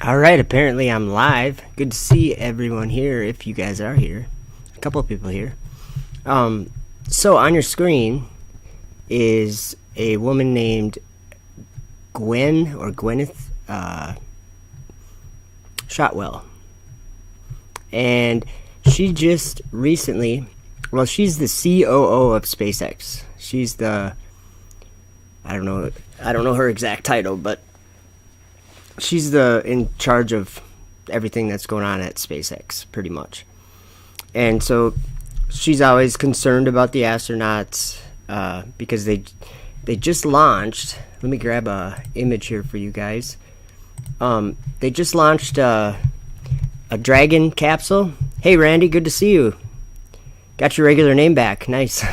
All right, apparently I'm live. Good to see everyone here, if you guys are here. A couple of people here. So on your screen is a woman named Gwynn or Gwyneth Shotwell. And she just recently, well, she's the COO of Spacex. She's the, I don't know her exact title, but she's in charge of everything that's going on at SpaceX, pretty much. And so she's always concerned about the astronauts because they just launched. Let me grab a image here for you guys. They just launched a Dragon capsule. Hey, Randy, good to see you. Got your regular name back. Nice.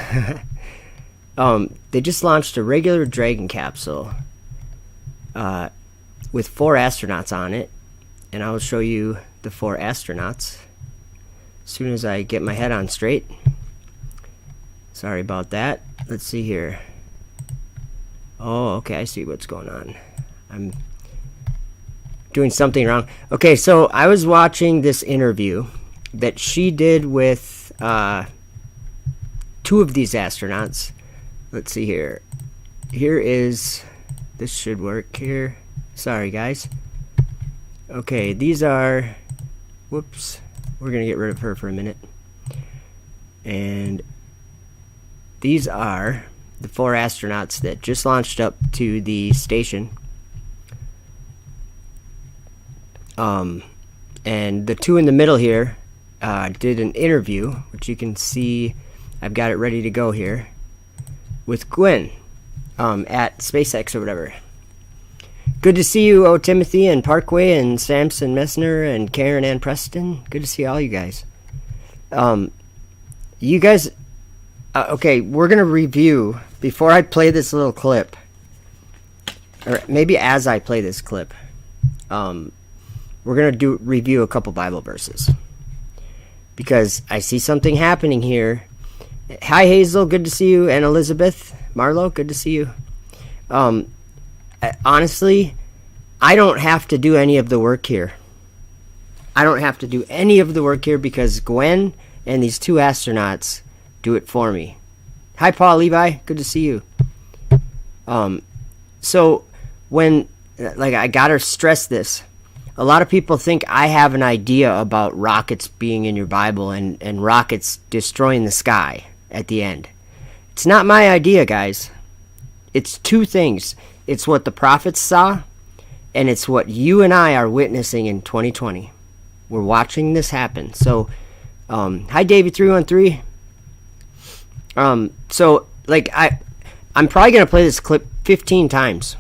They just launched a regular Dragon capsule with 4 astronauts on it, and I will show you the 4 astronauts as soon as I get my head on straight. Sorry about that. Let's see here. Oh, okay, I see what's going on. I'm doing something wrong. Okay, so I was watching this interview that she did with 2 of these astronauts. Let's see here. Here is, this should work here. Sorry, guys. Okay, these are, whoops, we're gonna get rid of her for a minute. And these are the 4 astronauts that just launched up to the station. And the 2 in the middle here did an interview, which you can see, I've got it ready to go here, with Gwynn at SpaceX or whatever. Good to see you, Timothy and Parkway and Samson Messner and Karen Ann Preston. Good to see all you guys. You guys, okay, we're going to review, before I play this little clip, or maybe as I play this clip, we're going to review a couple Bible verses. Because I see something happening here. Hi, Hazel, good to see you. And Elizabeth, Marlo, good to see you. Honestly, I don't have to do any of the work here. I don't have to do any of the work here because Gwen and these 2 astronauts do it for me. Hi, Paul Levi. Good to see you. So when, like, I gotta stress this. A lot of people think I have an idea about rockets being in your Bible and rockets destroying the sky at the end. It's not my idea, guys. It's 2 things. It's what the prophets saw, and it's what you and I are witnessing in 2020. We're watching this happen. So, hi, David313. So, like, I'm probably going to play this clip 15 times.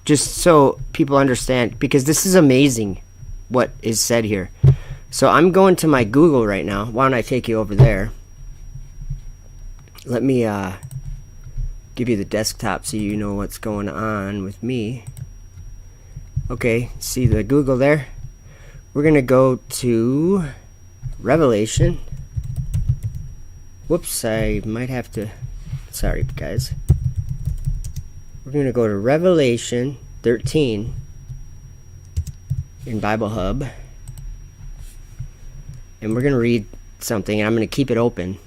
Just so people understand, because this is amazing what is said here. So, I'm going to my Google right now. Why don't I take you over there? Let me, give you the desktop so you know what's going on with me. Okay, see the Google there? We're going to go to Revelation. Whoops, I might have to, sorry guys. We're going to go to Revelation 13 in Bible Hub. And we're going to read something, and I'm going to keep it open.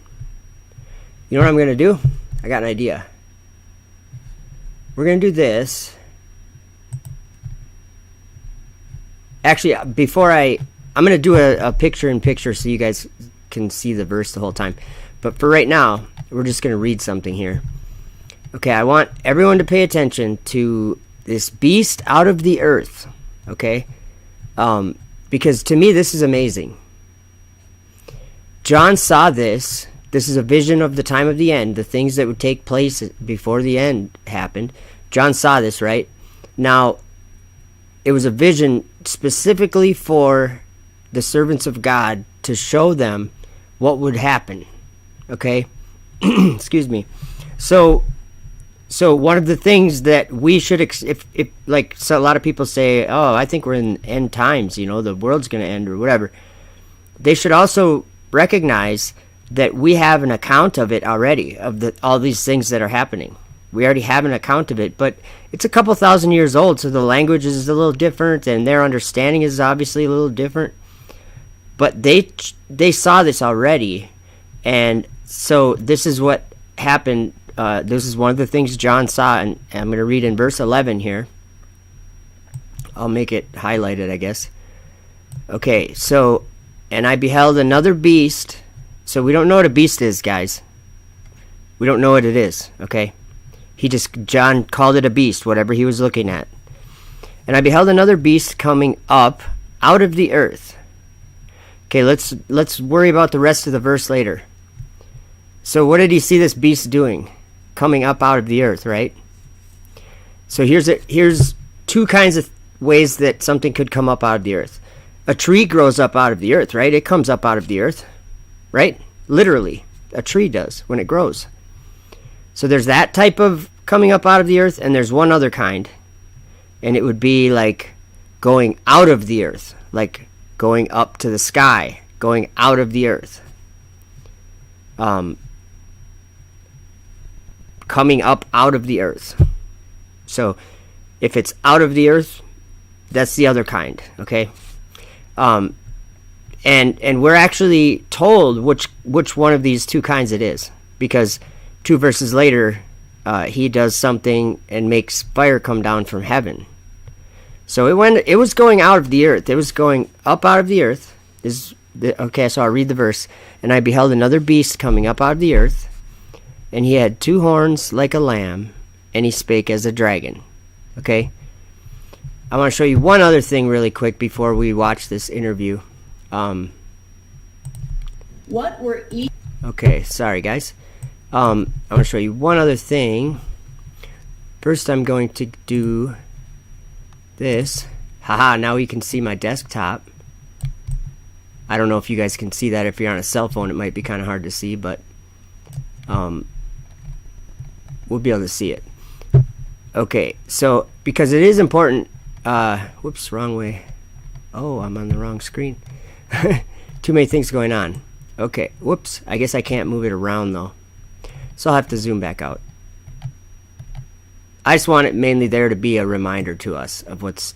You know what I'm going to do? I got an idea. We're going to do this. Actually, before I'm going to do a picture-in-picture so you guys can see the verse the whole time. But for right now, we're just going to read something here. Okay, I want everyone to pay attention to this beast out of the earth. Okay? Because to me, this is amazing. John saw this. This is a vision of the time of the end, the things that would take place before the end happened. John saw this, right? Now, it was a vision specifically for the servants of God to show them what would happen. Okay? Excuse me. So one of the things that we should, if like, so a lot of people say, oh, I think we're in end times, you know, the world's going to end or whatever. They should also recognize that we have an account of it already, of all these things that are happening, We already have an account of it, but it's a couple thousand years old, so the language is a little different, and their understanding is obviously a little different. But they saw this already, and so this is what happened. This is one of the things John saw, and I'm going to read in verse 11 here. I'll make it highlighted, I guess. Okay, so, and I beheld another beast. So we don't know what a beast is, guys. We don't know what it is, okay? John called it a beast, whatever he was looking at. And I beheld another beast coming up out of the earth. Okay, let's worry about the rest of the verse later. So what did he see this beast doing? Coming up out of the earth, right? So here's two kinds of ways that something could come up out of the earth. A tree grows up out of the earth, right? It comes up out of the earth, right? Literally, a tree does when it grows. So there's that type of coming up out of the earth, and there's one other kind, and it would be like going out of the earth, like going up to the sky, going out of the earth. Coming up out of the earth. So if it's out of the earth, that's the other kind, okay? And we're actually told which one of these two kinds it is, because 2 verses later, he does something and makes fire come down from heaven. So it was going out of the earth. It was going up out of the earth. Okay, so I'll read the verse. And I beheld another beast coming up out of the earth, and he had 2 horns like a lamb, and he spake as a dragon. Okay? I want to show you one other thing really quick before we watch this interview. What were each? Okay, sorry guys. I want to show you one other thing. First, I'm going to do this. Haha, now you can see my desktop. I don't know if you guys can see that. If you're on a cell phone, it might be kind of hard to see, but we'll be able to see it. Okay, so because it is important. Whoops, wrong way. Oh, I'm on the wrong screen. Too many things going on. Okay, whoops. I guess I can't move it around though. So I'll have to zoom back out. I just want it mainly there to be a reminder to us of what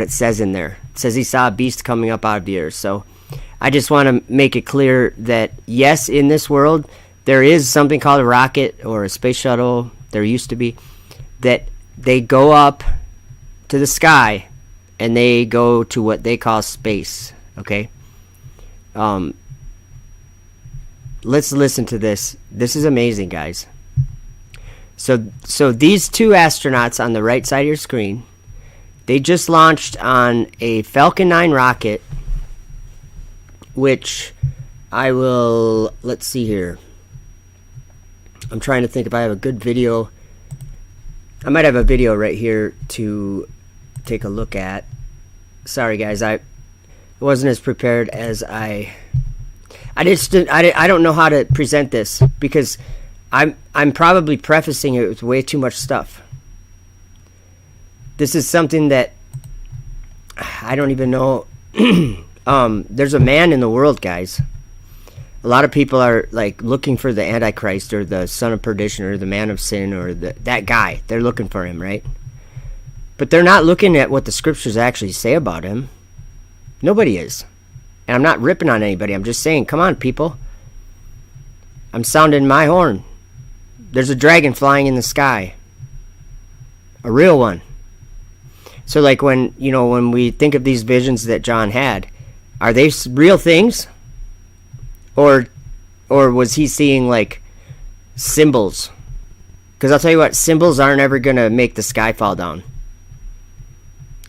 it says in there. It says he saw a beast coming up out of the earth. So I just want to make it clear that yes, in this world there is something called a rocket or a space shuttle. There used to be, that they go up to the sky and they go to what they call space. Okay. Let's listen to this. This is amazing, guys. So these 2 astronauts on the right side of your screen, they just launched on a Falcon 9 rocket, which let's see here. I'm trying to think if I have a good video. I might have a video right here to take a look at. Sorry guys, I wasn't as prepared as I don't know how to present this, because I'm probably prefacing it with way too much stuff. This is something that I don't even know. There's a man in the world, guys. A lot of people are like looking for the Antichrist or the son of perdition or the man of sin or that guy. They're looking for him, right? But they're not looking at what the scriptures actually say about him. Nobody is. And I'm not ripping on anybody. I'm just saying, come on, people. I'm sounding my horn. There's a dragon flying in the sky. A real one. So like when we think of these visions that John had, are they real things? Or was he seeing like symbols? Because I'll tell you what, symbols aren't ever going to make the sky fall down.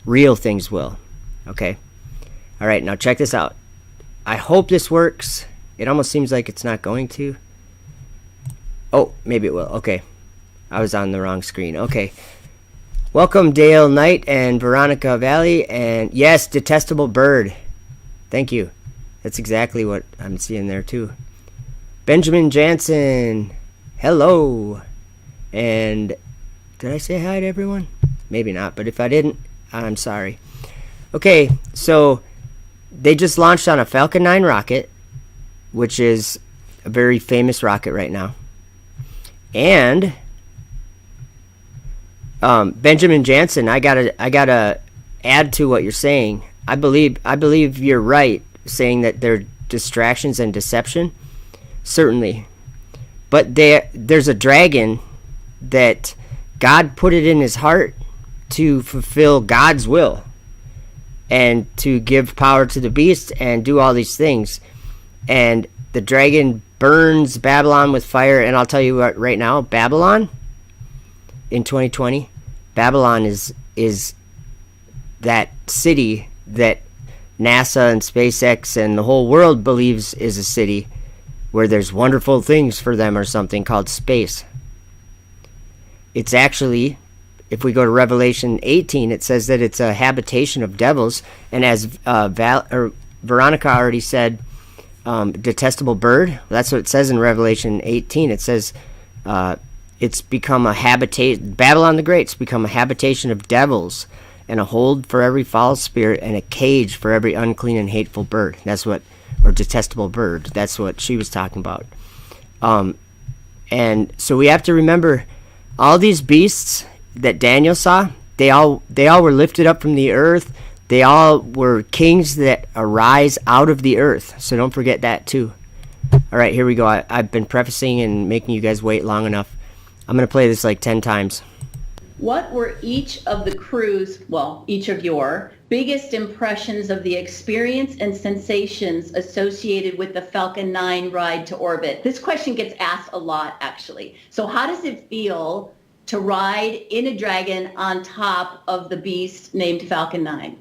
Real things will. Okay? All right, now check this out. I hope this works. It almost seems like it's not going to. Oh, maybe it will. Okay. I was on the wrong screen. Okay. Welcome, Dale Knight and Veronica Valley. And yes, Detestable Bird. Thank you. That's exactly what I'm seeing there, too. Benjamin Jansen. Hello. And did I say hi to everyone? Maybe not, but if I didn't, I'm sorry. Okay, so they just launched on a Falcon 9 rocket, which is a very famous rocket right now. And Benjamin Jansen, I gotta add to what you're saying. I believe you're right, saying that they're distractions and deception, certainly. But there's a dragon that God put it in his heart to fulfill God's will and to give power to the beast and do all these things. And the dragon burns Babylon with fire. And I'll tell you what, right now, Babylon in 2020, Babylon is that city that NASA and SpaceX and the whole world believes is a city where there's wonderful things for them or something called space. It's actually, if we go to Revelation 18, it says that it's a habitation of devils. And as Veronica already said, detestable bird, that's what it says in Revelation 18. It says it's become a habitation, Babylon the Great's become a habitation of devils and a hold for every foul spirit and a cage for every unclean and hateful bird. That's what, or detestable bird, that's what she was talking about. And so we have to remember, all these beasts that Daniel saw, they all were lifted up from the earth. They all were kings that arise out of the earth. So don't forget that too. All right, here we go. I've been prefacing and making you guys wait long enough. I'm going to play this like 10 times. What were each of the crew's, well, each of your biggest impressions of the experience and sensations associated with the Falcon 9 ride to orbit? This question gets asked a lot, actually. So how does it feel to ride in a dragon on top of the beast named Falcon 9?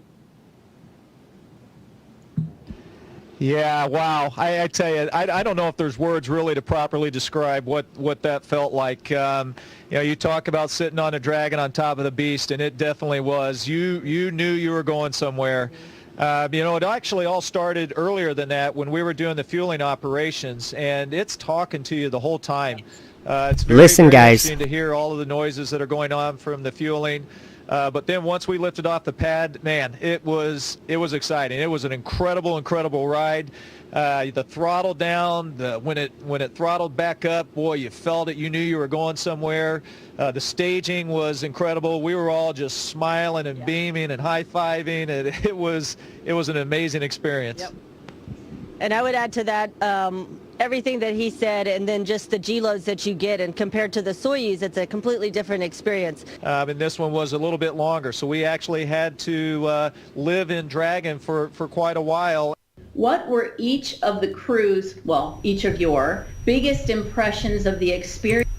Yeah, wow. I tell you, I don't know if there's words really to properly describe what that felt like. You talk about sitting on a dragon on top of the beast, and it definitely was. You knew you were going somewhere. It actually all started earlier than that when we were doing the fueling operations, and it's talking to you the whole time. It's very, Listen, very guys. interesting to hear all of the noises that are going on from the fueling. But then once we lifted off the pad, man, it was exciting. It was an incredible ride. The throttle down, when it throttled back up, boy, you felt it. You knew you were going somewhere. The staging was incredible. We were all just smiling and beaming and high-fiving, and it was an amazing experience. Yep. And I would add to that everything that he said, and then just the G-loads that you get, and compared to the Soyuz, it's a completely different experience. And this one was a little bit longer, so we actually had to live in Dragon for quite a while. What were each of the crew's, well, each of your biggest impressions of the experience?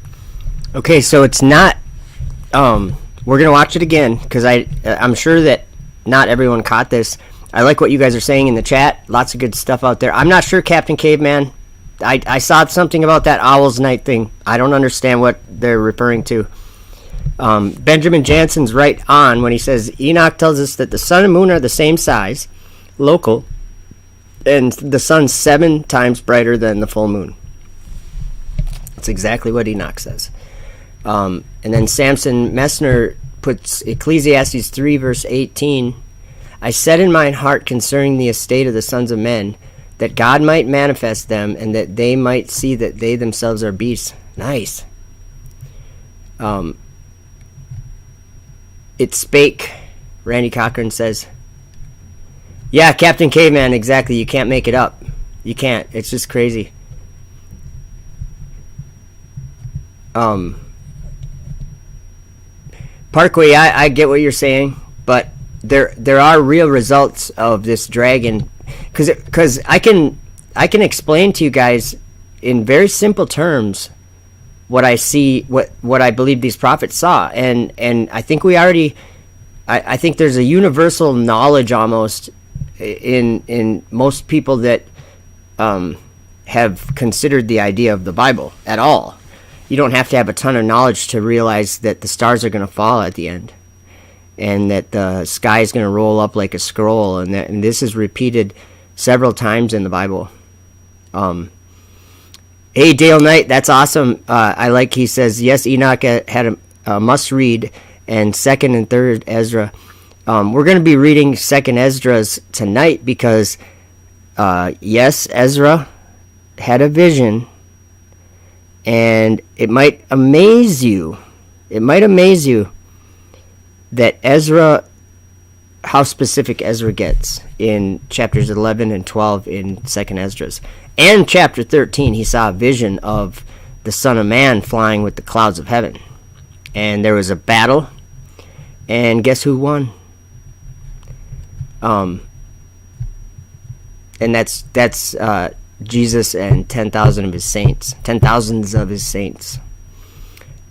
Okay, so it's not, we're going to watch it again, because I'm sure that not everyone caught this. I like what you guys are saying in the chat. Lots of good stuff out there. I'm not sure, Captain Caveman. I saw something about that Owl's Night thing. I don't understand what they're referring to. Benjamin Jansen's right on when he says, Enoch tells us that the sun and moon are the same size, local, and the sun's 7 times brighter than the full moon. That's exactly what Enoch says. And then Samson Messner puts Ecclesiastes 3 verse 18, I said in mine heart concerning the estate of the sons of men, that God might manifest them, and that they might see that they themselves are beasts. Nice. It spake, Randy Cochran says. Yeah, Captain Caveman, exactly. You can't make it up. You can't. It's just crazy. Parkway, I get what you're saying, but there are real results of this dragon, because I can explain to you guys in very simple terms what I see, what I believe these prophets saw, and I think we already, I think there's a universal knowledge almost in most people that have considered the idea of the Bible at all. You don't have to have a ton of knowledge to realize that the stars are going to fall at the end, and that the sky is going to roll up like a scroll, and this is repeated several times in the Bible. Hey, Dale Knight, that's awesome. I like, he says, yes, Enoch had a must-read, and 2nd and 3rd Ezra. We're going to be reading 2nd Esdras tonight because, yes, Ezra had a vision, and it might amaze you. It might amaze you that Ezra, how specific Ezra gets in chapters 11 and 12 in 2nd Esdras. And chapter 13, he saw a vision of the Son of Man flying with the clouds of heaven. And there was a battle, and guess who won? And that's Jesus and 10,000 of his saints. 10,000s of his saints.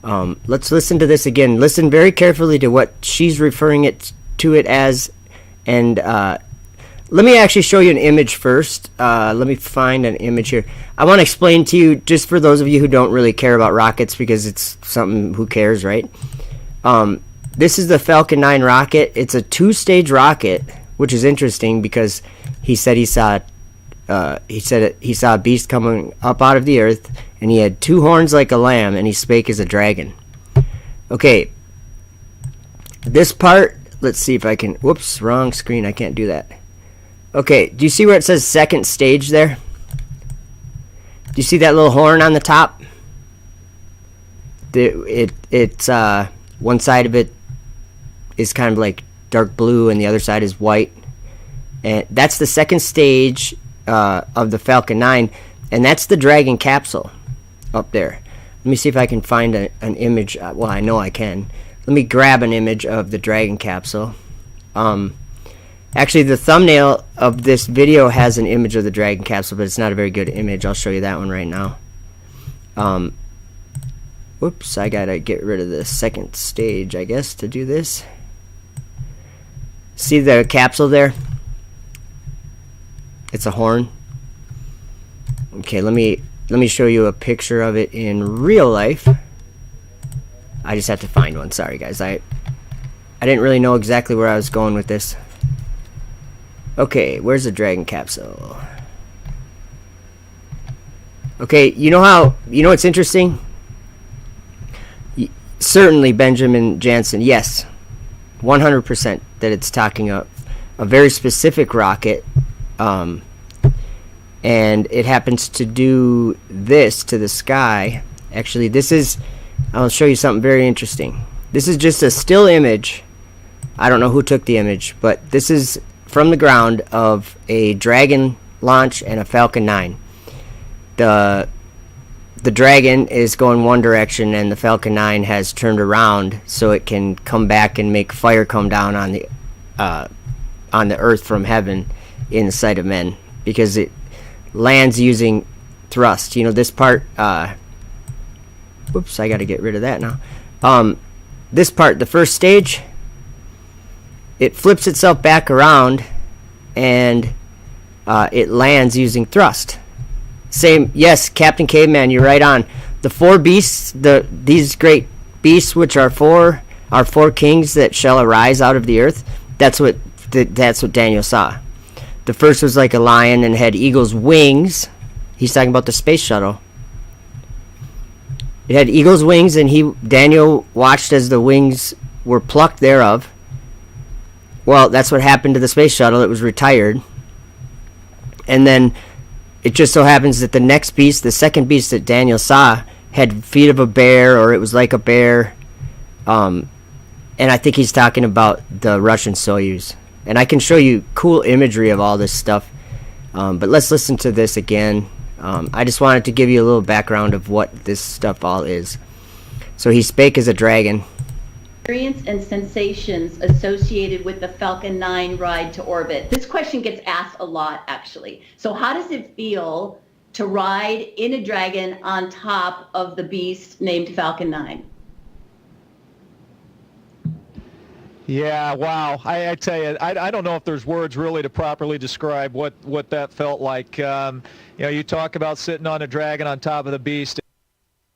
Let's listen to this again. Listen very carefully to what she's referring to it as. And let me actually show you an image first. Let me find an image here. I want to explain to you, just for those of you who don't really care about rockets, because it's something, who cares, right? This is the Falcon 9 rocket. It's a 2-stage rocket, which is interesting because he said he saw a beast coming up out of the earth, and he had 2 horns like a lamb, and he spake as a dragon. Okay, this part, let's see if I can, whoops, wrong screen, I can't do that. Okay, do you see where it says 2nd stage there? Do you see that little horn on the top? It's one side of it is kind of like dark blue, and the other side is white. And that's the 2nd stage of the Falcon 9, and that's the Dragon capsule up there. Let me see if I can find an image. Well, I know I can. Let me grab an image of the Dragon capsule. Actually, the thumbnail of this video has an image of the Dragon capsule, but it's not a very good image. I'll show you that one right now. Whoops, I gotta get rid of the 2nd stage, I guess, to do this. See the capsule there? It's a horn. Okay, let me show you a picture of it in real life. I just have to find one. Sorry, guys. I didn't really know exactly where I was going with this. Okay, where's the Dragon capsule? Okay, you know what's interesting? Certainly Benjamin Jansen, yes, 100% that it's talking a very specific rocket, and it happens to do this to the sky. Actually, I'll show you something very interesting. This is just a still image. I don't know who took the image, but this is from the ground of a Dragon launch and a Falcon 9. The Dragon is going one direction, and the Falcon 9 has turned around so it can come back and make fire come down on the earth from heaven in the sight of men, because it lands using thrust. You know, this part, whoops, I got to get rid of that now. This part, the 1st stage, it flips itself back around, and it lands using thrust. Same, yes, Captain Caveman, you're right on. The 4 beasts, these great beasts, which are four kings that shall arise out of the earth. That's what Daniel saw. The first was like a lion and had eagle's wings. He's talking about the space shuttle. It had eagle's wings, and Daniel watched as the wings were plucked thereof. Well, that's what happened to the space shuttle. It was retired. And then it just so happens that the next beast, the 2nd beast that Daniel saw, had feet of a bear, or it was like a bear. And I think he's talking about the Russian Soyuz. And I can show you cool imagery of all this stuff. But let's listen to this again. I just wanted to give you a little background of what this stuff all is. So he spake as a dragon. Experience and sensations associated with the Falcon 9 ride to orbit. This question gets asked a lot, actually. So how does it feel to ride in a Dragon on top of the beast named Falcon 9? Yeah, wow. I tell you, I don't know if there's words really to properly describe what that felt like. You talk about sitting on a Dragon on top of the beast.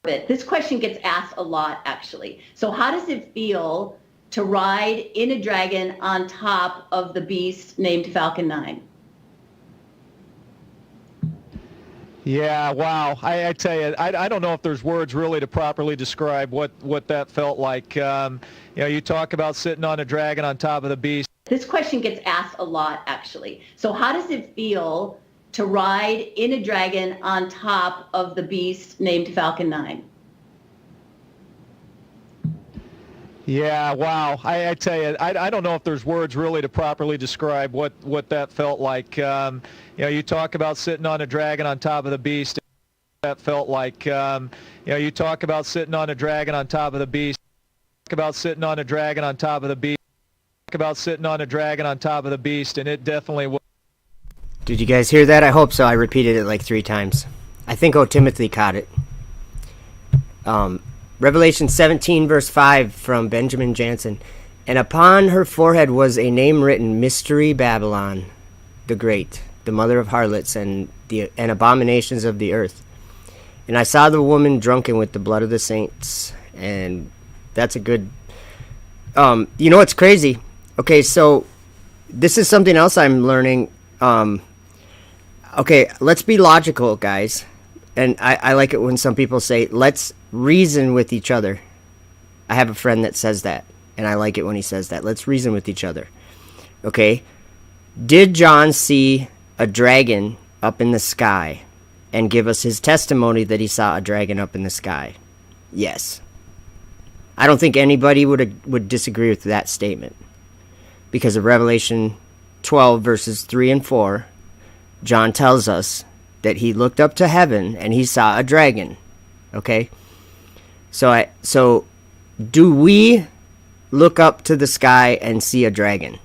This question gets asked a lot, actually. So how does it feel to ride in a Dragon on top of the beast named Falcon 9? Yeah, wow. I tell you, I don't know if there's words really to properly describe what that felt like. You talk about sitting on a Dragon on top of the beast. This question gets asked a lot, actually. So how does it feel to ride in a Dragon on top of the beast named Falcon 9? Yeah, wow. I tell you, I don't know if there's words really to properly describe what that felt like. You talk about sitting on a dragon on top of the beast. That felt like, you talk about sitting on a dragon on top of the beast. Talk about sitting on a dragon on top of the beast. Talk about sitting on a dragon on top of the beast, and it definitely was. Did you guys hear that? I hope so. I repeated it like 3 times. I think Timothy caught it. Revelation 17, verse 5 from Benjamin Jansen. And upon her forehead was a name written, Mystery Babylon, the Great, the mother of harlots and abominations of the earth. And I saw the woman drunken with the blood of the saints. And that's a good... you know what's crazy? Okay, so this is something else I'm learning. Okay, let's be logical, guys. And I like it when some people say, let's reason with each other. I have a friend that says that, and I like it when he says that. Let's reason with each other. Okay? Did John see a dragon up in the sky and give us his testimony that he saw a dragon up in the sky? Yes. I don't think anybody would disagree with that statement. Because of Revelation 12, verses 3 and 4, John tells us that he looked up to heaven and he saw a dragon. Okay? So do we look up to the sky and see a dragon?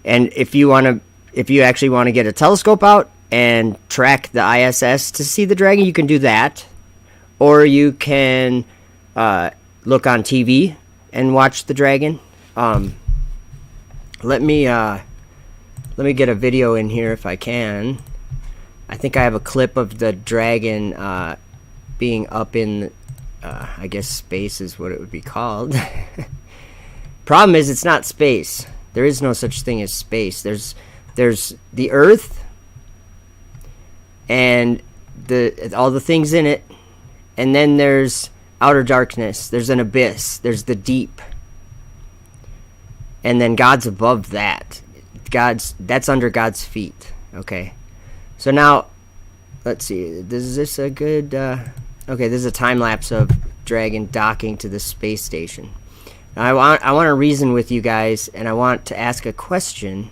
And if you actually want to get a telescope out and track the ISS to see the dragon, you can do that. Or you can look on TV and watch the dragon. Let me get a video in here if I can. I think I have a clip of the dragon being up in, I guess space is what it would be called. Problem is, it's not space. There is no such thing as space. There's the Earth and all the things in it, and then there's outer darkness. There's an abyss. There's the deep, and then God's above that. That's under God's feet. Okay. So now, let's see. Is this a good... okay, this is a time-lapse of Dragon docking to the space station. Now, I want to reason with you guys, and I want to ask a question.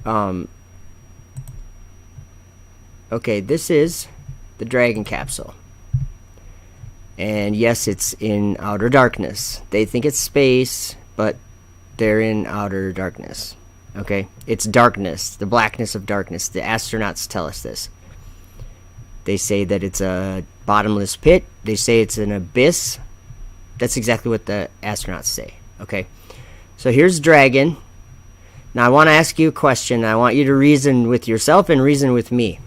Okay, this is the Dragon capsule. And yes, it's in outer darkness. They think it's space, but they're in outer darkness. Okay, it's darkness, the blackness of darkness. The astronauts tell us this. They say that it's a bottomless pit. They say it's an abyss. That's exactly what the astronauts say. Okay, so here's Dragon. Now I want to ask you a question. I want you to reason with yourself and reason with me.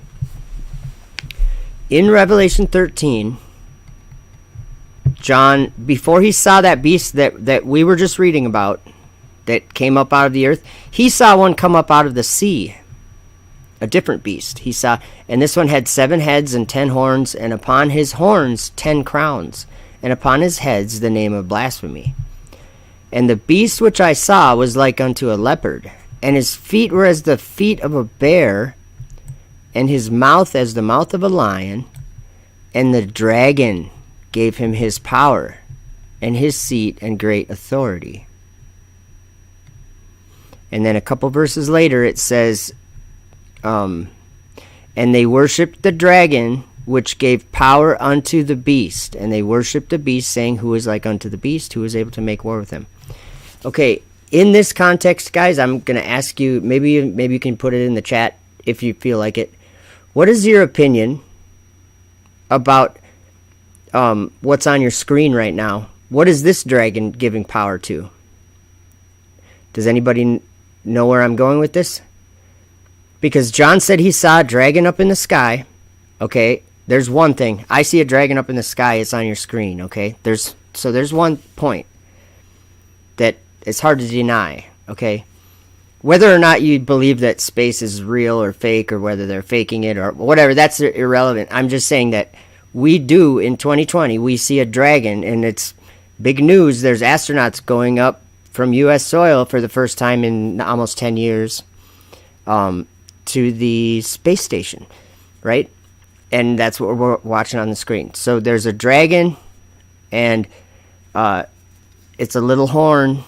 In Revelation 13, John, before he saw that beast that we were just reading about, that came up out of the earth, he saw one come up out of the sea, a different beast. He saw, and this one had 7 heads and 10 horns, and upon his horns 10 crowns, and upon his heads the name of blasphemy. And the beast which I saw was like unto a leopard, and his feet were as the feet of a bear, and his mouth as the mouth of a lion. And the dragon gave him his power, and his seat, and great authority. And then a couple verses later it says, and they worshipped the dragon, which gave power unto the beast. And they worshipped the beast, saying, who is like unto the beast, who is able to make war with him. Okay, in this context, guys, I'm going to ask you, maybe you can put it in the chat if you feel like it. What is your opinion about what's on your screen right now? What is this dragon giving power to? Does anybody know where I'm going with this? Because John said he saw a dragon up in the sky. Okay, there's one thing. I see a dragon up in the sky. It's on your screen. Okay, there's one point that it's hard to deny. Okay, whether or not you believe that space is real or fake, or whether they're faking it or whatever, that's irrelevant. I'm just saying that we do in 2020. We see a dragon, and it's big news. There's astronauts going up from U.S. soil for the first time in almost 10 years to the space station, right? And that's what we're watching on the screen. So there's a dragon, and It's a little horn.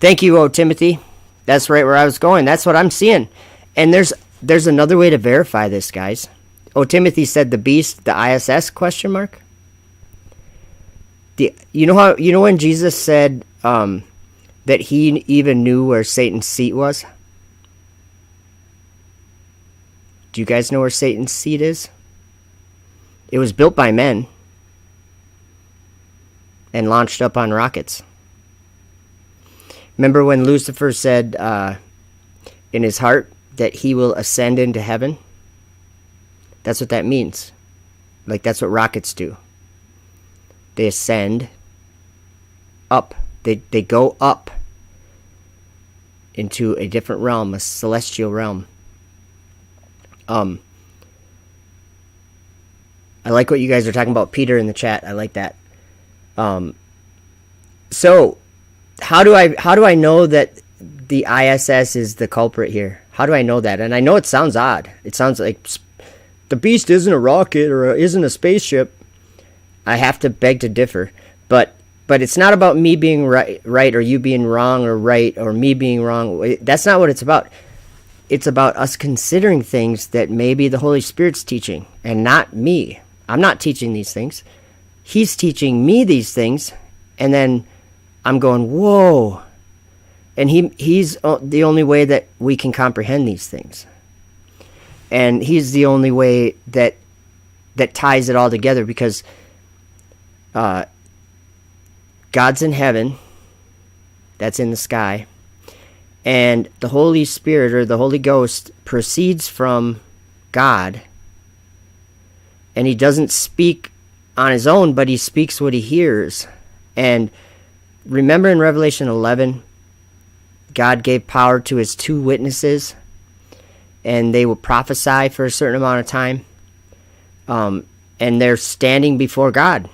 Thank you, O Timothy. That's right where I was going. That's what I'm seeing. And there's another way to verify this, guys. O Timothy said the beast, the ISS question mark. You know when Jesus said that he even knew where Satan's seat was? Do you guys know where Satan's seat is? It was built by men and launched up on rockets. Remember when Lucifer said in his heart that he will ascend into heaven? That's what that means. Like, that's what rockets do. They ascend up. They go up into a different realm, a celestial realm. I like what you guys are talking about, Peter, in the chat. I like that. So how do I know that the ISS is the culprit here? How do I know that? And I know it sounds odd. It sounds like the beast isn't a rocket or isn't a spaceship. I have to beg to differ. But it's not about me being right or you being wrong or right or me being wrong. That's not what it's about. It's about us considering things that maybe the Holy Spirit's teaching and not me. I'm not teaching these things. He's teaching me these things, and then I'm going, whoa. And he's the only way that we can comprehend these things. And he's the only way that ties it all together, because God's in heaven. That's in the sky. And the Holy Spirit, or the Holy Ghost, proceeds from God. And he doesn't speak on his own, but he speaks what he hears. And remember in Revelation 11, God gave power to his 2 witnesses, and they will prophesy for a certain amount of time. And they're standing before God.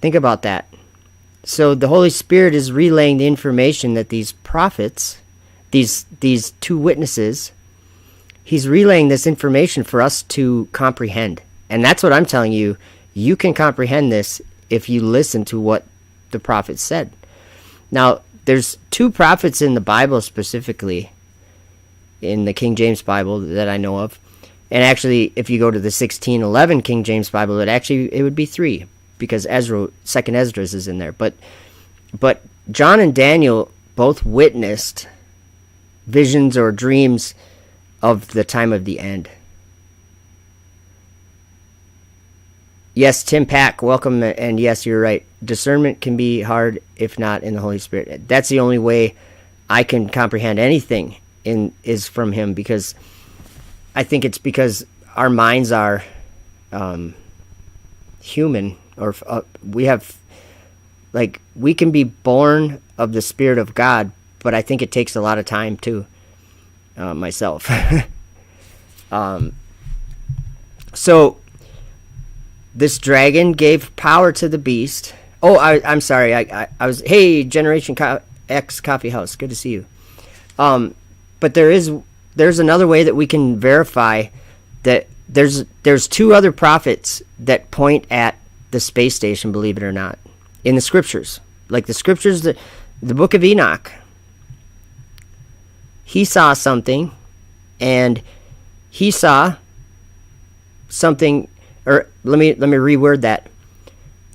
Think about that. So the Holy Spirit is relaying the information that these prophets, these 2 witnesses, he's relaying this information for us to comprehend. And that's what I'm telling you. You can comprehend this if you listen to what the prophet said. Now, there's 2 prophets in the Bible specifically, in the King James Bible, that I know of. And actually, if you go to the 1611 King James Bible, it would be 3, because Second Esdras is in there. But John and Daniel both witnessed visions or dreams of the time of the end. Yes, Tim Pack, welcome. And yes, you're right. Discernment can be hard if not in the Holy Spirit. That's the only way I can comprehend anything is from him, because I think it's because our minds are human, or we can be born of the Spirit of God, but I think it takes a lot of time too, myself. So this dragon gave power to the beast. Oh, I'm sorry. I was, hey, Generation X Coffee House, good to see you. But there's another way that we can verify that there's 2 other prophets that point at the space station, believe it or not, in the scriptures. Like the scriptures, the book of Enoch. He saw something, and he saw something, or let me reword that.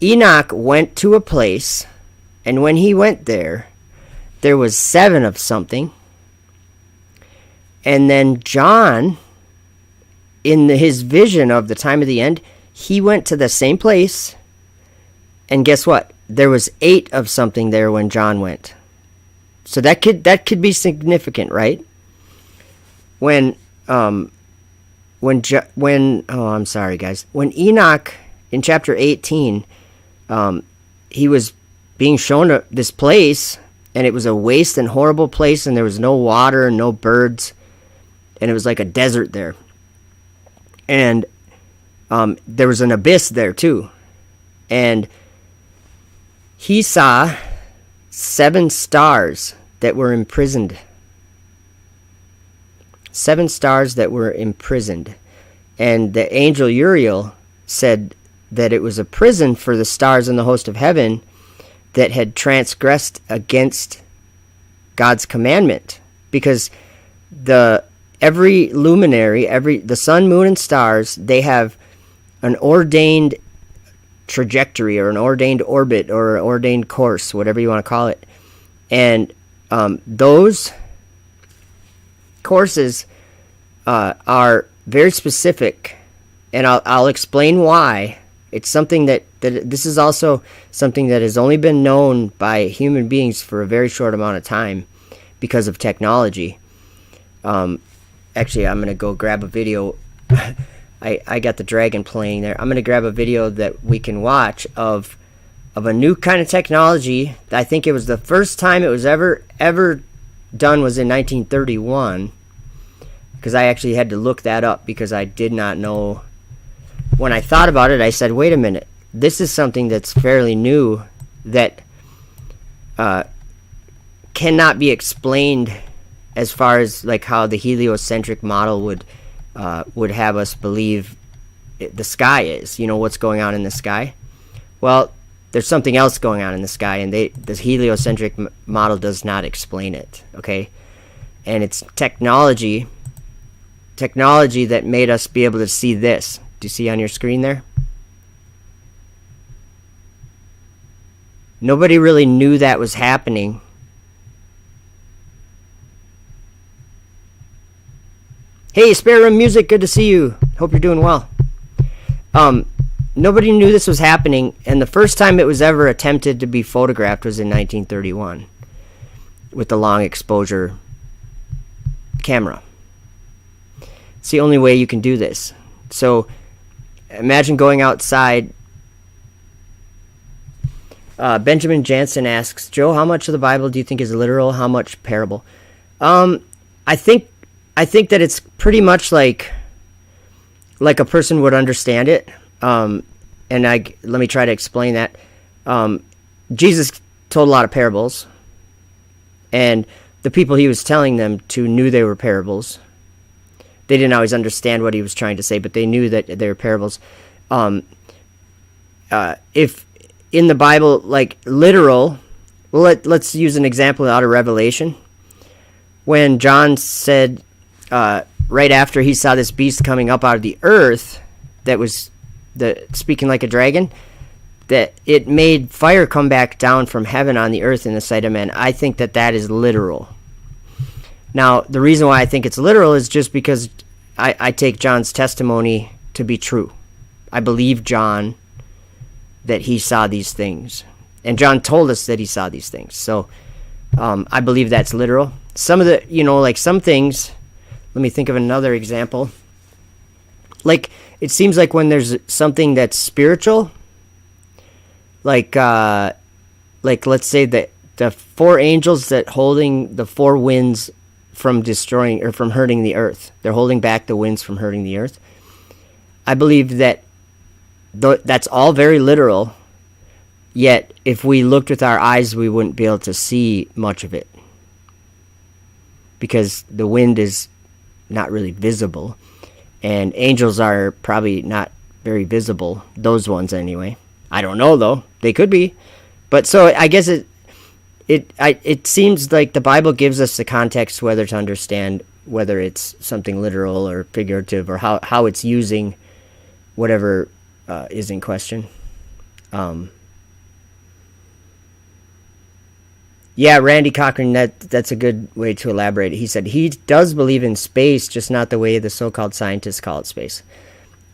Enoch went to a place, and when he went there was 7 of something. And then John, in his vision of the time of the end, he went to the same place, and guess what? There was 8 of something there when John went. So that could be significant, right? When I'm sorry, guys. When Enoch in chapter 18, he was being shown this place, and it was a waste and horrible place, and there was no water and no birds, and it was like a desert there. And there was an abyss there too. And he saw 7 stars that were imprisoned. 7 stars that were imprisoned. And the angel Uriel said, that it was a prison for the stars in the host of heaven that had transgressed against God's commandment, because every luminary, the sun, moon, and stars, they have an ordained trajectory or an ordained orbit or an ordained course, whatever you want to call it. And those courses are very specific, and I'll explain why. It's something that this is also something that has only been known by human beings for a very short amount of time because of technology. Actually, I'm going to go grab a video. I got the dragon playing there. I'm going to grab a video that we can watch of a new kind of technology. I think it was the first time it was ever done was in 1931, because I actually had to look that up because I did not know. When I thought about it, I said, wait a minute, this is something that's fairly new that cannot be explained as far as like how the heliocentric model would have us believe the sky is, what's going on in the sky. Well, there's something else going on in the sky, and the heliocentric model does not explain it, okay? And it's technology that made us be able to see this. Do you see on your screen there? Nobody really knew that was happening. Hey, Spare Room Music, good to see you. Hope you're doing well. Nobody knew this was happening, and the first time it was ever attempted to be photographed was in 1931 with the long exposure camera. It's the only way you can do this. So imagine going outside. Benjamin Jansen asks, Joe, how much of the Bible do you think is literal? How much parable? I think that it's pretty much like a person would understand it. And let me try to explain that. Jesus told a lot of parables, and the people he was telling them to knew they were parables. They didn't always understand what he was trying to say, but they knew that they were parables. If in the Bible, like literal, well, let's use an example out of Revelation. When John said, right after he saw this beast coming up out of the earth, that was speaking like a dragon, that it made fire come back down from heaven on the earth in the sight of men. I think that is literal. Now, the reason why I think it's literal is just because I take John's testimony to be true. I believe John that he saw these things. And John told us that he saw these things. So I believe that's literal. Some of the, like some things, let me think of another example. Like, it seems like when there's something that's spiritual, like let's say that the four angels that holding the four winds from destroying or from hurting the earth, they're holding back the winds from hurting the earth. I believe that that's all very literal, yet if we looked with our eyes, we wouldn't be able to see much of it, because the wind is not really visible, and angels are probably not very visible, those ones anyway. I don't know though, they could be. But so I guess it seems like the Bible gives us the context whether to understand whether it's something literal or figurative, or how it's using whatever is in question. Yeah, Randy Cochran, that's a good way to elaborate. He said he does believe in space, just not the way the so-called scientists call it space.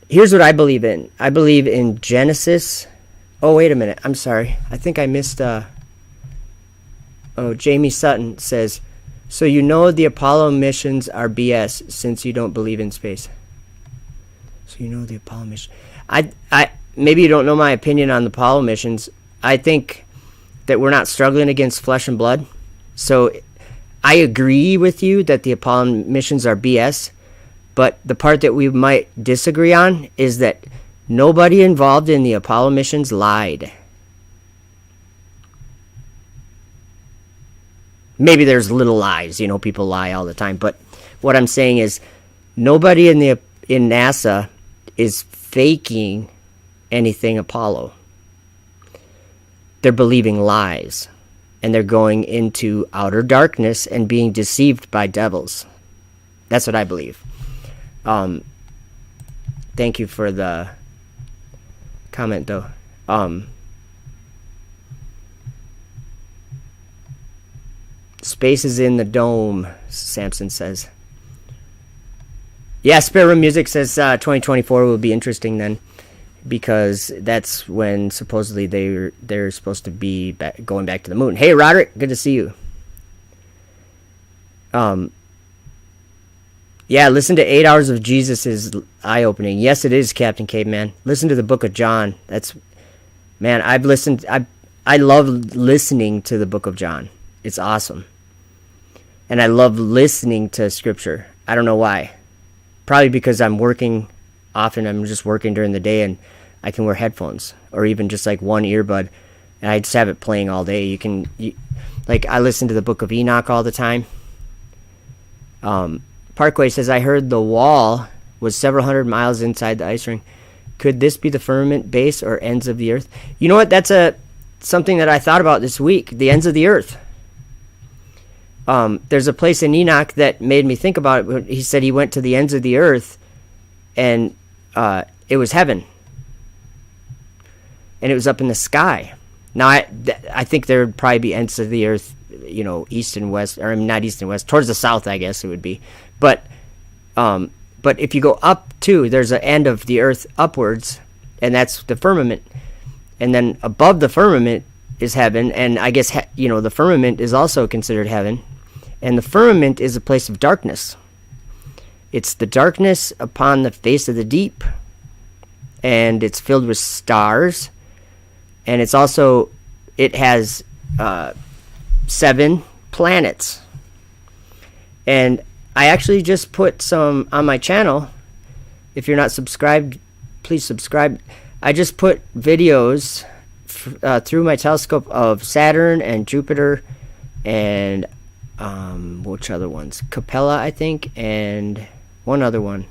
Here's what I believe in. I believe in Genesis. Oh, wait a minute. I'm sorry. I think I missed... Jamie Sutton says, so you know the Apollo missions are BS since you don't believe in space. So you know the Apollo mission. I maybe you don't know my opinion on the Apollo missions. I think that we're not struggling against flesh and blood. So I agree with you that the Apollo missions are BS, but the part that we might disagree on is that nobody involved in the Apollo missions lied. Maybe there's little lies, people lie all the time, but what I'm saying is nobody in NASA is faking anything Apollo. They're believing lies, and they're going into outer darkness and being deceived by devils. That's what I believe. Thank you for the comment, though. Space is in the dome, Samson says. Yeah, Spare Room Music says 2024 will be interesting then, because that's when supposedly they're supposed to be going back to the moon. Hey, Roderick, good to see you. Yeah, listen to 8 Hours of Jesus is eye-opening. Yes, it is, Captain Caveman. Listen to the Book of John. Man, I love listening to the Book of John. It's awesome. And I love listening to Scripture. I don't know why. Probably because I'm working often. I'm just working during the day, and I can wear headphones or even just like one earbud, and I just have it playing all day. I listen to the Book of Enoch all the time. Parkway says, I heard the wall was several hundred miles inside the ice ring. Could this be the firmament base or ends of the earth? You know what? That's something that I thought about this week. The ends of the earth. There's a place in Enoch that made me think about it. He said he went to the ends of the earth, and it was heaven. And it was up in the sky. Now, I think there would probably be ends of the earth, east and west, or not east and west, towards the south, I guess it would be. But if you go up too, there's an end of the earth upwards, and that's the firmament. And then above the firmament is heaven, and I guess, the firmament is also considered heaven. And the firmament is a place of darkness. It's the darkness upon the face of the deep, and it's filled with stars, and it has 7 planets. And I actually just put some on my channel. If you're not subscribed, please subscribe. I just put videos through my telescope of Saturn and Jupiter and which other ones? Capella, I think, and one other one.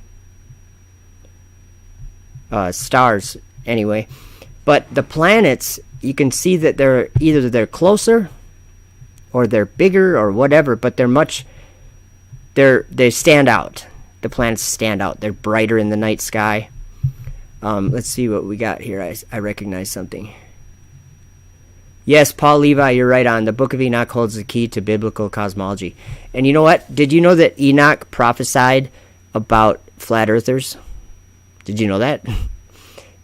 Stars, anyway. But the planets, you can see that they're closer or they're bigger or whatever, but they stand out. The planets stand out. They're brighter in the night sky. Let's see what we got here. I recognize something. Yes, Paul Levi, you're right on. The Book of Enoch holds the key to biblical cosmology. And you know what? Did you know that Enoch prophesied about flat earthers? Did you know that?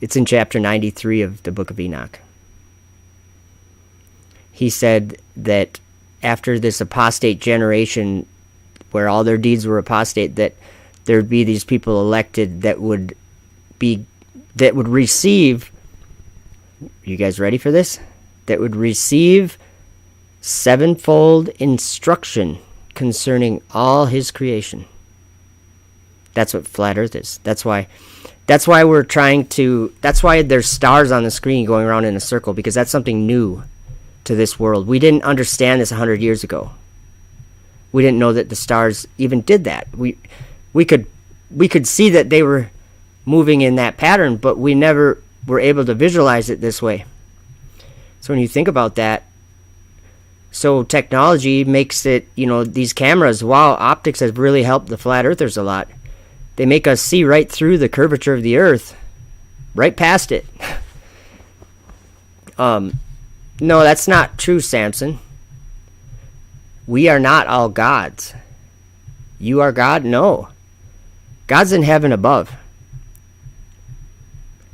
It's in chapter 93 of the Book of Enoch. He said that after this apostate generation, where all their deeds were apostate, that there'd be these people elected that would receive, you guys ready for this? That would receive 7-fold instruction concerning all his creation. That's what flat earth is. That's why that's why there's stars on the screen going around in a circle, because that's something new to this world. We didn't understand this 100 years ago. We didn't know that the stars even did that. We could see that they were moving in that pattern, but we never were able to visualize it this way. So when you think about that, so technology makes it, these cameras, wow, optics has really helped the flat earthers a lot. They make us see right through the curvature of the earth, right past it. No, that's not true, Samson. We are not all gods. You are God? No. God's in heaven above.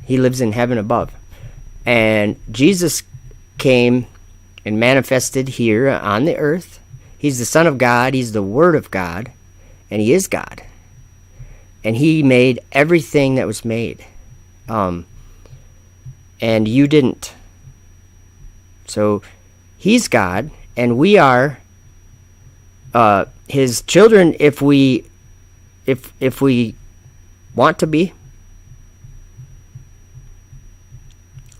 He lives in heaven above. And Jesus came and manifested here on the earth. He's the Son of God. He's the Word of God. And he is God. And he made everything that was made. And you didn't. So he's God, and we are his children if we want to be.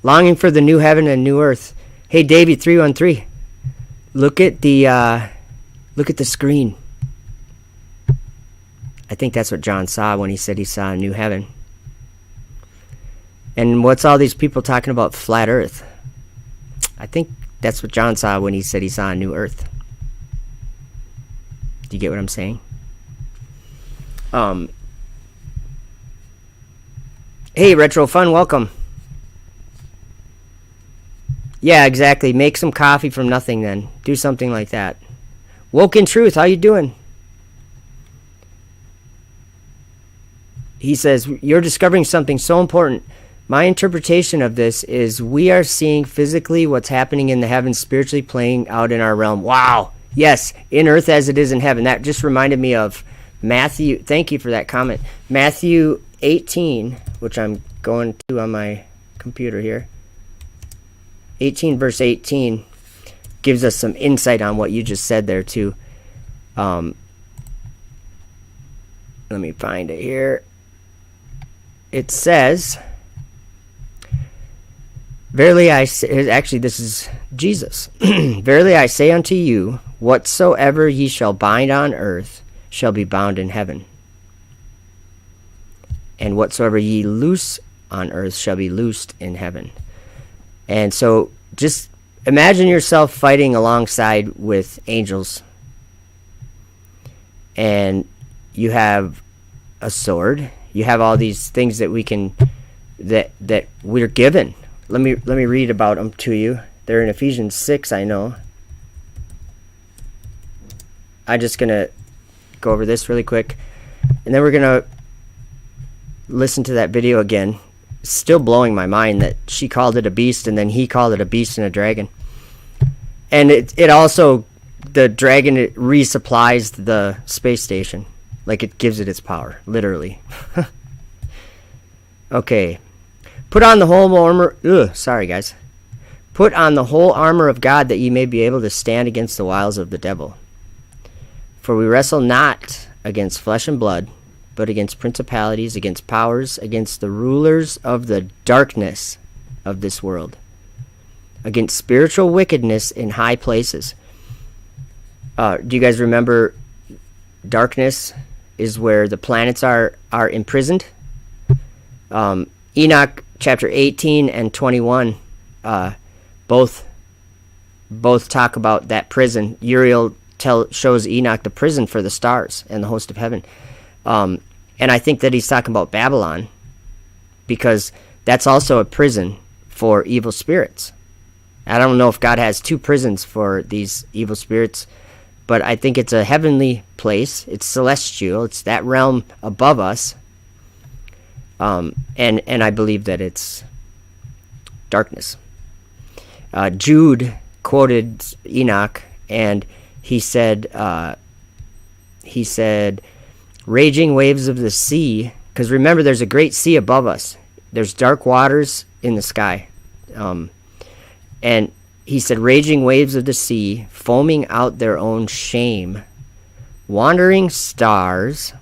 Longing for the new heaven and new earth. Hey, Davey 313, look at the screen. I think that's what John saw when he said he saw a new heaven And what's all these people talking about flat Earth? I think that's what John saw when he said he saw a new Earth. Do you get what I'm saying? Hey, Retro Fun, welcome. Yeah, exactly. Make some coffee from nothing then. Do something like that. Woken Truth, how you doing? He says, you're discovering something so important. My interpretation of this is we are seeing physically what's happening in the heavens spiritually playing out in our realm. Wow. Yes, in earth as it is in heaven. That just reminded me of Matthew. Thank you for that comment. Matthew 18, which I'm going to on my computer here. 18 verse 18 gives us some insight on what you just said there too. Let me find it here. It says, verily I say, actually this is Jesus. Verily I say unto you, whatsoever ye shall bind on earth shall be bound in heaven. And whatsoever ye loose on earth shall be loosed in heaven. And so just imagine yourself fighting alongside with angels. And you have a sword. You have all these things that we can that we're given. Let me read about them to you. They're in Ephesians 6, I know. I'm just going to go over this really quick. And then we're going to listen to that video again. It's still blowing my mind that she called it a beast and then he called it a beast and a dragon. And it also, the dragon, it resupplies the space station. Like it gives it its power, literally. Okay. Put on the whole armor. Sorry, guys. Put on the whole armor of God that ye may be able to stand against the wiles of the devil. For we wrestle not against flesh and blood, but against principalities, against powers, against the rulers of the darkness of this world, against spiritual wickedness in high places. Do you guys remember darkness is where the planets are imprisoned? Enoch chapter 18 and 21 both talk about that prison. Uriel shows Enoch the prison for the stars and the host of heaven. And I think that he's talking about Babylon because that's also a prison for evil spirits. I don't know if God has two prisons for these evil spirits, but I think it's a heavenly place. It's celestial. It's that realm above us. And I believe that it's darkness. Jude quoted Enoch, and he said, raging waves of the sea, because remember, there's a great sea above us. There's dark waters in the sky. And he said, raging waves of the sea, foaming out their own shame, wandering stars,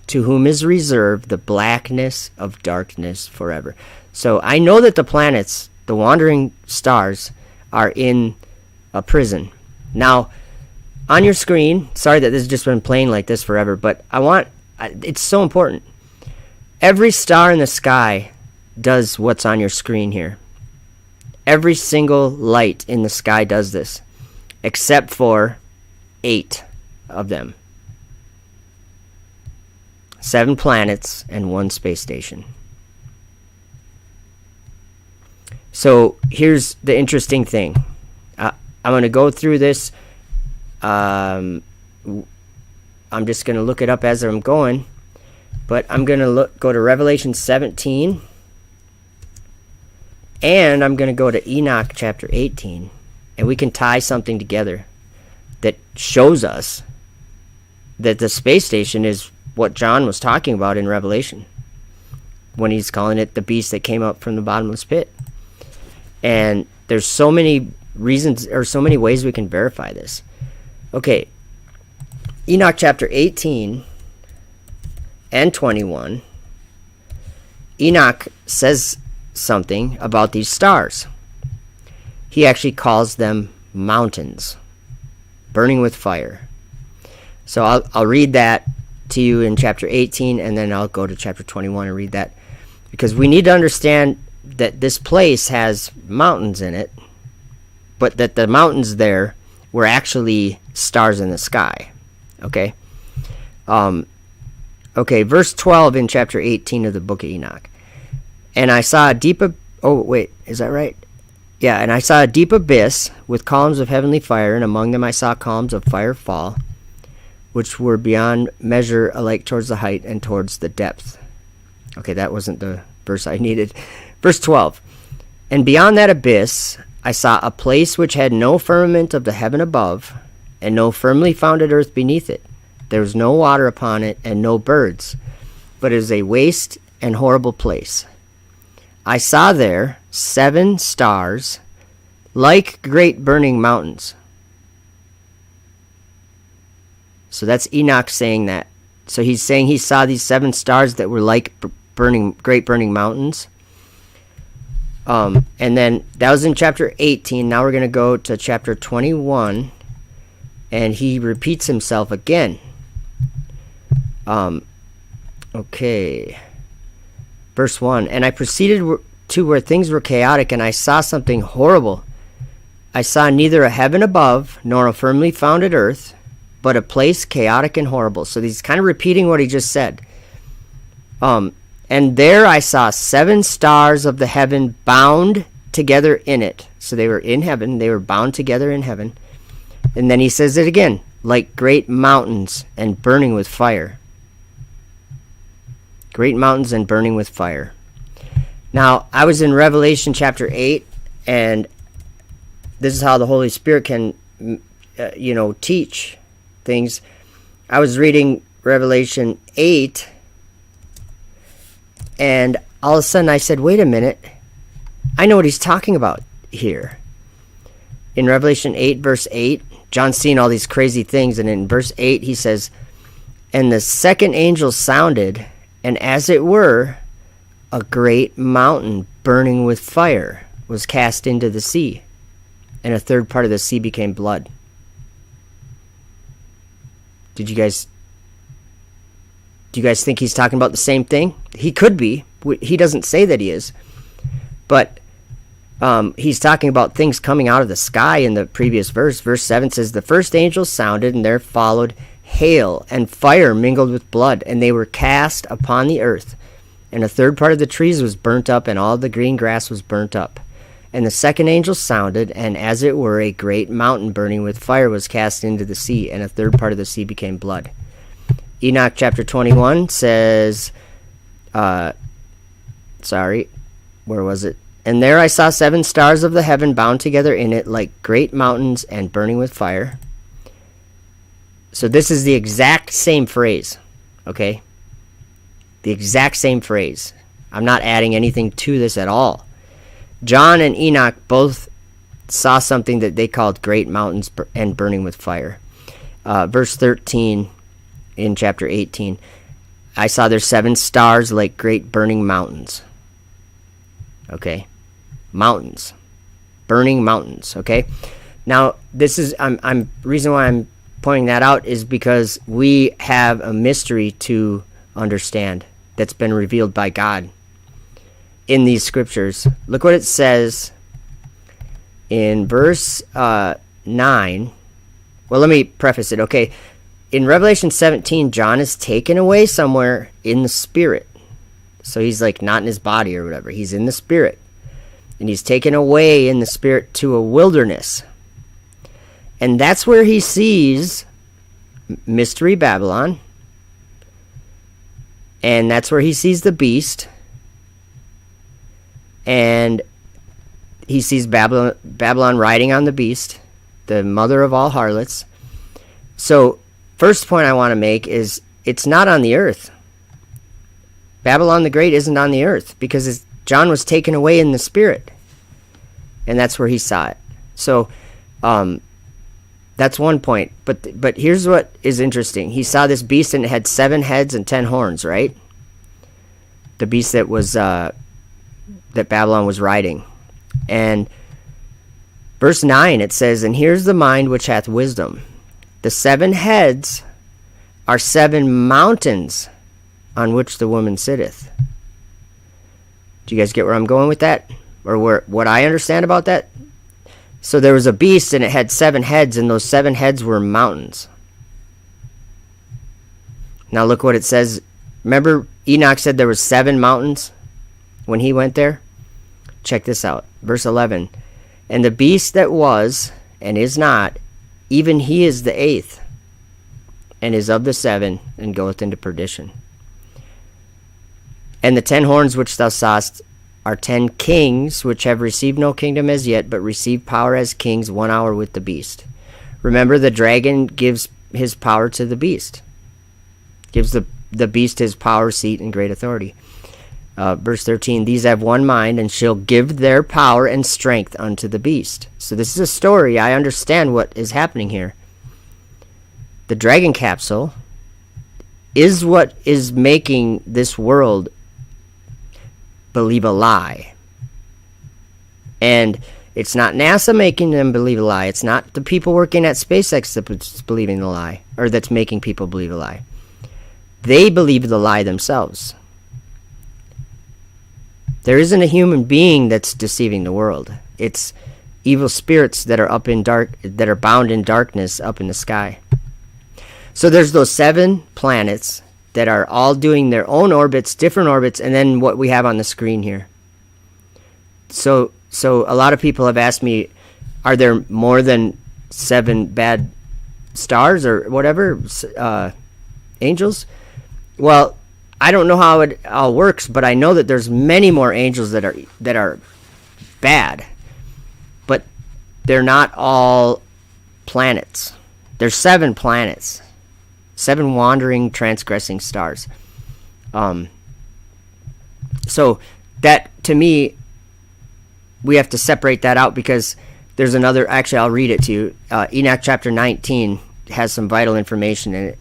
to whom is reserved the blackness of darkness forever. So I know that the planets, the wandering stars, are in a prison. Now, on your screen, sorry that this has just been playing like this forever, but it's so important. Every star in the sky does what's on your screen here. Every single light in the sky does this, except for 8 of them. 7 planets and 1 space station. So here's the interesting thing. I'm going to go through this. I'm just going to look it up as I'm going. But I'm going to go to Revelation 17. And I'm going to go to Enoch chapter 18. And we can tie something together that shows us that the space station is what John was talking about in Revelation when he's calling it the beast that came up from the bottomless pit. And there's so many reasons or so many ways we can verify this. Okay, Enoch chapter 18 and 21. Enoch says something about these stars. He actually calls them mountains, burning with fire. So I'll read that to you in chapter 18, and then I'll go to chapter 21 and read that, because we need to understand that this place has mountains in it, but that the mountains there were actually stars in the sky. Okay? Okay, verse 12 in chapter 18 of the book of Enoch. And I saw a deep... Oh, wait, is that right? Yeah, and I saw a deep abyss with columns of heavenly fire, and among them I saw columns of fire fall, which were beyond measure alike towards the height and towards the depth. Okay, that wasn't the verse I needed. Verse 12. And beyond that abyss I saw a place which had no firmament of the heaven above, and no firmly founded earth beneath it. There was no water upon it, and no birds, but it is a waste and horrible place. I saw there 7 stars, like great burning mountains. So that's Enoch saying that. So he's saying he saw these 7 stars that were like great burning mountains. And then that was in chapter 18. Now we're going to go to chapter 21, and he repeats himself again. Okay. Verse 1. And I proceeded to where things were chaotic, and I saw something horrible. I saw neither a heaven above, nor a firmly founded earth, but a place chaotic and horrible. So he's kind of repeating what he just said. And there I saw 7 stars of the heaven bound together in it. So they were in heaven. They were bound together in heaven. And then he says it again, like great mountains and burning with fire. Great mountains and burning with fire. Now, I was in Revelation chapter 8, and this is how the Holy Spirit can, teach things. I was reading Revelation 8, and all of a sudden I said, wait a minute, I know what he's talking about here. In Revelation 8, verse 8, John's seeing all these crazy things, and in verse 8 he says, and the second angel sounded, and as it were, a great mountain burning with fire was cast into the sea, and a third part of the sea became blood. Do you guys think he's talking about the same thing? He could be. He doesn't say that he is. But he's talking about things coming out of the sky in the previous verse. Verse 7 says, the first angel sounded, and there followed hail and fire mingled with blood, and they were cast upon the earth. And a third part of the trees was burnt up, and all the green grass was burnt up. And the second angel sounded, and as it were, a great mountain burning with fire was cast into the sea, and a third part of the sea became blood. Enoch chapter 21 says, where was it? And there I saw 7 stars of the heaven bound together in it, like great mountains and burning with fire. So this is the exact same phrase, okay? The exact same phrase. I'm not adding anything to this at all. John and Enoch both saw something that they called great mountains and burning with fire. Verse 13 in chapter 18, I saw their 7 stars like great burning mountains. Okay? Mountains. Burning mountains, okay? Now, this is, reason why I'm pointing that out is because we have a mystery to understand that's been revealed by God in these scriptures. Look what it says in verse 9. Well, let me preface it, okay? In Revelation 17, John is taken away somewhere in the spirit. So he's like not in his body or whatever. He's in the spirit. And he's taken away in the spirit to a wilderness. And that's where he sees Mystery Babylon. And that's where he sees the beast. And he sees Babylon riding on the beast, the mother of all harlots. So, first point I want to make is it's not on the earth. Babylon the Great isn't on the earth because John was taken away in the spirit. And that's where he saw it. So, that's one point. But here's what is interesting. He saw this beast and it had 7 heads and 10 horns, right? The beast that was that Babylon was riding. And verse 9 it says, and here's the mind which hath wisdom. The 7 heads are 7 mountains on which the woman sitteth. Do you guys get where I'm going with that? Or what I understand about that? So there was a beast, and it had 7 heads, and those 7 heads were mountains. Now look what it says. Remember Enoch said there were 7 mountains when he went there? Check this out. Verse 11. And the beast that was and is not, even he is the 8th, and is of the 7, and goeth into perdition. And the 10 horns which thou sawest are 10 kings, which have received no kingdom as yet, but receive power as kings 1 hour with the beast. Remember, the dragon gives his power to the beast. Gives the beast his power, seat, and great authority. Verse 13, these have one mind, and shall give their power and strength unto the beast. So this is a story. I understand what is happening here. The dragon capsule is what is making this world believe a lie. And it's not NASA making them believe a lie. It's not the people working at SpaceX that's believing the lie, or that's making people believe a lie. They believe the lie themselves. There isn't a human being that's deceiving the world. It's evil spirits that are that are bound in darkness up in the sky. So there's those 7 planets that are all doing their own orbits, different orbits, and then what we have on the screen here. So a lot of people have asked me, are there more than 7 bad stars or whatever, angels? Well, I don't know how it all works, but I know that there's many more angels that are bad, but they're not all planets. There's 7 planets, 7 wandering, transgressing stars. So that, to me, we have to separate that out, because there's another. Actually, I'll read it to you. Enoch chapter 19 has some vital information in it.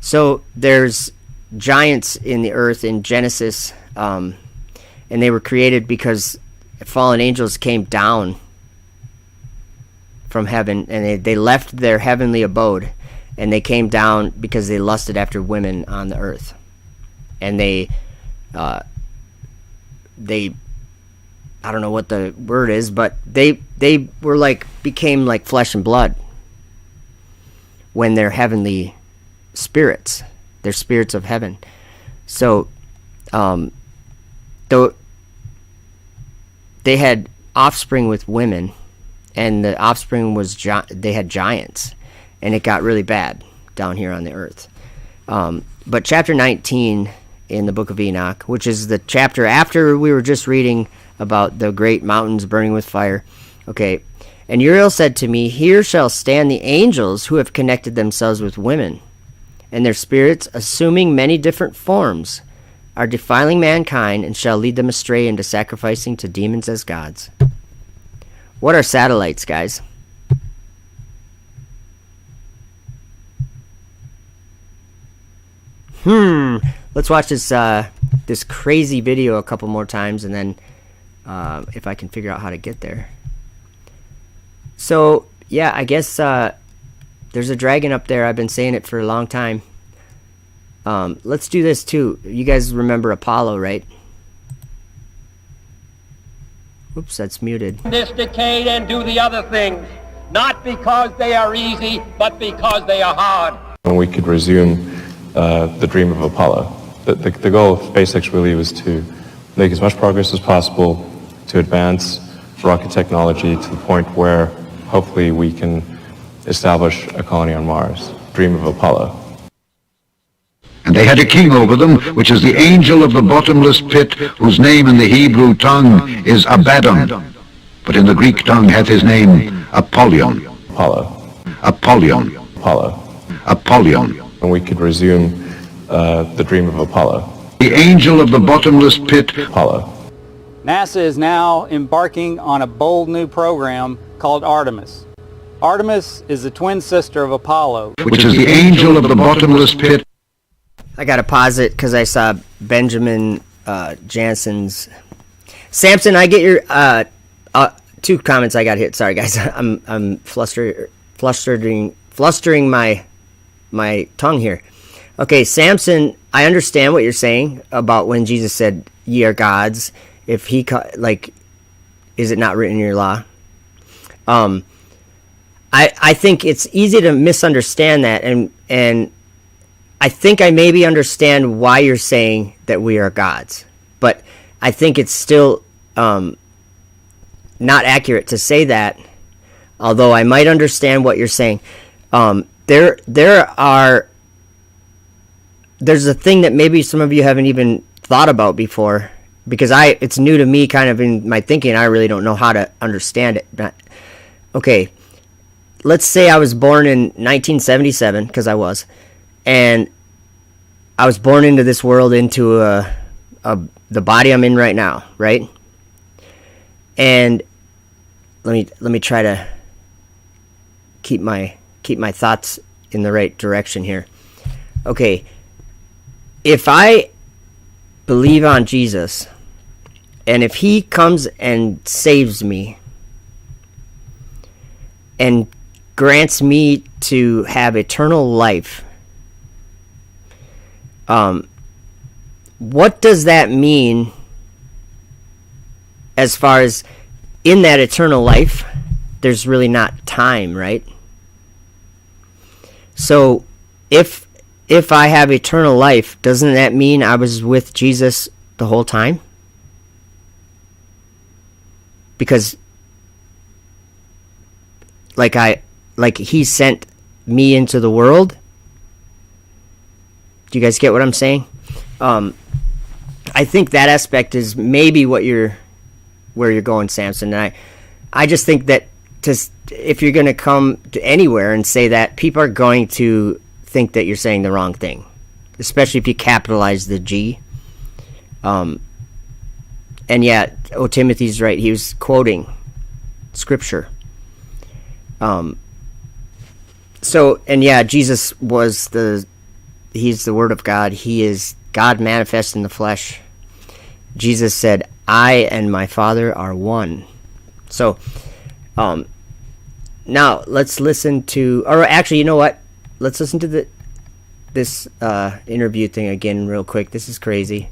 So there's giants in the earth in Genesis, and they were created because fallen angels came down from heaven, and they left their heavenly abode, and they came down because they lusted after women on the earth, and they I don't know what the word is, but they were became like flesh and blood when they're heavenly spirits. They're spirits of heaven. So, though they had offspring with women, and the offspring was they had giants, and it got really bad down here on the earth. But chapter 19 in the book of Enoch, which is the chapter after we were just reading about the great mountains burning with fire. Okay, and Uriel said to me, here shall stand the angels who have connected themselves with women, and their spirits, assuming many different forms, are defiling mankind, and shall lead them astray into sacrificing to demons as gods. What are satellites, guys? Let's watch this crazy video a couple more times, and then if I can figure out how to get there. So, yeah, I guess there's a dragon up there. I've been saying it for a long time. Let's do this too. You guys remember Apollo, right? Oops, that's muted. This decade and do the other things, not because they are easy, but because they are hard. When we could resume the dream of Apollo. The goal of SpaceX really was to make as much progress as possible to advance rocket technology to the point where hopefully we can establish a colony on Mars. Dream of Apollo. And they had a king over them, which is the angel of the bottomless pit, whose name in the Hebrew tongue is Abaddon, but in the Greek tongue hath his name Apollyon. Apollo. Apollyon. Apollo. Apollyon. And we could resume the dream of Apollo. The angel of the bottomless pit. Apollo. NASA is now embarking on a bold new program called Artemis. Artemis is the twin sister of Apollo, which is the angel of the bottomless pit. I gotta pause it because I saw Benjamin Jansen's. Samson, I get your 2 comments I got hit. Sorry guys, I'm flustering my tongue here. Okay, Samson, I understand what you're saying about when Jesus said ye are gods, If he is it not written in your law? I think it's easy to misunderstand that, and I think I maybe understand why you're saying that we are gods, but I think it's still not accurate to say that, although I might understand what you're saying. There's a thing that maybe some of you haven't even thought about before, because it's new to me kind of in my thinking. I really don't know how to understand it. Okay, let's say I was born in 1977, because I was, and I was born into this world, into the body I'm in right now, right? And let me try to keep my thoughts in the right direction here. Okay, if I believe on Jesus, and if he comes and saves me and grants me to have eternal life, what does that mean as far as in that eternal life? There's really not time, right? So if I have eternal life, doesn't that mean I was with Jesus the whole time? Because like he sent me into the world. Do you guys get what I'm saying? I think that aspect is maybe where you're going, Samson. And I just think that if you're going to come to anywhere and say that, people are going to think that you're saying the wrong thing, especially if you capitalize the G. And yeah, Timothy's right. He was quoting scripture. So, and yeah, Jesus was he's the Word of God. He is God manifest in the flesh. Jesus said, I and my Father are one. So, now let's listen to, or actually, you know what? Let's listen to this interview thing again real quick. This is crazy.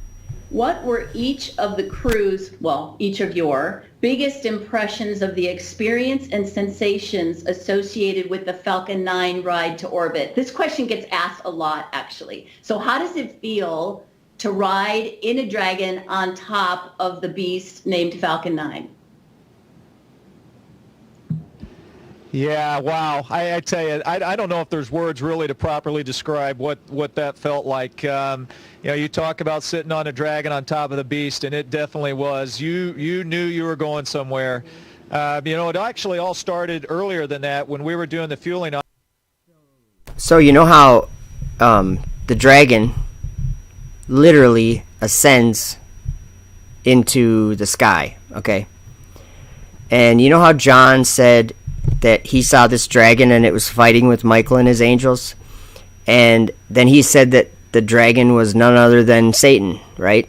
What were each of the crews, well, each of your biggest impressions of the experience and sensations associated with the Falcon 9 ride to orbit? This question gets asked a lot, actually. So how does it feel to ride in a Dragon on top of the beast named Falcon 9? Yeah, wow. I tell you, I don't know if there's words really to properly describe what that felt like. You talk about sitting on a dragon on top of the beast, and it definitely was. You knew you were going somewhere. It actually all started earlier than that when we were doing the fueling. So you know how the dragon literally ascends into the sky, okay? And you know how John said that he saw this dragon and it was fighting with Michael and his angels, and then he said that the dragon was none other than Satan, right?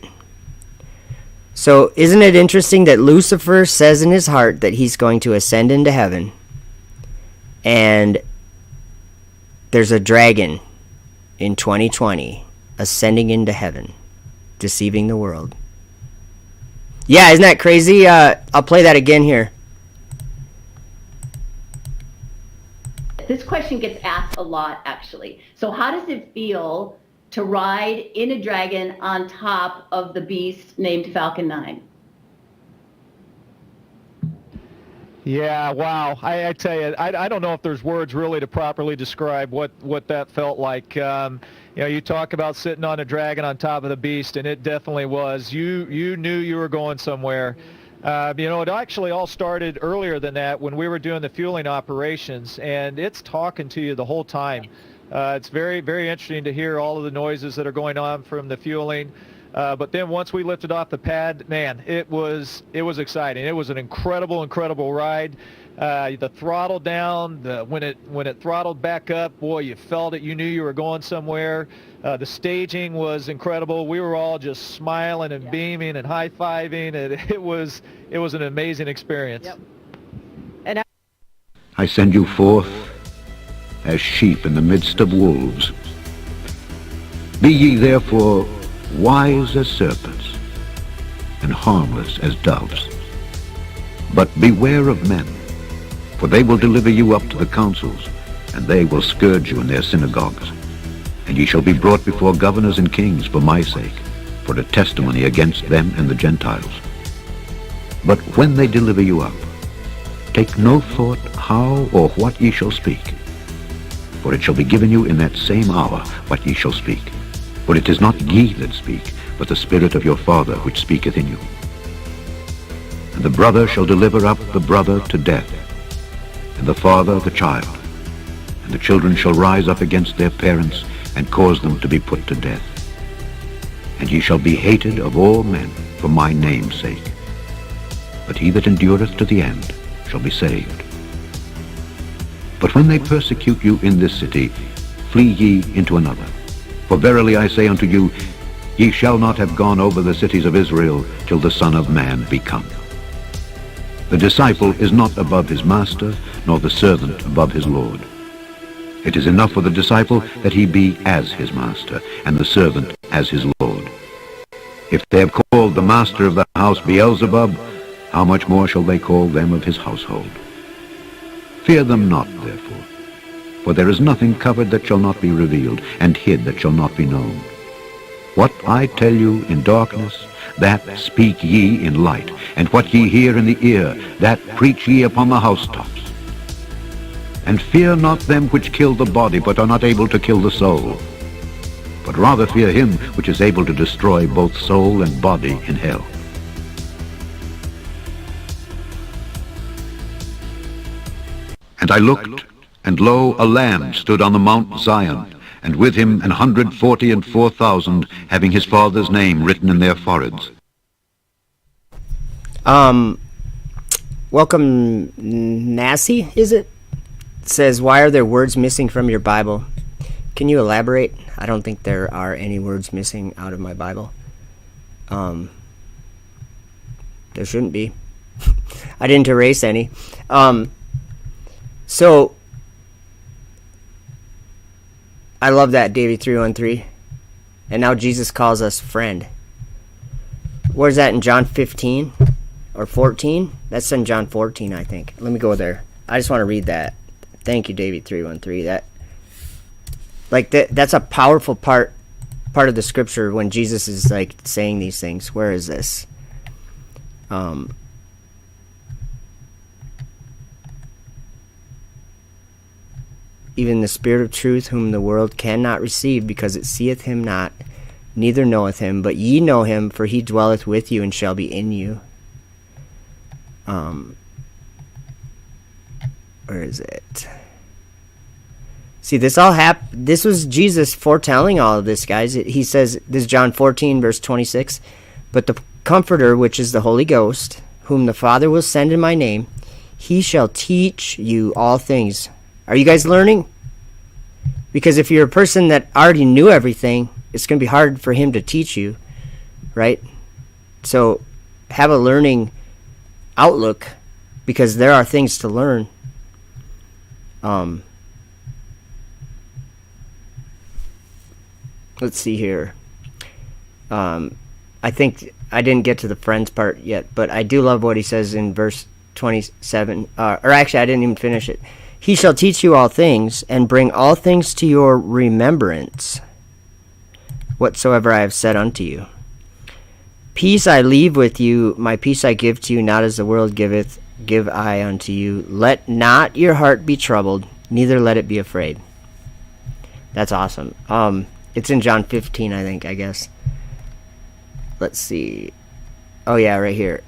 So isn't it interesting that Lucifer says in his heart that he's going to ascend into heaven, and there's a dragon in 2020 ascending into heaven, deceiving the world? Yeah, isn't that crazy? I'll play that again here. This question gets asked a lot, actually. So how does it feel to ride in a dragon on top of the beast named Falcon 9? Yeah, wow. I tell you, I don't know if there's words really to properly describe what that felt like. You talk about sitting on a dragon on top of the beast, and it definitely was. You knew you were going somewhere. It actually all started earlier than that when we were doing the fueling operations, and it's talking to you the whole time. It's very, very interesting to hear all of the noises that are going on from the fueling. But then once we lifted off the pad, man, it was exciting. It was an incredible ride. The throttle down, when it throttled back up, boy, you felt it. You knew you were going somewhere. The staging was incredible. We were all just smiling and beaming and high-fiving. It was an amazing experience. Yep. And I send you forth as sheep in the midst of wolves. Be ye therefore wise as serpents and harmless as doves. But beware of men, for they will deliver you up to the councils, and they will scourge you in their synagogues. And ye shall be brought before governors and kings for my sake, for a testimony against them and the Gentiles. But when they deliver you up, take no thought how or what ye shall speak, for it shall be given you in that same hour what ye shall speak. For it is not ye that speak, but the Spirit of your Father which speaketh in you. And the brother shall deliver up the brother to death, and the father the child. And the children shall rise up against their parents, and cause them to be put to death. And ye shall be hated of all men for my name's sake. But he that endureth to the end shall be saved. But when they persecute you in this city, flee ye into another. For verily I say unto you, ye shall not have gone over the cities of Israel till the Son of Man be come. The disciple is not above his master, nor the servant above his Lord. It is enough for the disciple that he be as his master, and the servant as his Lord. If they have called the master of the house Beelzebub, how much more shall they call them of his household? Fear them not, therefore, for there is nothing covered that shall not be revealed, and hid that shall not be known. What I tell you in darkness, that speak ye in light, and what ye hear in the ear, that preach ye upon the housetops. And fear not them which kill the body, but are not able to kill the soul. But rather fear him which is able to destroy both soul and body in hell. And I looked, and lo, a Lamb stood on the Mount Zion, and with him 144,000, having his Father's name written in their foreheads. Welcome, Nassie, is it? It says, why are there words missing from your Bible? Can you elaborate? I don't think there are any words missing out of my Bible. There shouldn't be. I didn't erase any. So, I love that, Davey 313. And now Jesus calls us friend. Where's that in John 15 or 14? That's in John 14, I think. Let me go there. I just want to read that. Thank you, Davey 313. That's a powerful part of the scripture when Jesus is like saying these things. Where is this? Even the Spirit of truth, whom the world cannot receive, because it seeth him not, neither knoweth him, but ye know him, for he dwelleth with you and shall be in you. Where is it? See, this all happened. This was Jesus foretelling all of this, guys. He says, this is John 14, verse 26. But the Comforter, which is the Holy Ghost, whom the Father will send in my name, he shall teach you all things. Are you guys learning? Because if you're a person that already knew everything, it's going to be hard for him to teach you, right? So have a learning outlook, because there are things to learn. Let's see here. I think I didn't get to the friends part yet, but I do love what he says in verse 27. Or actually, I didn't even finish it. He shall teach you all things, and bring all things to your remembrance, whatsoever I have said unto you. Peace I leave with you, my peace I give to you, not as the world giveth, give I unto you. Let not your heart be troubled, neither let it be afraid. That's awesome. It's in John 15, I think, I guess. Let's see. Oh, yeah, right here.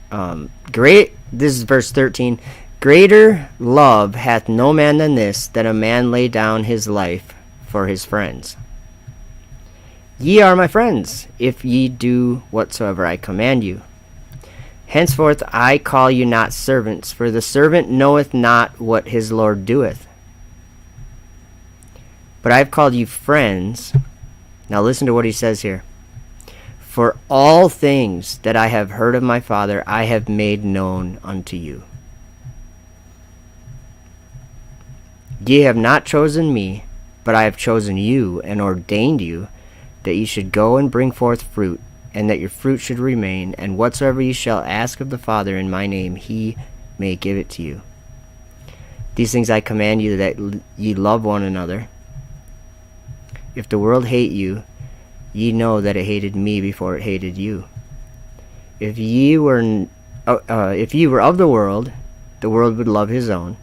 This is verse 13. Greater love hath no man than this, that a man lay down his life for his friends. Ye are my friends, if ye do whatsoever I command you. Henceforth I call you not servants, for the servant knoweth not what his Lord doeth. But I have called you friends. Now listen to what he says here. For all things that I have heard of my Father, I have made known unto you. Ye have not chosen me, but I have chosen you, and ordained you, that ye should go and bring forth fruit, and that your fruit should remain, and whatsoever ye shall ask of the Father in my name, he may give it to you. These things I command you, that ye love one another. If the world hate you, ye know that it hated me before it hated you. If ye were of the world would love his own.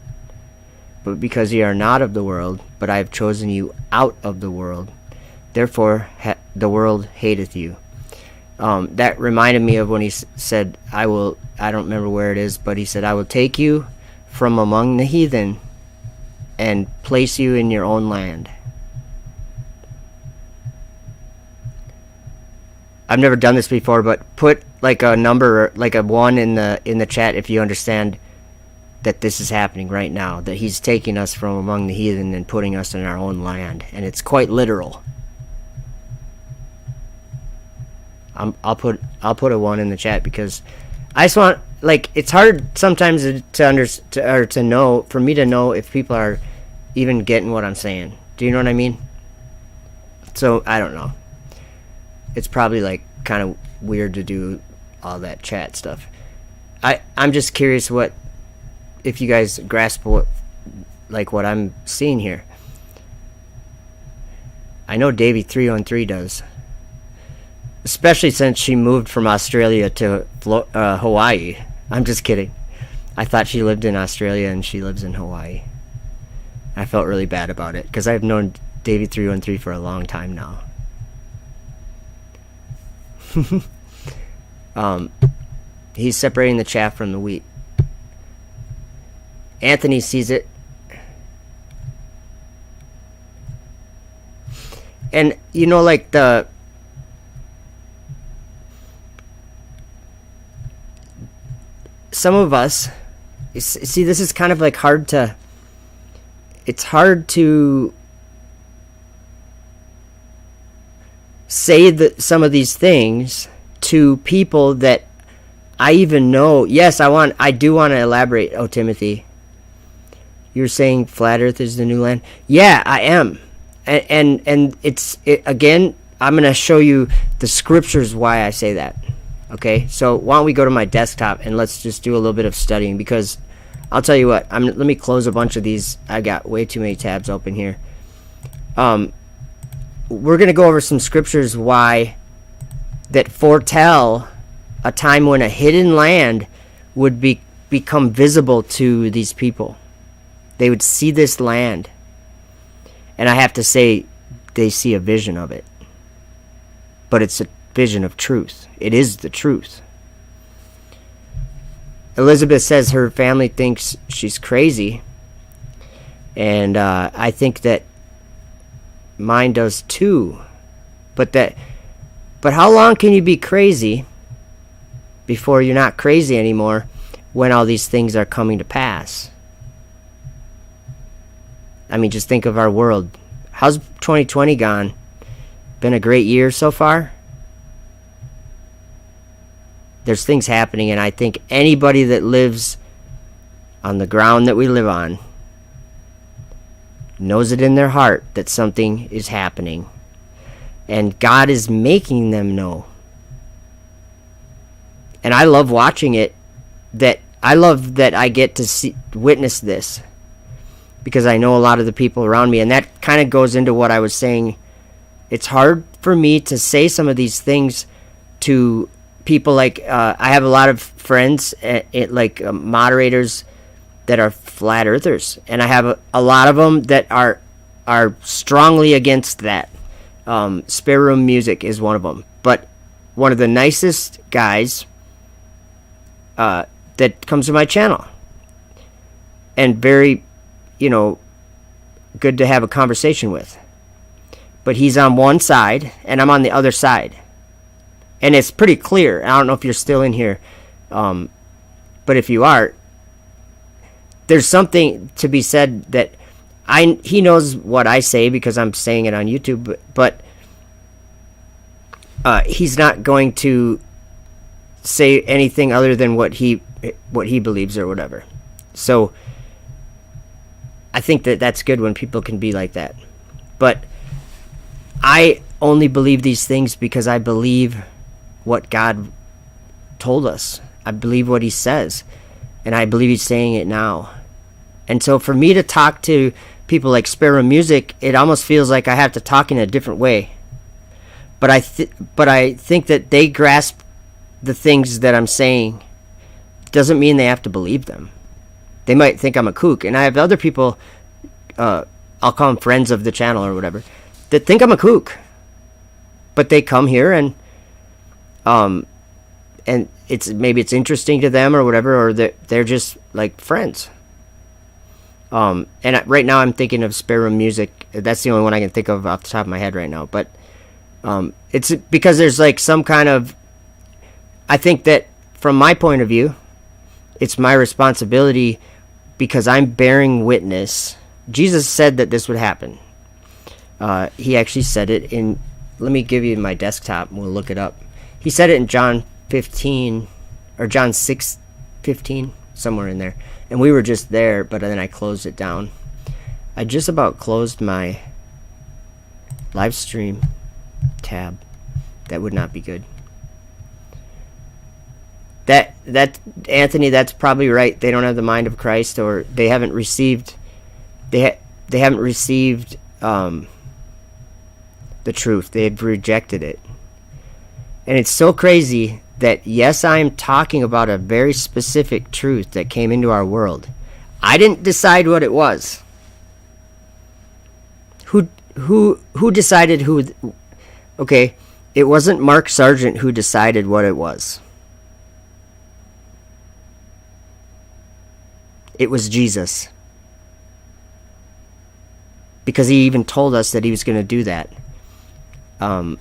But because ye are not of the world, but I have chosen you out of the world, therefore the world hateth you. That reminded me of when he said, I don't remember where it is, but he said, I will take you from among the heathen and place you in your own land. I've never done this before, but put like a number, like a 1 in the chat if you understand that this is happening right now, that he's taking us from among the heathen and putting us in our own land, and it's quite literal. I'll put a 1 in the chat, because I just want, like, it's hard sometimes to know, for me to know if people are even getting what I'm saying. Do you know what I mean? So I don't know. It's probably like kind of weird to do all that chat stuff. I'm just curious if you guys grasp what I'm seeing here. I know Davey 313 does, especially since she moved from Australia to Hawaii. I'm just kidding. I thought she lived in Australia and she lives in Hawaii. I felt really bad about it because I've known Davey 313 for a long time now. He's separating the chaff from the wheat. Anthony sees it. And you know, like some of us see, this is kind of like it's hard to say some of these things to people that I even know. Yes, I do want to elaborate. Oh, Timothy, you're saying flat earth is the new land? Yeah, I am. And again, I'm going to show you the scriptures why I say that. Okay, so why don't we go to my desktop and let's just do a little bit of studying, because I'll tell you what, let me close a bunch of these. I got way too many tabs open here. We're going to go over some scriptures why that foretell a time when a hidden land would become visible to these people. They would see this land. And I have to say, they see a vision of it. But it's a vision of truth. It is the truth. Elizabeth says her family thinks she's crazy. And I think that mine does too. But how long can you be crazy before you're not crazy anymore when all these things are coming to pass? I mean, just think of our world. How's 2020 gone? Been a great year so far? There's things happening, and I think anybody that lives on the ground that we live on knows it in their heart that something is happening. And God is making them know. And I love watching it. I love that I get to witness this, because I know a lot of the people around me, and that kind of goes into what I was saying. It's hard for me to say some of these things to people. Like I have a lot of friends, moderators that are flat earthers, and I have a lot of them that are strongly against that. Spare Room Music is one of them, but one of the nicest guys that comes to my channel, and very, good to have a conversation with. But he's on one side, and I'm on the other side. And it's pretty clear. I don't know if you're still in here, but if you are, there's something to be said that he knows what I say because I'm saying it on YouTube, but he's not going to say anything other than what he believes or whatever. So I think that that's good when people can be like that. But I only believe these things because I believe what God told us. I believe what he says, and I believe he's saying it now. And so for me to talk to people like Sparrow Music, it almost feels like I have to talk in a different way. But I think that they grasp the things that I'm saying. Doesn't mean they have to believe them. They might think I'm a kook, and I have other people, I'll call them friends of the channel or whatever, that think I'm a kook. But they come here and maybe it's interesting to them or whatever, or they're just like friends. And right now I'm thinking of Sparrow Music. That's the only one I can think of off the top of my head right now. But it's because there's like some kind of, I think that from my point of view, it's my responsibility because I'm bearing witness. Jesus said that this would happen. He actually said it in, let me give you my desktop and we'll look it up. He said it in John 15 or John 6:15, somewhere in there. And we were just there, but then I closed it down. I just about closed my live stream tab. That would not be good. That Anthony, that's probably right. They don't have the mind of Christ, or they haven't received they haven't received the truth. They've rejected it. And it's so crazy that, yes, I am talking about a very specific truth that came into our world. I didn't decide what it was. Who decided who? Okay, it wasn't Mark Sargent who decided what it was. It was Jesus. Because he even told us that he was going to do that. I'm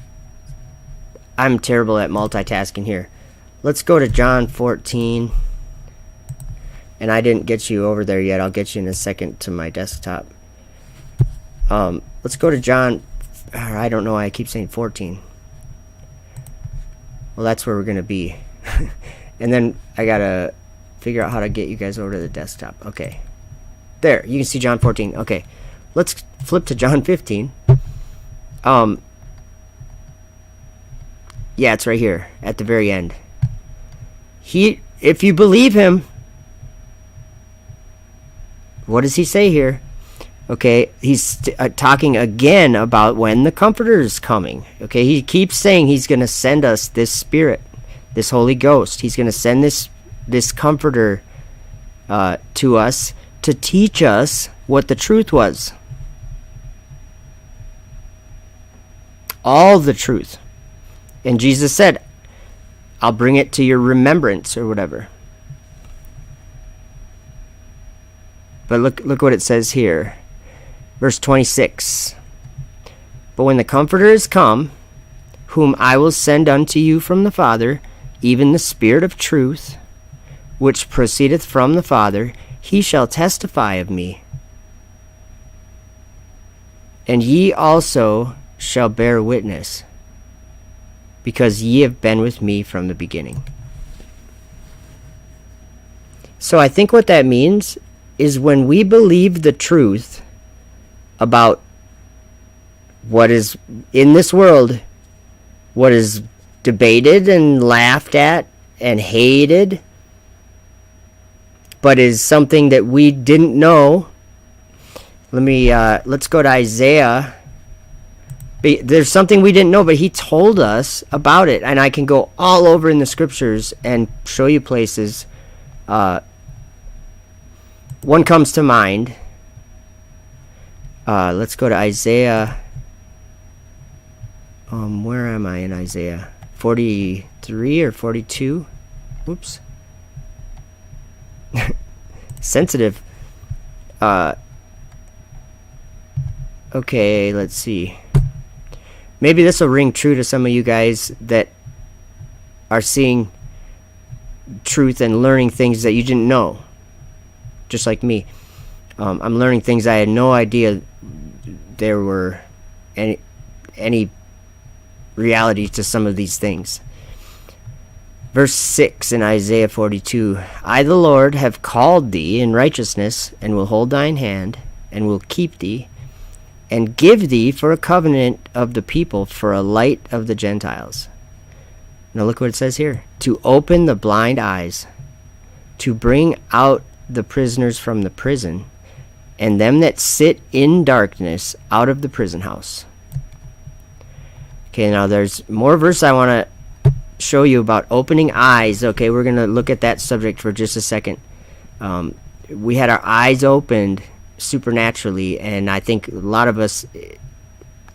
terrible at multitasking here. Let's go to John 14. And I didn't get you over there yet. I'll get you in a second to my desktop. Let's go to John. I don't know why I keep saying 14. Well, that's where we're going to be. And then I got to figure out how to get you guys over to the desktop. Okay. There. You can see John 14. Okay. Let's flip to John 15. Yeah, it's right here at the very end. If you believe him, what does he say here? Okay, he's talking again about when the Comforter is coming. Okay, he keeps saying he's going to send us this Spirit, this Holy Ghost. He's going to send this Comforter to us to teach us what the truth was. All the truth. And Jesus said, I'll bring it to your remembrance or whatever. But look what it says here. Verse 26. But when the Comforter is come, whom I will send unto you from the Father, even the Spirit of truth, which proceedeth from the Father, he shall testify of me. And ye also shall bear witness, because ye have been with me from the beginning. So I think what that means is when we believe the truth about what is in this world, what is debated and laughed at and hated, but is something that we didn't know. Let's go to Isaiah. There's something we didn't know, but he told us about it, and I can go all over in the scriptures and show you places. One comes to mind. Let's go to Isaiah. Where am I in Isaiah? 43 or 42? Whoops. Sensitive. Okay, let's see. Maybe this will ring true to some of you guys that are seeing truth and learning things that you didn't know. Just like me. I'm learning things I had no idea there were any reality to some of these things. Verse 6 in Isaiah 42. I, the Lord, have called thee in righteousness, and will hold thine hand, and will keep thee, and give thee for a covenant of the people, for a light of the Gentiles. Now look what it says here. To open the blind eyes, to bring out the prisoners from the prison, and them that sit in darkness out of the prison house. Okay, now there's more verse I want to show you about opening eyes. Okay, we're going to look at that subject for just a second. We had our eyes opened supernaturally, and I think a lot of us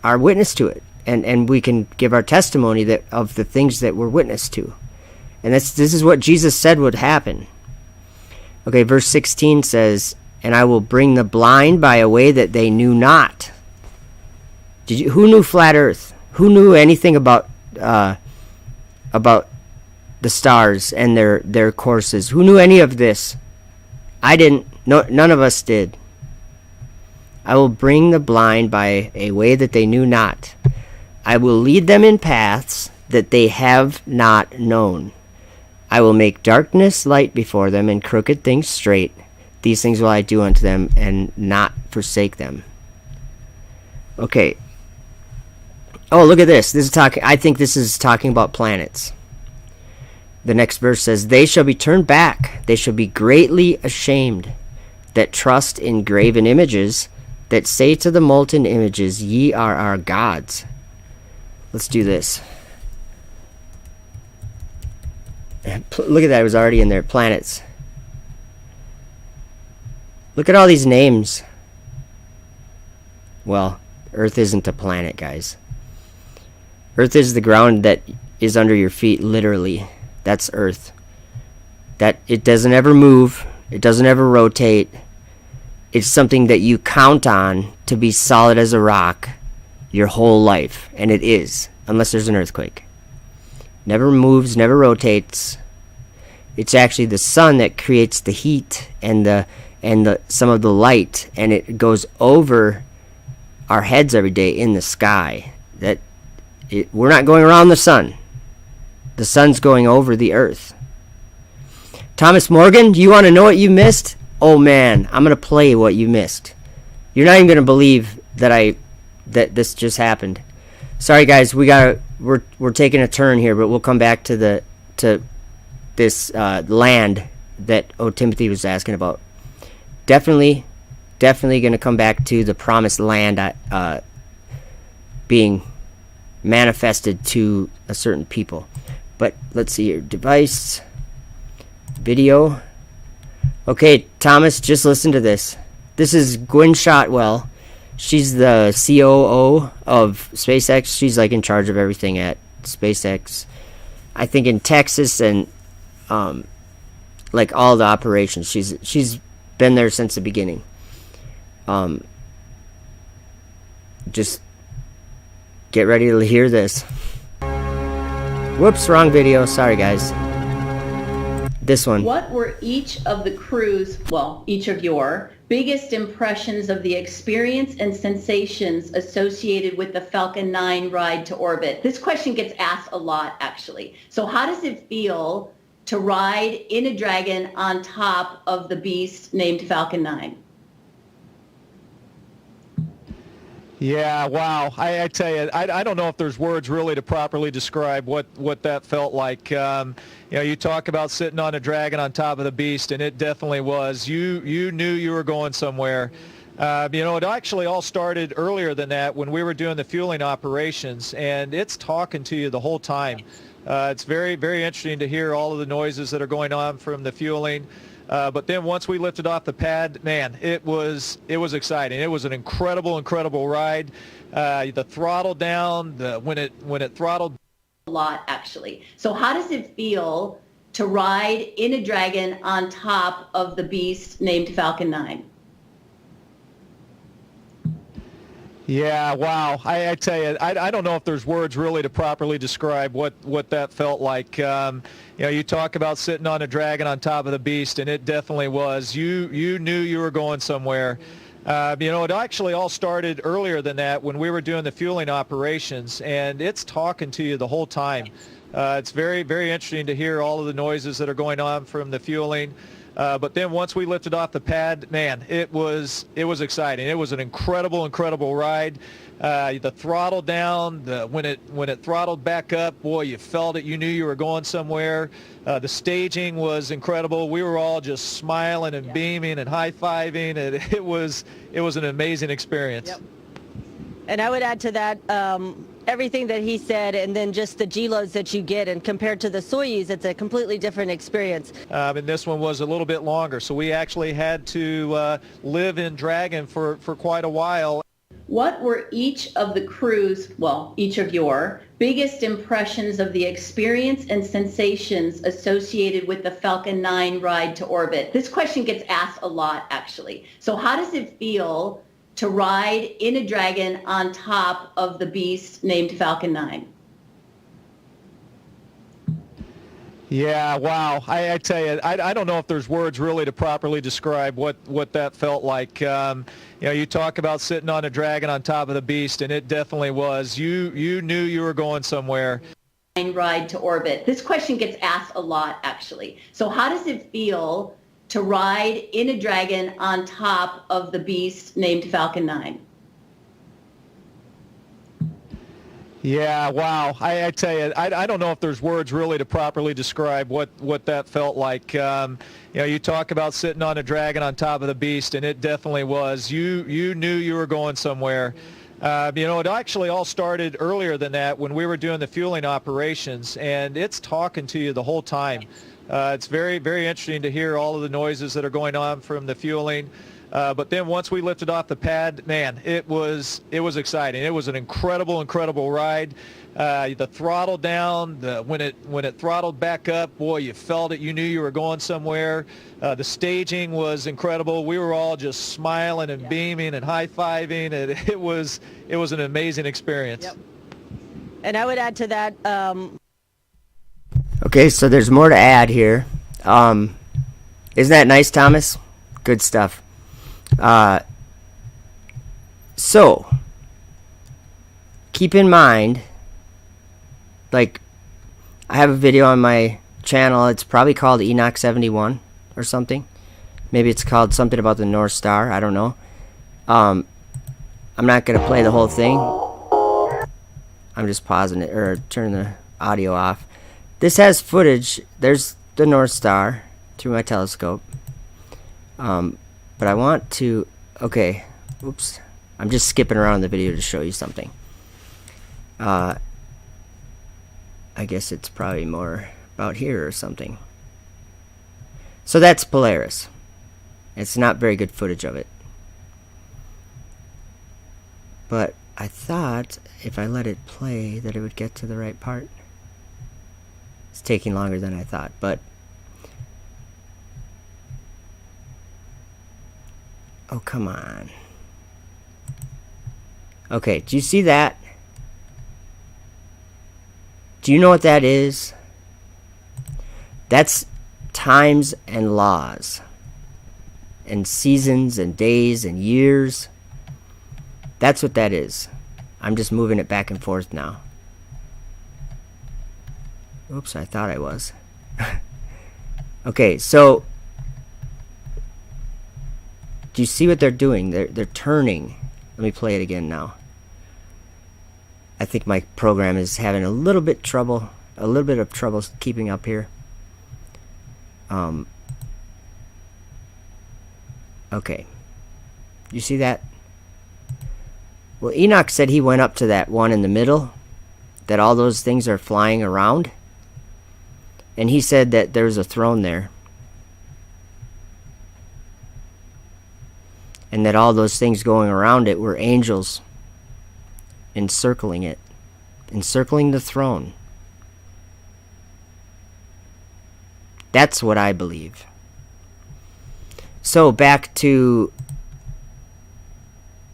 are witness to it. And we can give our testimony that of the things that we're witness to. And this is what Jesus said would happen. Okay, verse 16 says, and I will bring the blind by a way that they knew not. Who knew flat earth? Who knew anything about the stars and their courses? Who knew any of this? I didn't. No, none of us did. I will bring the blind by a way that they knew not. I will lead them in paths that they have not known. I will make darkness light before them and crooked things straight. These things will I do unto them and not forsake them. Okay. Oh, look at this. This is talking. I think this is talking about planets. The next verse says, they shall be turned back. They shall be greatly ashamed that trust in graven images, that say to the molten images, ye are our gods. Let's do this. Look at that. It was already in there. Planets. Look at all these names. Well, Earth isn't a planet, guys. Earth is the ground that is under your feet, literally. That's Earth. That it doesn't ever move. It doesn't ever rotate. It's something that you count on to be solid as a rock your whole life, and it is, unless there's an earthquake. Never moves, never rotates. It's actually the sun that creates the heat and the some of the light, and it goes over our heads every day in the sky. We're not going around the sun. The sun's going over the earth. Thomas Morgan, do you want to know what you missed? Oh man, I'm gonna play what you missed. You're not even gonna believe that this just happened. Sorry guys, we're taking a turn here, but we'll come back to this land that Timothy was asking about. Definitely gonna come back to the promised land being manifested to a certain people. But let's see here, device, video. Okay, Thomas, just listen to this. This is Gwynn Shotwell. She's the COO of Spacex. She's like in charge of everything at SpaceX. I think in Texas and like all the operations. She's been there since the beginning. Just get ready to hear this. Whoops, wrong video. Sorry guys. This one. What were each of the crews, well, each of your biggest impressions of the experience and sensations associated with the Falcon 9 ride to orbit? This question gets asked a lot, actually. So how does it feel to ride in a Dragon on top of the beast named Falcon 9? Yeah, wow. I tell you, I don't know if there's words really to properly describe what that felt like. You talk about sitting on a dragon on top of the beast, and it definitely was. You knew you were going somewhere. It actually all started earlier than that when we were doing the fueling operations, and it's talking to you the whole time. It's very, very interesting to hear all of the noises that are going on from the fueling. But then once we lifted off the pad, man, it was exciting. It was an incredible ride. The throttle down, when it throttled. A lot, actually. So how does it feel to ride in a Dragon on top of the beast named Falcon 9? Yeah, wow. I tell you, I don't know if there's words really to properly describe what that felt like. You talk about sitting on a dragon on top of the beast, and it definitely was. You knew you were going somewhere. It actually all started earlier than that when we were doing the fueling operations, and it's talking to you the whole time. It's very, very interesting to hear all of the noises that are going on from the fueling. But then once we lifted off the pad, man, it was exciting. It was an incredible ride. The throttle down, when it throttled back up, boy, you felt it. You knew you were going somewhere. The staging was incredible. We were all just smiling and beaming and high-fiving, and it was an amazing experience. Yep. And I would add to that everything that he said, and then just the G-loads that you get, and compared to the Soyuz, it's a completely different experience. And this one was a little bit longer, so we actually had to live in Dragon for quite a while. What were each of the crews, well, each of your biggest impressions of the experience and sensations associated with the Falcon 9 ride to orbit? This question gets asked a lot, actually. So how does it feel to ride in a Dragon on top of the beast named Falcon 9? Yeah, wow. I tell you, I don't know if there's words really to properly describe what that felt like. You talk about sitting on a Dragon on top of the beast, and it definitely was. You knew you were going somewhere. Ride to orbit. This question gets asked a lot, actually. So how does it feel to ride in a Dragon on top of the beast named Falcon 9? Yeah, wow. I tell you, I don't know if there's words really to properly describe what that felt like. You talk about sitting on a Dragon on top of the beast, and it definitely was. You knew you were going somewhere. It actually all started earlier than that when we were doing the fueling operations, and it's talking to you the whole time. It's very, very interesting to hear all of the noises that are going on from the fueling. But then once we lifted off the pad, man, it was exciting. It was an incredible ride. The throttle down, when it throttled back up, boy, you felt it. You knew you were going somewhere. The staging was incredible. We were all just smiling and beaming and high-fiving, and it was an amazing experience. Yep. And I would add to that. Okay, so there's more to add here. Isn't that nice, Thomas? Good stuff. So keep in mind, like, I have a video on my channel. It's probably called Enoch 71 or something. Maybe it's called something about the North Star. I don't know. I'm not gonna play the whole thing. I'm just pausing it or turning the audio off. This has footage. There's the North Star through my telescope. But I want to, okay, oops, I'm just skipping around the video to show you something. I guess it's probably more about here or something. So that's Polaris. It's not very good footage of it. But I thought if I let it play that it would get to the right part. It's taking longer than I thought, but oh, come on. Okay, do you see that? Do you know what that is? That's times and laws, and seasons and days and years. That's what that is. I'm just moving it back and forth now. Oops, I thought I was. Okay, so do you see what they're doing? They're turning. Let me play it again now. I think my program is having a little bit of trouble keeping up here. Okay. You see that? Well, Enoch said he went up to that one in the middle, that all those things are flying around. And he said that there's a throne there. And that all those things going around it were angels encircling it, encircling the throne. That's what I believe. So back to,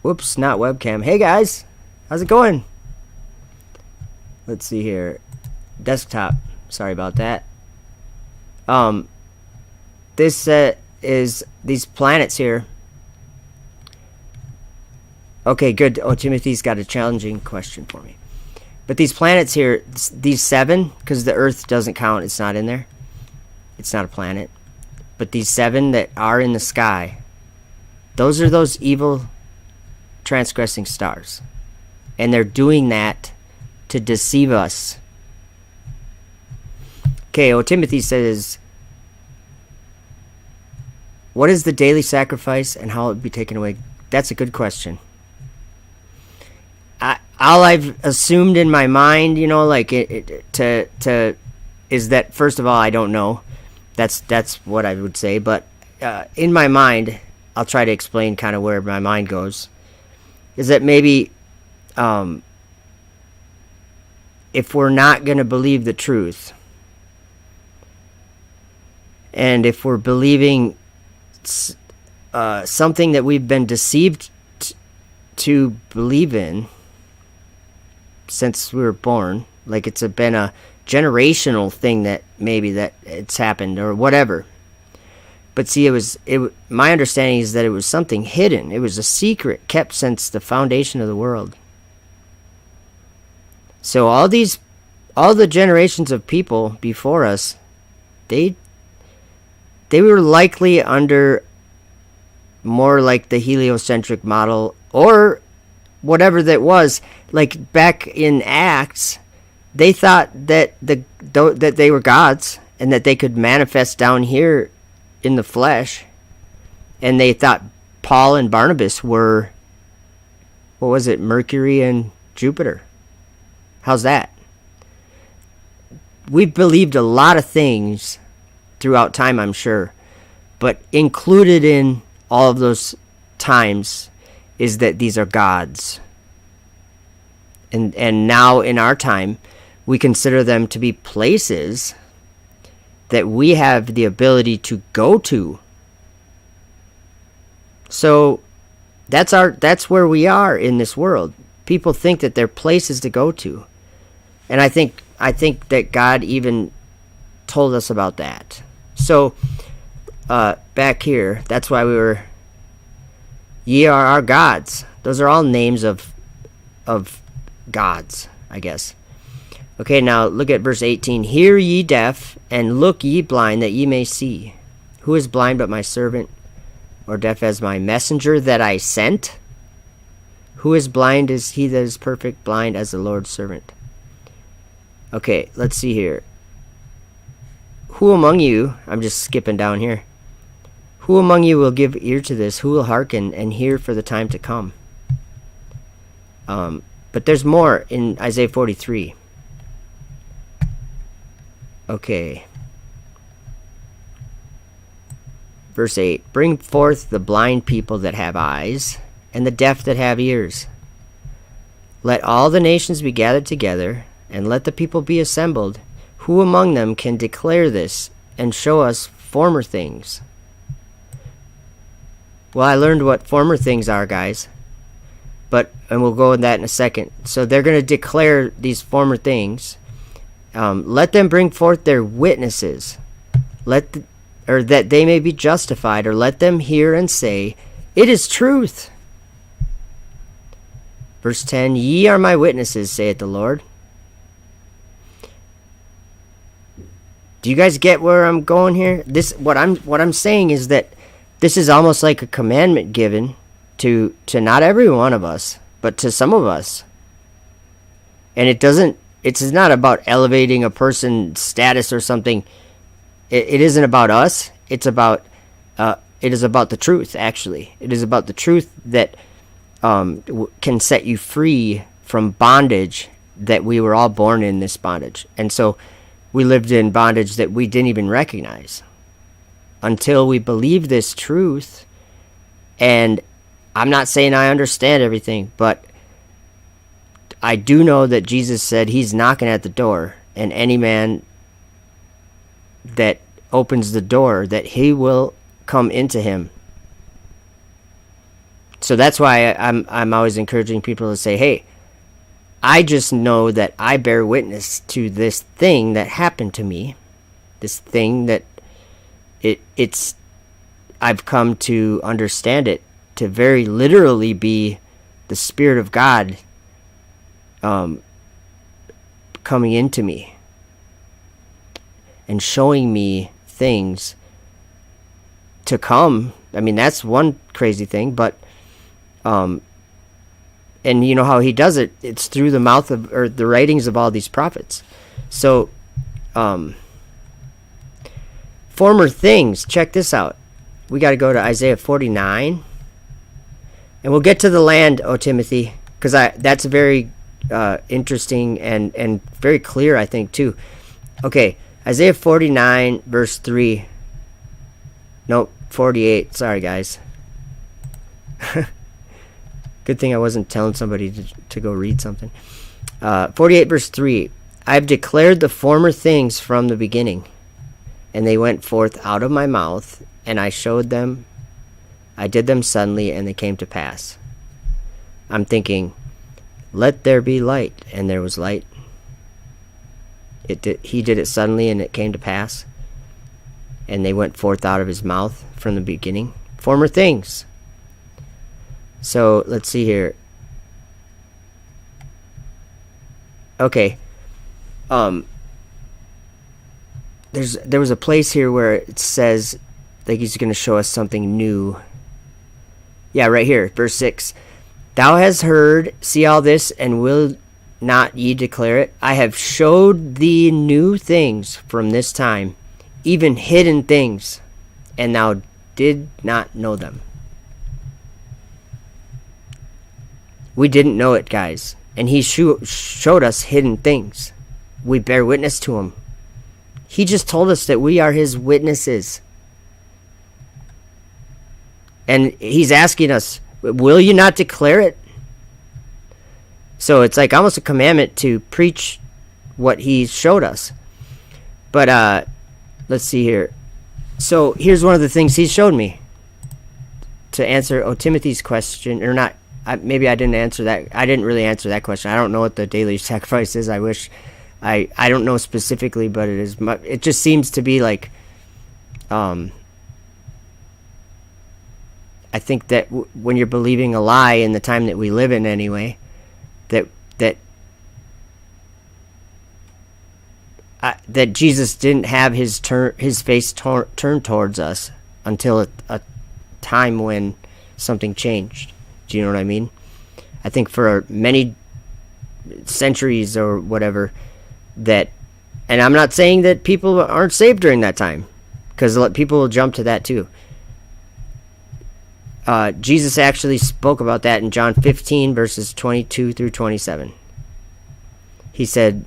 whoops, not webcam. Hey guys, how's it going? Let's see here. Desktop. Sorry about that. This is these planets here. Okay, good. Oh, Timothy's got a challenging question for me. But these planets here, these 7, because the Earth doesn't count, it's not in there. It's not a planet. But these 7 that are in the sky, those are those evil transgressing stars. And they're doing that to deceive us. Okay, Timothy says, what is the daily sacrifice and how it would be taken away? That's a good question. All I've assumed in my mind, is that, first of all, I don't know. That's what I would say. But in my mind, I'll try to explain kind of where my mind goes. Is that maybe if we're not going to believe the truth, and if we're believing something that we've been deceived to believe in since we were born, like it's been a generational thing that maybe that it's happened or whatever. But see, my understanding is that it was something hidden. It was a secret kept since the foundation of the world. So all the generations of people before us, they were likely under more like the heliocentric model or whatever that was. Like back in Acts, they thought that that they were gods and that they could manifest down here in the flesh. And they thought Paul and Barnabas were, what was it, Mercury and Jupiter. How's that? We've believed a lot of things throughout time, I'm sure. But included in all of those times is that these are gods. And now in our time, we consider them to be places that we have the ability to go to. So that's where we are in this world. People think that they're places to go to. And I think that God even told us about that. So back here, that's why we were, ye are our gods. Those are all names of gods, I guess. Okay, now look at verse 18. Hear ye deaf, and look ye blind, that ye may see. Who is blind but my servant, or deaf as my messenger that I sent? Who is blind is he that is perfect, blind as the Lord's servant. Okay, let's see here. Who among you, I'm just skipping down here. Who among you will give ear to this? Who will hearken and hear for the time to come? But there's more in Isaiah 43. Okay. Verse 8. Bring forth the blind people that have eyes, and the deaf that have ears. Let all the nations be gathered together, and let the people be assembled. Who among them can declare this, and show us former things? Well, I learned what former things are, guys. And we'll go in that in a second. So they're going to declare these former things. Let them bring forth their witnesses, or that they may be justified, or let them hear and say, it is truth. Verse 10, ye are my witnesses, saith the Lord. Do you guys get where I'm going here? What I'm saying is that this is almost like a commandment given to not every one of us, but to some of us. And it's not about elevating a person's status or something. It isn't about us. It is about the truth, actually. It is about the truth that can set you free from bondage, that we were all born in this bondage. And so we lived in bondage that we didn't even recognize until we believe this truth. And I'm not saying I understand everything, but I do know that Jesus said he's knocking at the door, and any man that opens the door, that he will come into him. So that's why I'm always encouraging people to say, hey, I just know that I bear witness to this thing that happened to me, this thing that I've come to understand it to very literally be the Spirit of God coming into me and showing me things to come. I mean, that's one crazy thing, but and you know how he does it? It's through the mouth of, or the writings of all these prophets. So, former things, check this out. We got to go to Isaiah 49. And we'll get to the land, O Timothy, because that's very interesting and very clear, I think, too. Okay, Isaiah 49, verse 3. Nope, 48. Sorry, guys. Good thing I wasn't telling somebody to go read something. 48 verse 3. I have declared the former things from the beginning, and they went forth out of my mouth, and I showed them. I did them suddenly, and they came to pass. I'm thinking, let there be light, and there was light. He did it suddenly, and it came to pass. And they went forth out of his mouth from the beginning. Former things. So let's see here. Okay. There was a place here where it says like he's going to show us something new. Yeah, right here, verse 6. Thou hast heard, see all this, and will not ye declare it? I have showed thee new things from this time, even hidden things, and thou did not know them. We didn't know it, guys. And he showed us hidden things. We bear witness to him. He just told us that we are his witnesses. And he's asking us, will you not declare it? So it's like almost a commandment to preach what he showed us. But let's see here. So here's one of the things he showed me. To answer Timothy's question, or not, maybe I didn't answer that. I didn't really answer that question. I don't know what the daily sacrifice is. I wish I don't know specifically, but it is. It just seems to be like, I think that when you're believing a lie in the time that we live in, anyway, that Jesus didn't have his face turned towards us until a time when something changed. Do you know what I mean? I think for many centuries or whatever, that, and I'm not saying that people aren't saved during that time, because people will jump to that too. Jesus actually spoke about that in John 15 verses 22 through 27. He said,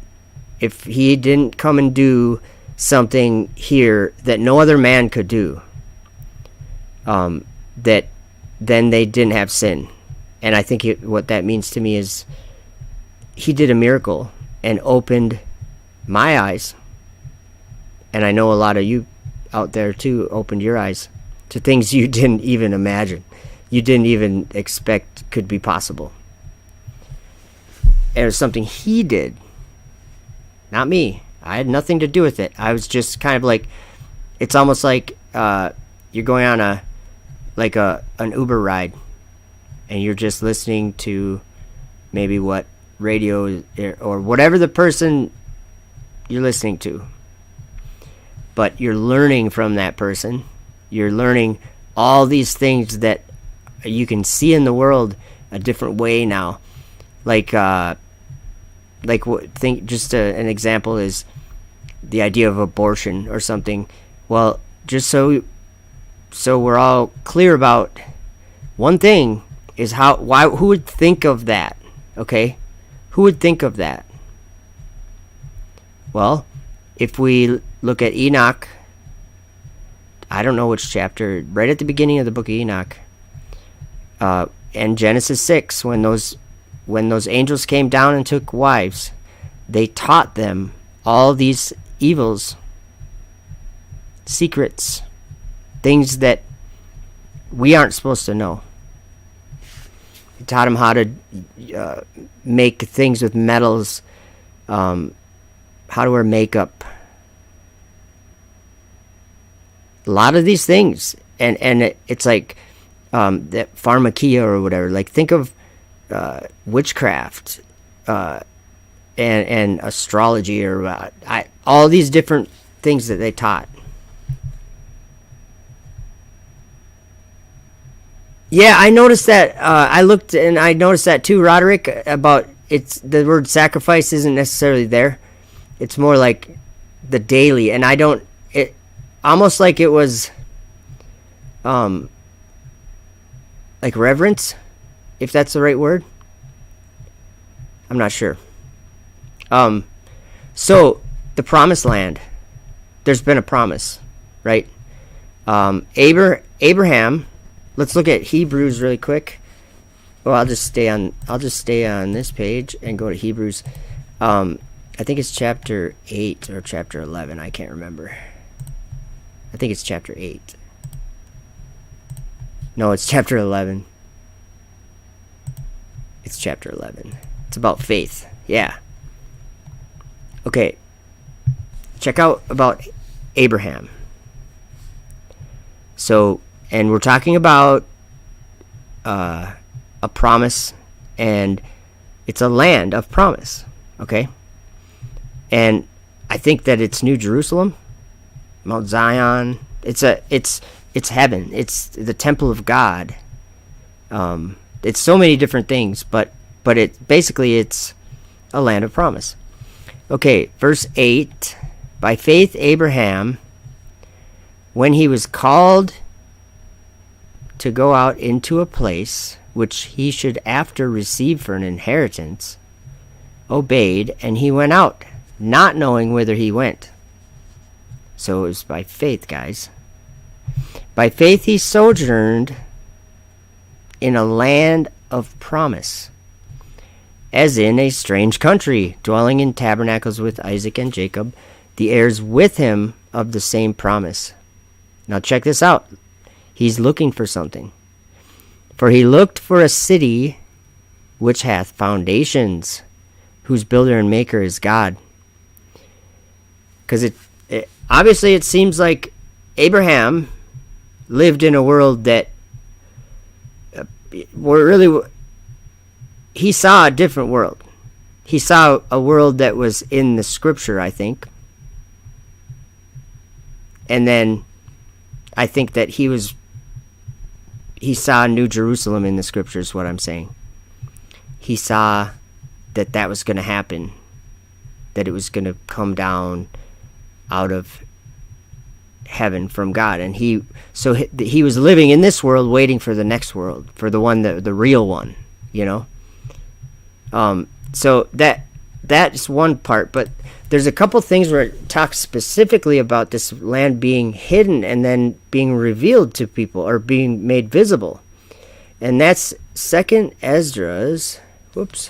if he didn't come and do something here that no other man could do, that then they didn't have sin. And I think what that means to me is he did a miracle and opened my eyes. And I know a lot of you out there too opened your eyes to things you didn't even imagine. You didn't even expect could be possible. And it was something he did. Not me. I had nothing to do with it. I was just kind of like, it's almost like you're going on an Uber ride, and you're just listening to maybe what radio or whatever the person you're listening to. But you're learning from that person. You're learning all these things that you can see in the world a different way now. An example is the idea of abortion or something. Well, just so we're all clear about one thing is who would think of that? Okay? Who would think of that? Well, if we look at Enoch, I don't know which chapter, right at the beginning of the book of Enoch, and Genesis 6, when those angels came down and took wives, they taught them all these evils, secrets, things that we aren't supposed to know. They taught them how to make things with metals, how to wear makeup, a lot of these things, and it's like that pharmakia or whatever. Like, think of witchcraft and astrology, or all these different things that they taught. Yeah, I noticed that. I looked and I noticed that too, Roderick. About it's the word sacrifice isn't necessarily there. It's more like the daily, and I don't. It almost like it was, like reverence, if that's the right word. I'm not sure. So the promised land. There's been a promise, right? Abraham. Let's look at Hebrews really quick. Well, I'll just stay on this page and go to Hebrews. I think it's chapter 8 or chapter 11. I can't remember. I think it's chapter 8. No, it's chapter 11. It's chapter 11. It's about faith. Yeah. Okay. Check out about Abraham. So, and we're talking about a promise, and it's a land of promise, okay? And I think that it's New Jerusalem, Mount Zion. It's heaven. It's the temple of God. It's so many different things, but it's a land of promise. Okay, verse 8. By faith Abraham, when he was called to go out into a place which he should after receive for an inheritance, obeyed, and he went out, not knowing whither he went. So it was by faith, guys. By faith he sojourned in a land of promise, as in a strange country, dwelling in tabernacles with Isaac and Jacob, the heirs with him of the same promise. Now check this out. He's looking for something. For he looked for a city which hath foundations, whose builder and maker is God. Because it obviously it seems like Abraham lived in a world that he saw a different world. He saw a world that was in the scripture, I think. And then I think that he saw New Jerusalem in the scriptures, what I'm saying. He saw that was going to happen, that it was going to come down out of heaven from God. And he was living in this world waiting for the next world, for the one, the real one, you know. So that's one part, but there's a couple things where it talks specifically about this land being hidden and then being revealed to people, or being made visible. And that's 2 Esdras. Whoops.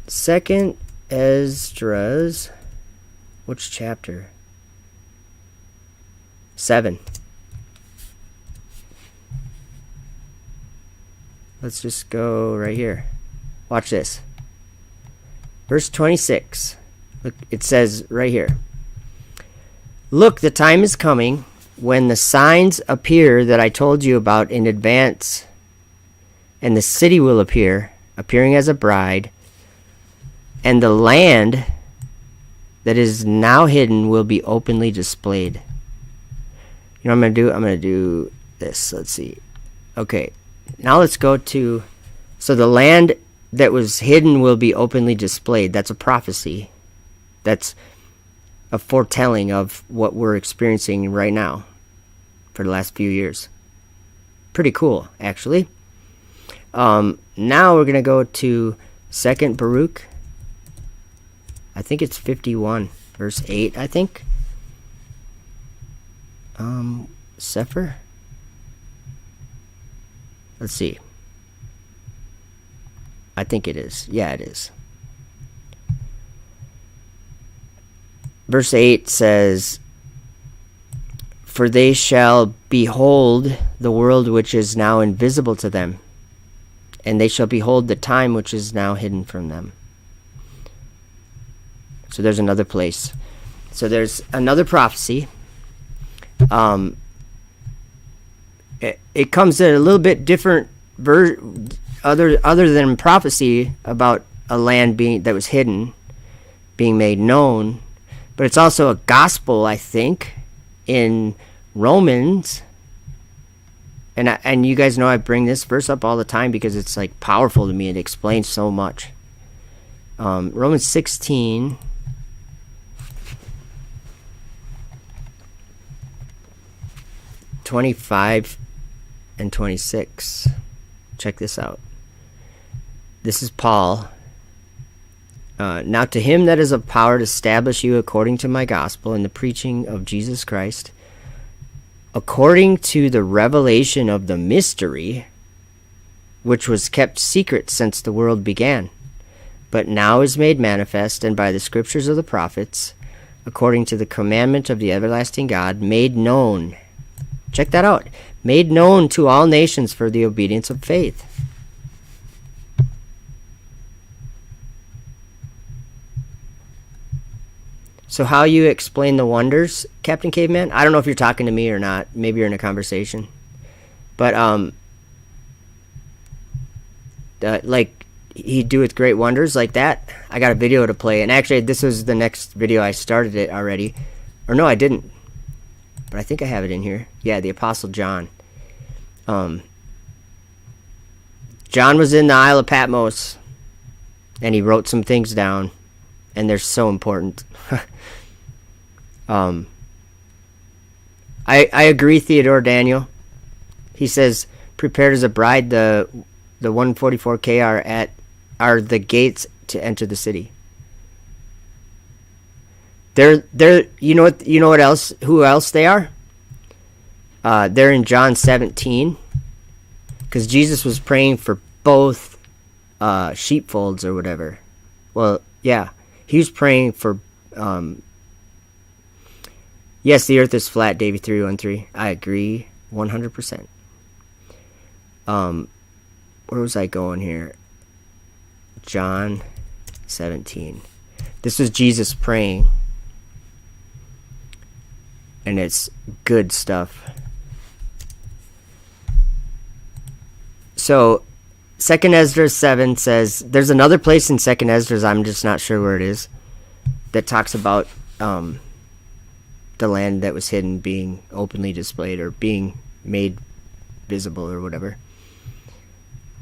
2 Esdras. Which chapter? 7. Let's just go right here. Watch this. Verse 26. Look, it says right here. Look, the time is coming when the signs appear that I told you about in advance, and the city will appear, appearing as a bride, and the land that is now hidden will be openly displayed. You know what I'm going to do? I'm going to do this. Let's see. Okay. Now let's go to... So the land that was hidden will be openly displayed. That's a prophecy. That's a foretelling of what we're experiencing right now for the last few years. Pretty cool, actually. Now we're going to go to 2nd Baruch. I think it's 51, verse 8, I think. Sefer? Let's see. I think it is. Yeah, it is. Verse 8 says, For they shall behold the world which is now invisible to them, and they shall behold the time which is now hidden from them. So there's another place. So there's another prophecy. It comes at a little bit different other than prophecy about a land that was hidden being made known, but it's also a gospel, I think, in Romans. And you guys know I bring this verse up all the time because it's like powerful to me. It explains so much. Romans 16. (25) and 26. Check this out. This is Paul. Now to him that is of power to establish you according to my gospel and the preaching of Jesus Christ, according to the revelation of the mystery, which was kept secret since the world began, but now is made manifest, and by the scriptures of the prophets, according to the commandment of the everlasting God, made known. Check that out. Made known to all nations for the obedience of faith. So how you explain the wonders, Captain Caveman? I don't know if you're talking to me or not. Maybe you're in a conversation. But, like he doeth great wonders like that. I got a video to play. And actually, this was the next video. I started it already. Or no, I didn't. But I think I have it in here. Yeah, the Apostle John. John was in the Isle of Patmos. And he wrote some things down. And they're so important. I agree, Theodore Daniel. He says, prepared as a bride, the 144K are the gates to enter the city. They're you know what else, who else they are? They're in John 17, because Jesus was praying for both sheepfolds or whatever. Well, yeah, he was praying for yes, the earth is flat, Davey 313. I agree 100%. Where was I going here? John 17. This was Jesus praying. And it's good stuff. So, 2nd Esdras 7 says, there's another place in 2nd Esdras, I'm just not sure where it is, that talks about the land that was hidden being openly displayed or being made visible or whatever.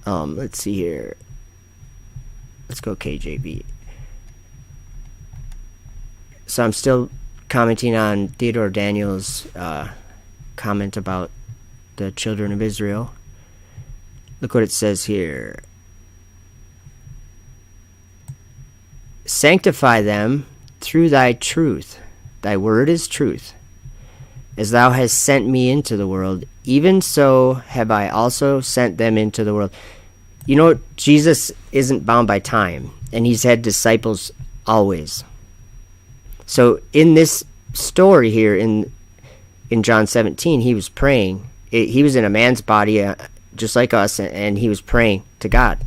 Let's see here. Let's go KJV. So I'm still commenting on Theodore Daniel's comment about the children of Israel. Look what it says here. Sanctify them through thy truth. Thy word is truth. As thou hast sent me into the world, even so have I also sent them into the world. You know, Jesus isn't bound by time, and he's had disciples always. So in this story here in John 17, he was praying. He was in a man's body, just like us, and he was praying to God,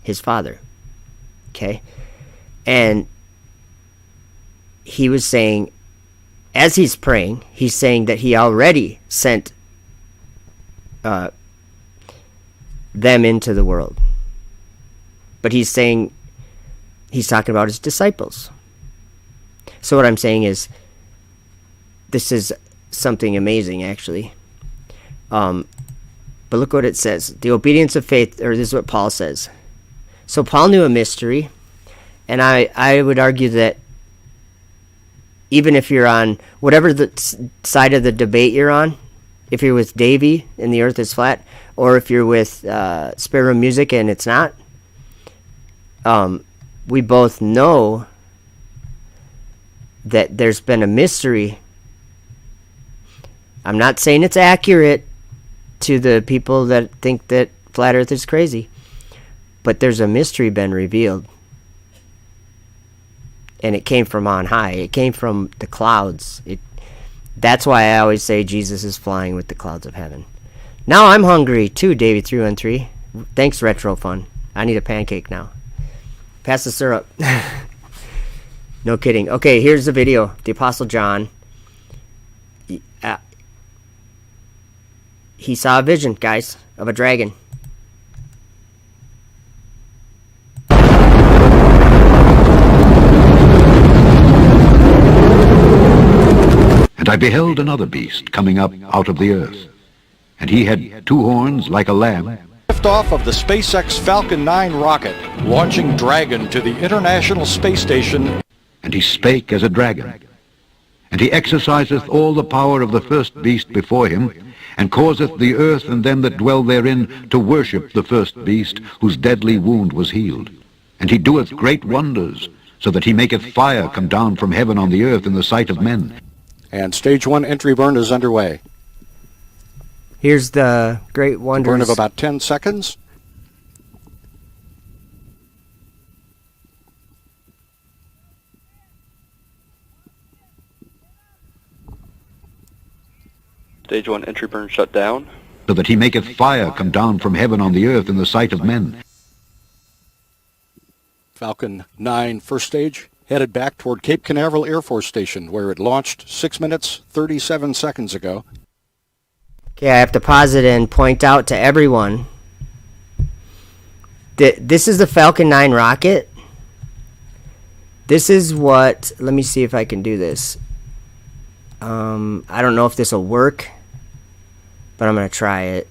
his Father. Okay? And he was saying, as he's praying, he's saying that he already sent them into the world. But he's saying, he's talking about his disciples. So what I'm saying is, this is something amazing, actually. But look what it says. The obedience of faith, or this is what Paul says. So Paul knew a mystery, and I would argue that even if you're on whatever the side of the debate you're on, if you're with Davey and the earth is flat, or if you're with Spare Room Music and it's not, we both know that there's been a mystery. I'm not saying it's accurate to the people that think that flat earth is crazy, but there's a mystery been revealed. And it came from on high. It came from the clouds. That's why I always say Jesus is flying with the clouds of heaven. Now I'm hungry too, David 313. Thanks, Retro Fun. I need a pancake now. Pass the syrup. No kidding. Okay, here's the video. The Apostle John. He saw a vision, guys, of a dragon. And I beheld another beast coming up out of the earth. And he had two horns like a lamb, Liftoff of the SpaceX Falcon 9 rocket, launching Dragon to the International Space Station. and he spake as a dragon. And he exerciseth all the power of the first beast before him, and causeth the earth and them that dwell therein to worship the first beast, whose deadly wound was healed. And he doeth great wonders, so that he maketh fire come down from heaven on the earth in the sight of men. And stage 1 entry burn is underway. Here's the great wonders. Burn of about 10 seconds. Stage 1 entry burn shut down. So that he maketh fire come down from heaven on the earth in the sight of men. Falcon 9 first stage headed back toward Cape Canaveral Air Force Station, where it launched 6 minutes 37 seconds ago. Okay, I have to pause it and point out to everyone that this is the Falcon 9 rocket. This is what, let me see if I can do this. I don't know if this will work, but I'm going to try it.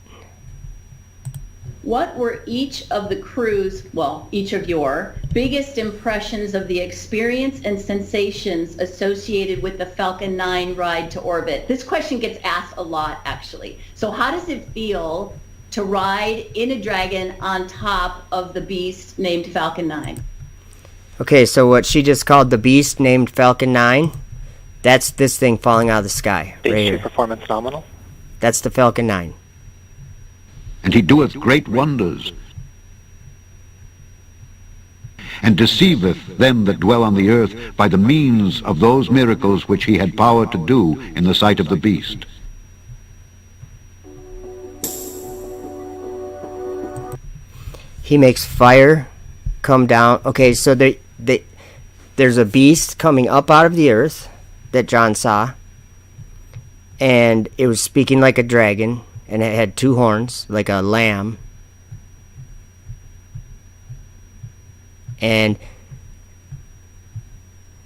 What were each of the crews, well, each of your biggest impressions of the experience and sensations associated with the Falcon 9 ride to orbit? This question gets asked a lot, actually. So how does it feel to ride in a Dragon on top of the beast named Falcon 9? Okay, so what she just called the beast named Falcon 9, that's this thing falling out of the sky. Right here. Performance nominal. That's the Falcon 9. And he doeth great wonders, and deceiveth them that dwell on the earth by the means of those miracles which he had power to do in the sight of the beast. He makes fire come down. Okay, so there's a beast coming up out of the earth that John saw, and it was speaking like a dragon, and it had two horns like a lamb, and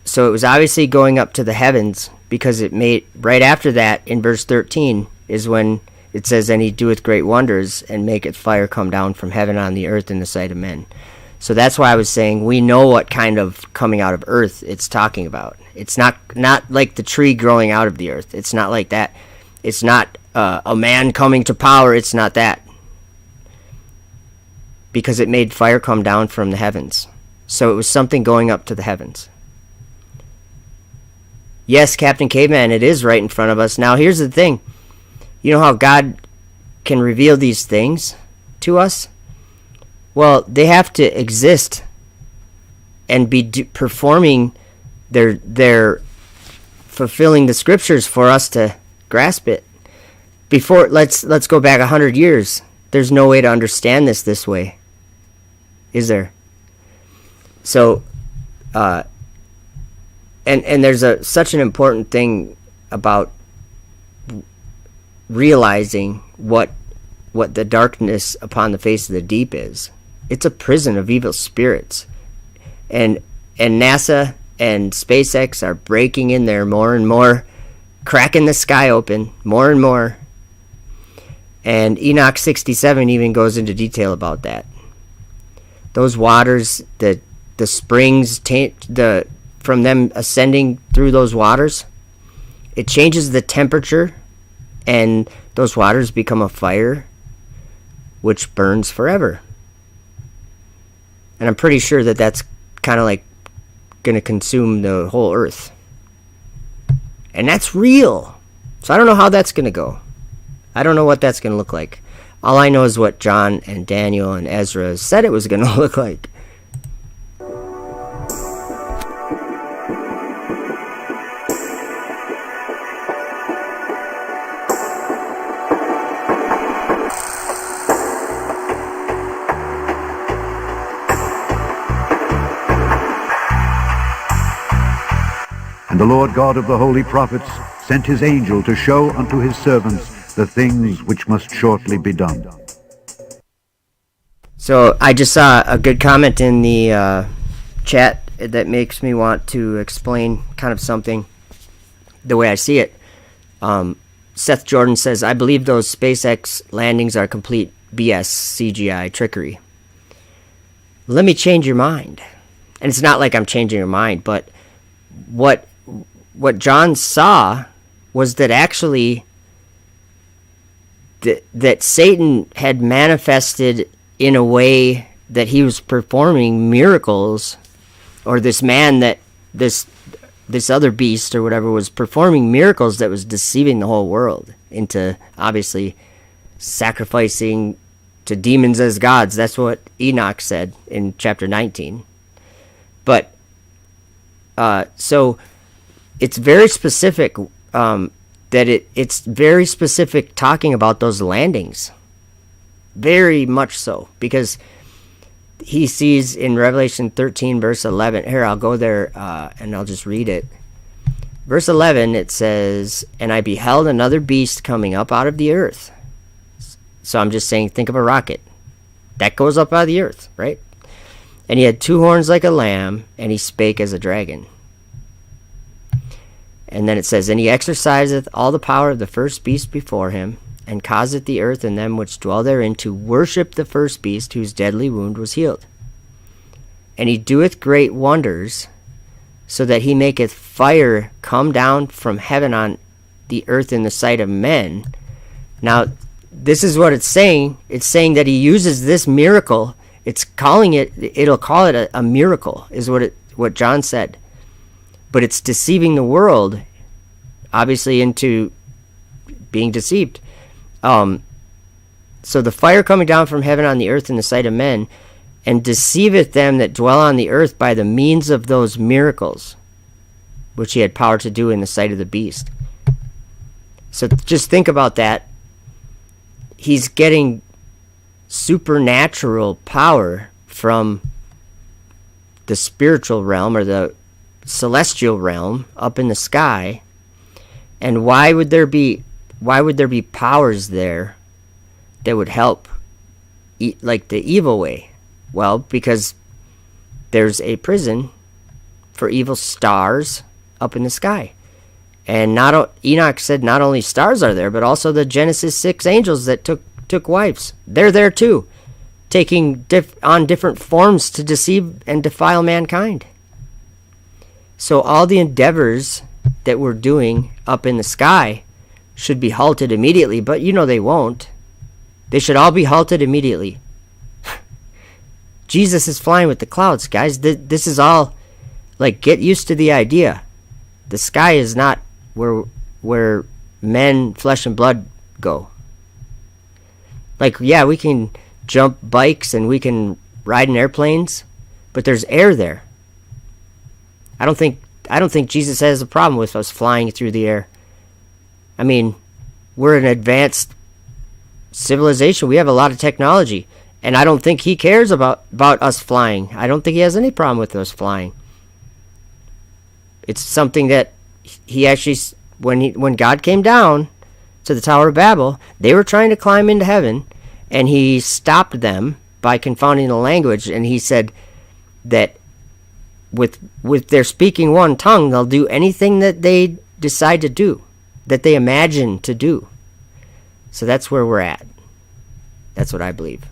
so it was obviously going up to the heavens, because it made, right after that in verse 13 is when it says, and he doeth great wonders, and maketh fire come down from heaven on the earth in the sight of men. So that's why I was saying we know what kind of coming out of earth it's talking about. It's not like the tree growing out of the earth. It's not like that. It's not a man coming to power. It's not that. Because it made fire come down from the heavens. So it was something going up to the heavens. Yes, Captain Caveman, it is right in front of us. Now here's the thing. You know how God can reveal these things to us? Well, they have to exist and be performing their fulfilling the scriptures for us to grasp it. Before, let's go back 100 years. There's no way to understand this way, is there? So, and there's such an important thing about realizing what the darkness upon the face of the deep is. It's a prison of evil spirits, and NASA and SpaceX are breaking in there more and more, cracking the sky open more and more. And Enoch 67 even goes into detail about that. Those waters, the springs, from them ascending through those waters, it changes the temperature, and those waters become a fire which burns forever. And I'm pretty sure that that's kind of like going to consume the whole earth. And that's real. So I don't know how that's going to go. I don't know what that's going to look like. All I know is what John and Daniel and Ezra said it was going to look like. And the Lord God of the holy prophets sent his angel to show unto his servants the things which must shortly be done. So I just saw a good comment in the chat that makes me want to explain kind of something the way I see it. Seth Jordan says, I believe those SpaceX landings are complete BS, CGI, trickery. Let me change your mind. And it's not like I'm changing your mind, but what John saw was that actually that Satan had manifested in a way that he was performing miracles, or this man that this other beast or whatever was performing miracles that was deceiving the whole world into obviously sacrificing to demons as gods. That's what Enoch said in chapter 19. But so it's very specific, it's very specific talking about those landings. Very much so, because he sees in Revelation 13 verse 11, here I'll go there and I'll just read it. Verse 11, it says, and I beheld another beast coming up out of the earth. So I'm just saying, think of a rocket. That goes up out of the earth, right? And he had 2 horns like a lamb, and he spake as a dragon. And then it says, and he exerciseth all the power of the first beast before him, and causeth the earth and them which dwell therein to worship the first beast, whose deadly wound was healed. And he doeth great wonders, so that he maketh fire come down from heaven on the earth in the sight of men. Now, this is what it's saying. It's saying that he uses this miracle. It'll call it a miracle, is what John said. But it's deceiving the world, obviously, into being deceived. So the fire coming down from heaven on the earth in the sight of men, and deceiveth them that dwell on the earth by the means of those miracles, which he had power to do in the sight of the beast. So just think about that. He's getting supernatural power from the spiritual realm, or the celestial realm up in the sky. And why would there be powers there that would help like the evil way? Well, because there's a prison for evil stars up in the sky. And Enoch said not only stars are there, but also the Genesis 6 angels that took wives. They're there too, taking on different forms to deceive and defile mankind. So all the endeavors that we're doing up in the sky should be halted immediately, but they won't. They should all be halted immediately. Jesus is flying with the clouds, guys. This is all, like, get used to the idea. The sky is not where men, flesh and blood go. Like, yeah, we can jump bikes and we can ride in airplanes, but there's air there. I don't think Jesus has a problem with us flying through the air. I mean, we're an advanced civilization. We have a lot of technology, and I don't think he cares about us flying. I don't think he has any problem with us flying. It's something that he actually, when God came down to the Tower of Babel, they were trying to climb into heaven, and he stopped them by confounding the language, and he said that with their speaking one tongue, they'll do anything that they decide to do, that they imagine to do. So that's where we're at. That's what I believe.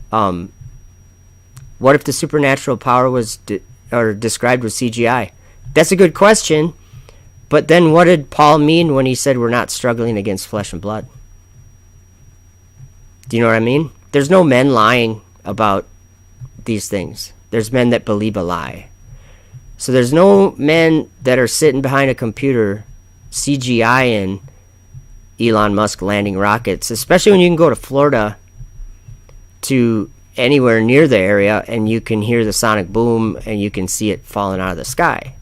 What if the supernatural power was described with CGI? That's a good question. But then what did Paul mean when he said we're not struggling against flesh and blood? Do you know what I mean? There's no men lying about these things. There's men that believe a lie. So there's no men that are sitting behind a computer CGI-ing Elon Musk landing rockets, especially when you can go to Florida, to anywhere near the area, and you can hear the sonic boom and you can see it falling out of the sky.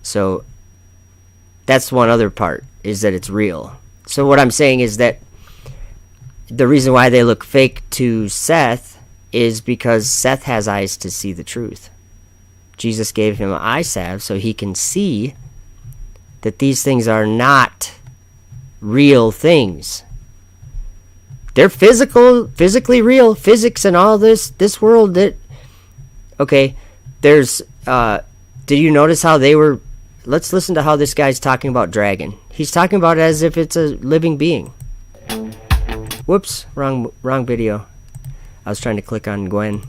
So that's one other part, is that it's real. So what I'm saying is that the reason why they look fake to Seth is because Seth has eyes to see the truth. Jesus gave him an eye salve so he can see that these things are not real things. They're physically real. Physics and all this world that... Okay, there's... did you notice how they were let's listen to how this guy's talking about Dragon. He's talking about it as if it's a living being. Whoops, wrong video. I was trying to click on Gwynn.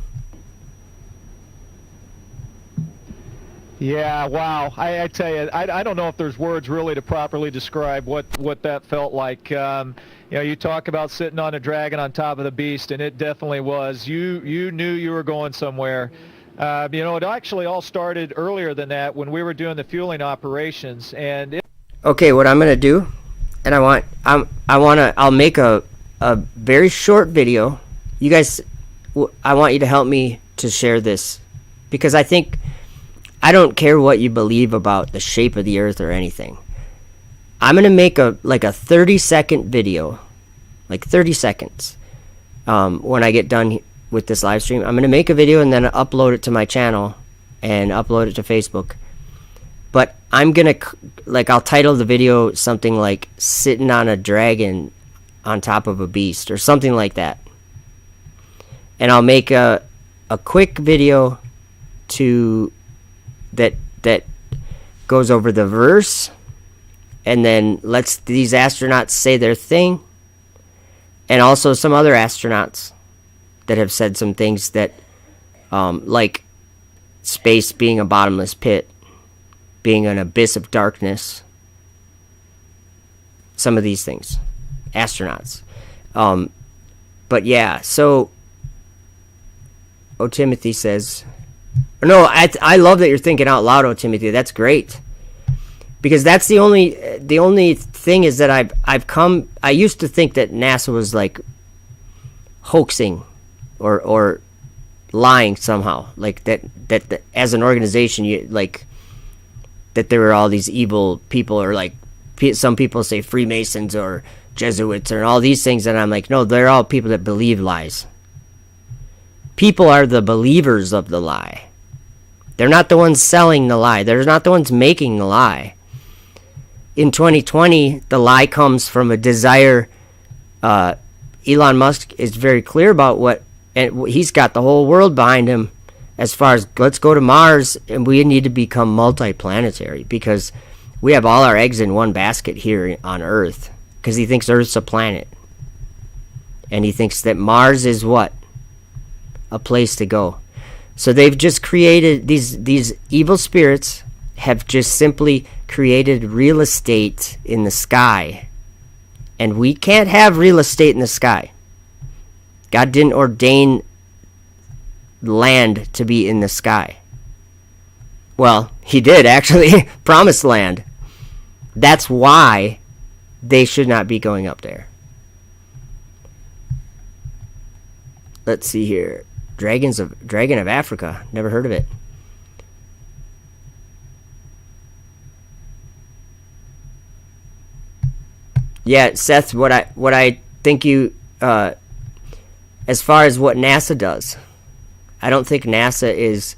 Yeah, wow. I tell you, I don't know if there's words really to properly describe what that felt like. You talk about sitting on a dragon on top of the beast, and it definitely was. You knew you were going somewhere. It actually all started earlier than that when we were doing the fueling operations. And okay, what I'm gonna do, and I'll make a very short video. You guys, I want you to help me to share this, because I don't care what you believe about the shape of the earth or anything. I'm going to make a 30-second video, like 30 seconds, when I get done with this live stream. I'm going to make a video and then upload it to my channel and upload it to Facebook. But I'm going to, I'll title the video something like "Sitting on a Dragon on Top of a Beast" or something like that. And I'll make a quick video that goes over the verse, and then lets these astronauts say their thing, and also some other astronauts that have said some things that, like space being a bottomless pit, being an abyss of darkness, some of these things, astronauts. But yeah, so Timothy says, no, I love that you're thinking out loud, Timothy. That's great, because that's the only thing is that I used to think that NASA was like hoaxing or lying somehow, like that as an organization, that there were all these evil people, or like some people say Freemasons or Jesuits or all these things, and I'm like, no, they're all people that believe lies. People are the believers of the lie. They're not the ones selling the lie. They're not the ones making the lie. In 2020, the lie comes from a desire. Elon Musk is very clear about and he's got the whole world behind him as far as let's go to Mars, and we need to become multiplanetary, because we have all our eggs in one basket here on Earth, because he thinks Earth's a planet. And he thinks that Mars is what? A place to go. So they've just created, these evil spirits have just simply created real estate in the sky. And we can't have real estate in the sky. God didn't ordain land to be in the sky. Well, he did actually, promised land. That's why they should not be going up there. Let's see here. Dragon of Africa. Never heard of it. Yeah, Seth, what I think you as far as what NASA does, I don't think NASA is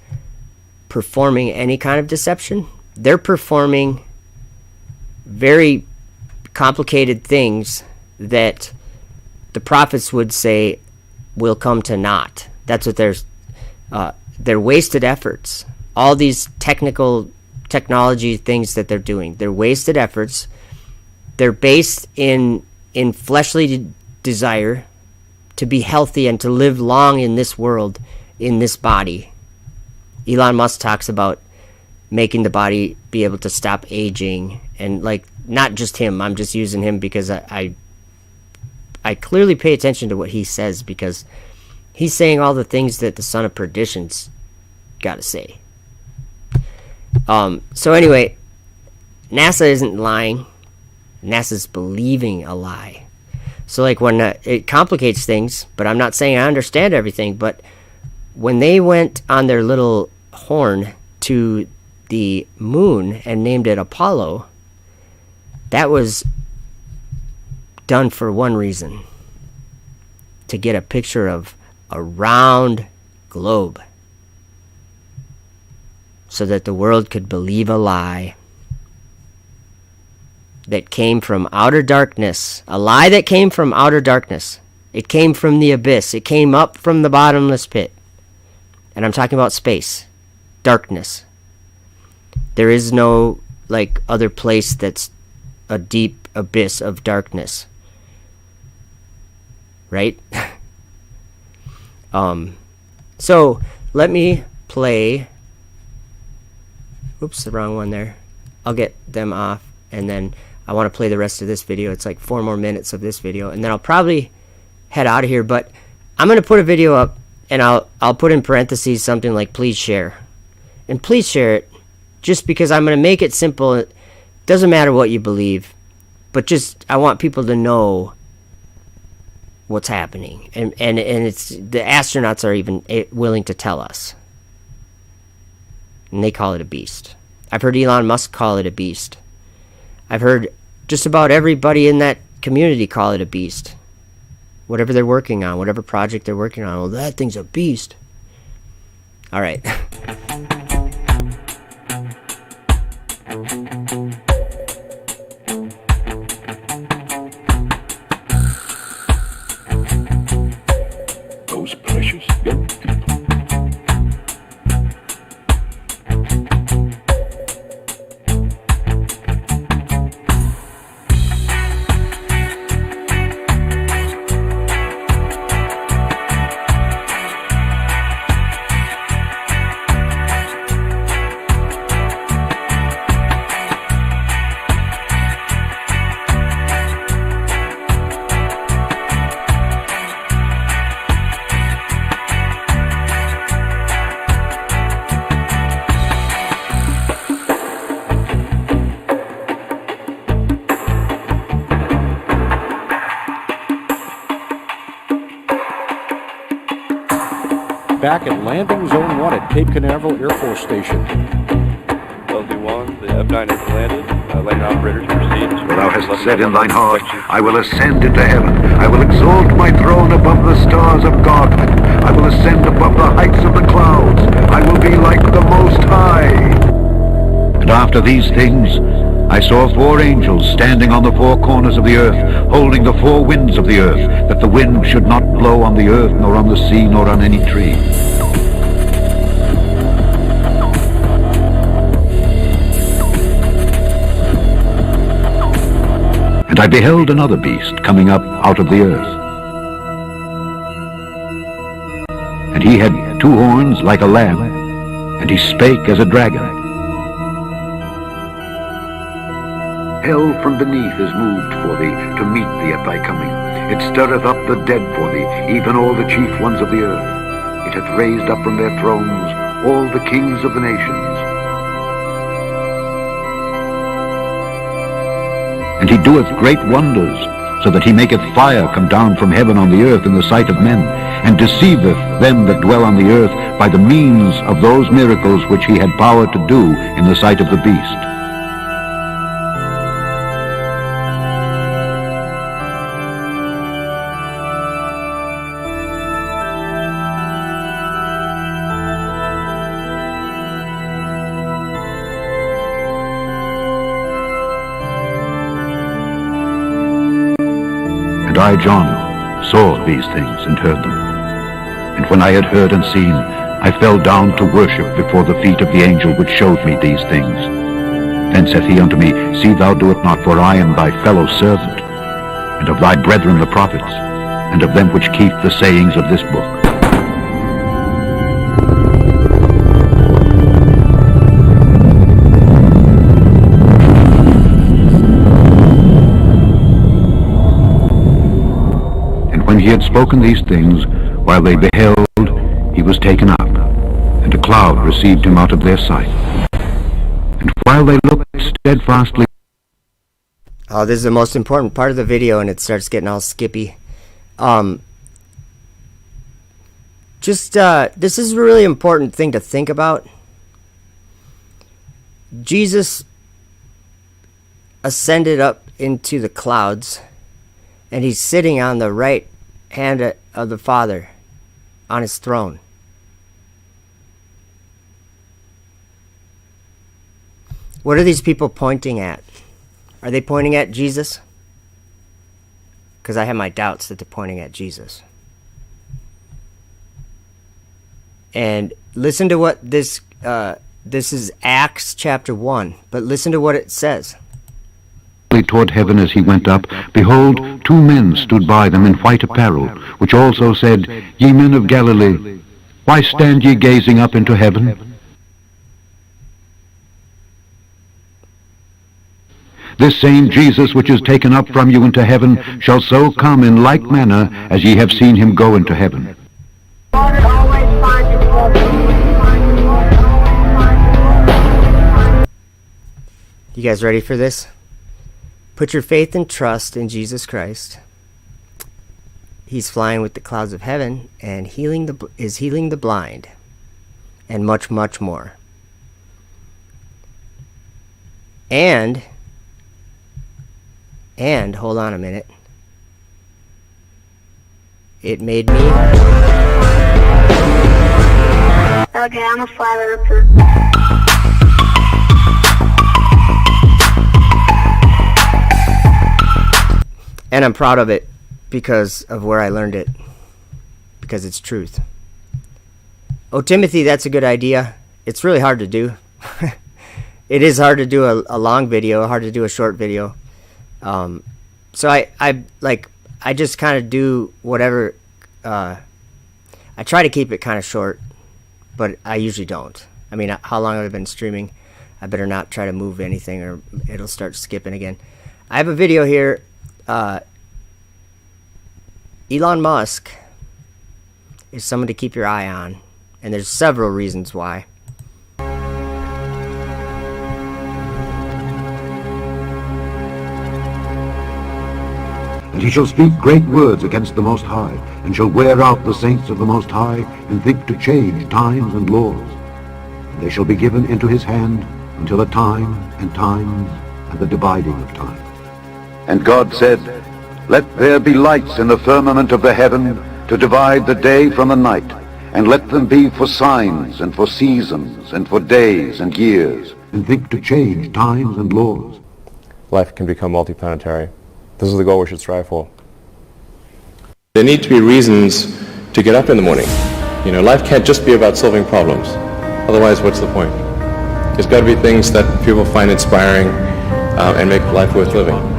performing any kind of deception. They're performing very complicated things that the prophets would say will come to naught. That's what they're wasted efforts. All these technology things that they're doing, they're wasted efforts. They're based in fleshly desire to be healthy and to live long in this world, in this body. Elon Musk talks about making the body be able to stop aging, and not just him. I'm just using him because I clearly pay attention to what he says, because he's saying all the things that the son of perdition's got to say. So anyway, NASA isn't lying. NASA's believing a lie. So when it complicates things, but I'm not saying I understand everything, but when they went on their little horn to the moon and named it Apollo, that was done for one reason: to get a picture of a round globe, so that the world could believe a lie that came from outer darkness, a lie that came from outer darkness. It came from the abyss. It came up from the bottomless pit. And I'm talking about space, darkness. There is no, like other place that's a deep abyss of darkness, right? So let me play. Oops, the wrong one there. I'll get them off, and then I want to play the rest of this video. It's like 4 more minutes of this video, and then I'll probably head out of here. But I'm gonna put a video up, and I'll put in parentheses something like please share, and please share it, just because I'm gonna make it simple. It doesn't matter what you believe, but just I want people to know what's happening, and it's the astronauts are even willing to tell us, and they call it a beast. I've heard Elon Musk call it a beast. I've heard just about everybody in that community call it a beast. Whatever they're working on, whatever project they're working on, well, that thing's a beast. All right. Those precious young people. Back at Landing Zone 1 at Cape Canaveral Air Force Station. LZ-1, the F-9 has landed. Landing operators proceed. For thou hast said in thine heart, I will ascend into heaven. I will exalt my throne above the stars of Godhead. I will ascend above the heights of the clouds. I will be like the Most High. And after these things, I saw 4 angels standing on the 4 corners of the earth, holding the 4 winds of the earth, that the wind should not blow on the earth, nor on the sea, nor on any tree. And I beheld another beast coming up out of the earth. And he had 2 horns like a lamb, and he spake as a dragon. Hell from beneath is moved for thee, to meet thee at thy coming. It stirreth up the dead for thee, even all the chief ones of the earth. It hath raised up from their thrones all the kings of the nations. And he doeth great wonders, so that he maketh fire come down from heaven on the earth in the sight of men, and deceiveth them that dwell on the earth by the means of those miracles which he had power to do in the sight of the beast. And I, John, saw these things and heard them. And when I had heard and seen, I fell down to worship before the feet of the angel which showed me these things. Then saith he unto me, See thou do it not, for I am thy fellow servant, and of thy brethren the prophets, and of them which keep the sayings of this book. When he had spoken these things, while they beheld, he was taken up, and a cloud received him out of their sight. And while they looked steadfastly... Oh, this is the most important part of the video, and it starts getting all skippy. This is a really important thing to think about. Jesus ascended up into the clouds, and he's sitting on the right hand of the Father on his throne. What are these people pointing at? Are they pointing at Jesus? Because I have my doubts that they're pointing at Jesus. And listen to what this This is Acts chapter 1, but listen to what it says. Toward heaven as he went up, behold, two men stood by them in white apparel, which also said, Ye men of Galilee, why stand ye gazing up into heaven? This same Jesus which is taken up from you into heaven shall so come in like manner as ye have seen him go into heaven. You guys ready for this? Put your faith and trust in Jesus Christ. He's flying with the clouds of heaven and healing the blind, and much, much more. And hold on a minute. It made me. Okay, I'm a flat earther. And I'm proud of it because of where I learned it. Because it's truth. Oh, Timothy, that's a good idea. It's really hard to do. It is hard to do a long video, hard to do a short video. So I just kind of do whatever. I try to keep it kind of short, but I usually don't. I mean, how long have I been streaming? I better not try to move anything or it'll start skipping again. I have a video here. Elon Musk is someone to keep your eye on, and there's several reasons why. And he shall speak great words against the Most High, and shall wear out the saints of the Most High, and think to change times and laws. And they shall be given into his hand until a time and times and the dividing of time. And God said, Let there be lights in the firmament of the heaven to divide the day from the night, and let them be for signs and for seasons and for days and years, and think to change times and laws. Life can become multiplanetary. This is the goal we should strive for. There need to be reasons to get up in the morning. You know, life can't just be about solving problems. Otherwise, what's the point? There's got to be things that people find inspiring and make life worth living.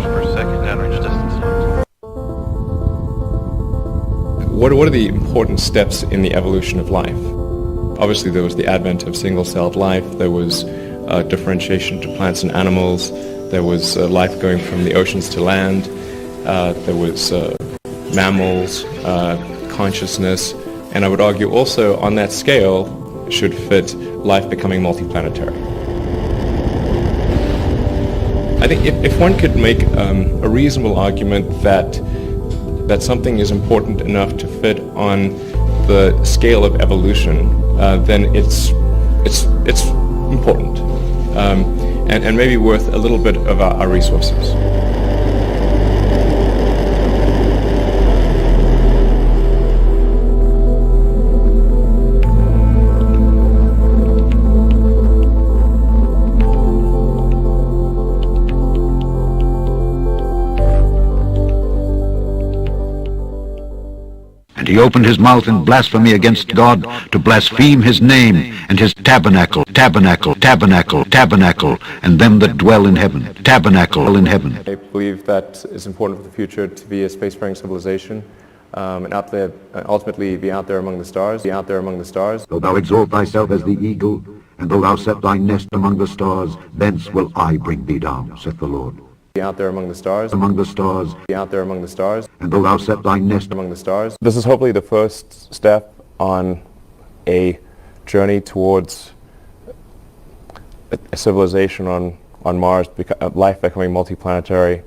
What are the important steps in the evolution of life? Obviously, there was the advent of single-celled life. There was differentiation to plants and animals. There was life going from the oceans to land. There was mammals, consciousness, and I would argue also on that scale should fit life becoming multiplanetary. I think if one could make a reasonable argument that something is important enough to fit on the scale of evolution, then it's important. And maybe worth a little bit of our resources. And he opened his mouth in blasphemy against God to blaspheme his name and his tabernacle, and them that dwell in heaven, tabernacle in heaven. I believe that it's important for the future to be a spacefaring civilization, and out there, ultimately be out there among the stars, Though thou exalt thyself as the eagle, and though thou set thy nest among the stars, thence will I bring thee down, saith the Lord. Be out there among the stars, be out there among the stars, and though thou set thy nest among the stars. This is hopefully the first step on a journey towards a civilization on Mars, life becoming multiplanetary,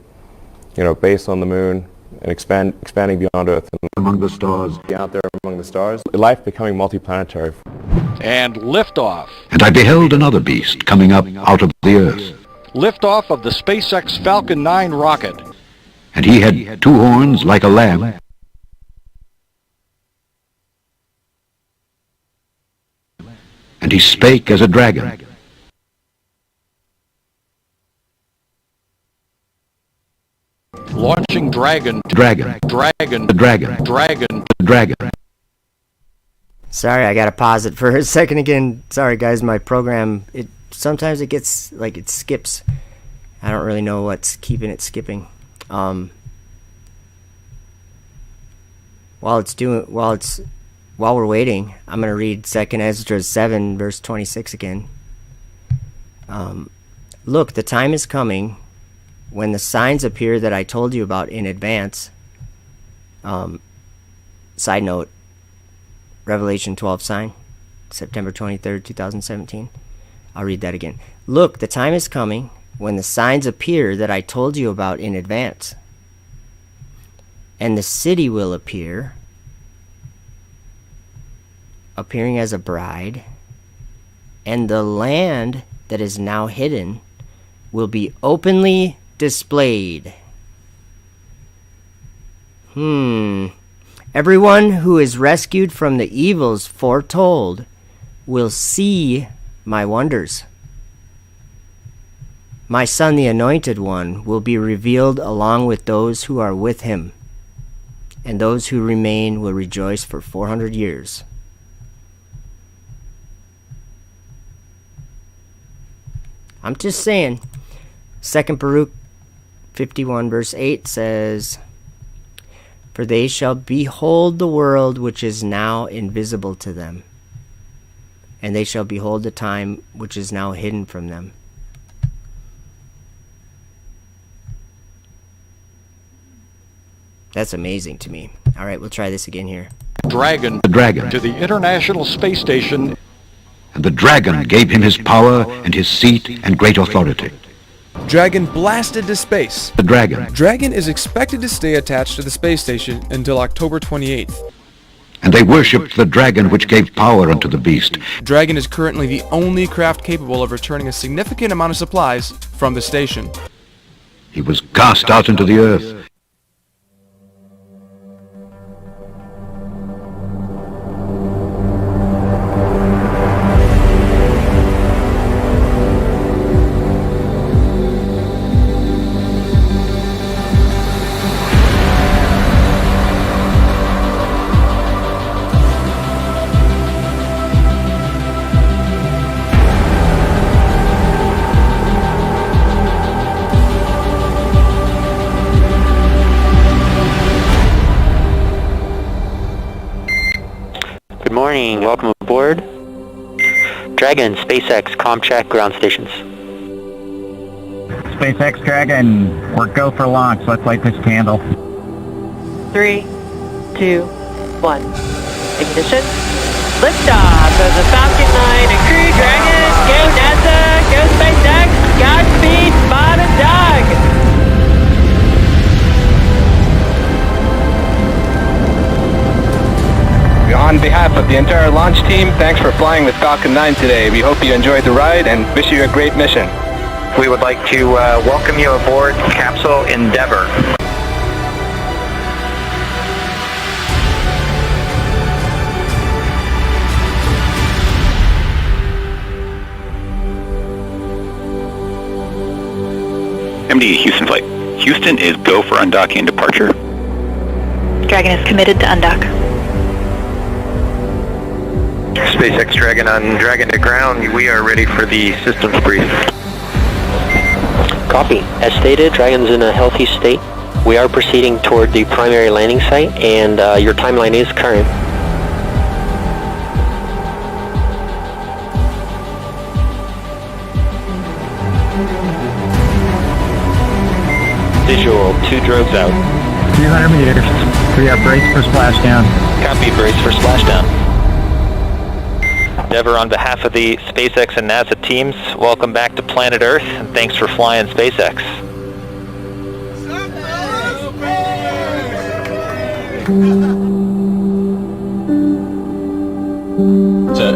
based on the moon and expanding beyond Earth. And among the stars, be out there among the stars, life becoming multiplanetary. And liftoff. And I beheld another beast coming up out of the earth. Liftoff of the Spacex Falcon 9 rocket. And he had two horns like a lamb, and he spake as a dragon. Launching dragon. Sorry, I gotta pause it for a second again. Sorry guys, my program, sometimes it gets, like, it skips. I don't really know what's keeping it skipping. While we're waiting, I'm gonna read 2 Ezra 7 verse 26 again. Look, the time is coming when the signs appear that I told you about in advance. Side note, Revelation 12 sign, September 23rd, 2017. I'll read that again. Look, the time is coming when the signs appear that I told you about in advance. And the city will appear, appearing as a bride, and the land that is now hidden will be openly displayed. Everyone who is rescued from the evils foretold will see my wonders. My son, the Anointed One, will be revealed along with those who are with him, and those who remain will rejoice for 400 years. I'm just saying. 2 Baruch 51 verse 8 says, For they shall behold the world which is now invisible to them, and they shall behold the time which is now hidden from them. That's amazing to me. Alright, we'll try this again here. The dragon to the International Space Station. And the dragon gave him his power and his seat and great authority. Dragon blasted to space. The dragon. Dragon is expected to stay attached to the space station until October 28th. And they worshipped the dragon which gave power unto the beast. Dragon is currently the only craft capable of returning a significant amount of supplies from the station. He was cast out into the earth. Welcome aboard. Dragon, SpaceX, comm check, ground stations. SpaceX Dragon, we're go for launch. Let's light this candle. 3, 2, 1. Ignition. Liftoff of the Falcon 9 and Crew Dragon. Go NASA, go SpaceX, Godspeed, Bob and Doug. On behalf of the entire launch team, thanks for flying with Falcon 9 today. We hope you enjoyed the ride and wish you a great mission. We would like to welcome you aboard Capsule Endeavour. MD Houston flight. Houston is go for undocking and departure. Dragon is committed to undock. SpaceX Dragon on Dragon to ground. We are ready for the systems brief. Copy. As stated, Dragon's in a healthy state. We are proceeding toward the primary landing site, and your timeline is current. Visual, 2 drogues out. 300 meters. We are braced for splashdown. Copy, brace for splashdown. Endeavour, on behalf of the SpaceX and NASA teams, welcome back to planet Earth, and thanks for flying SpaceX.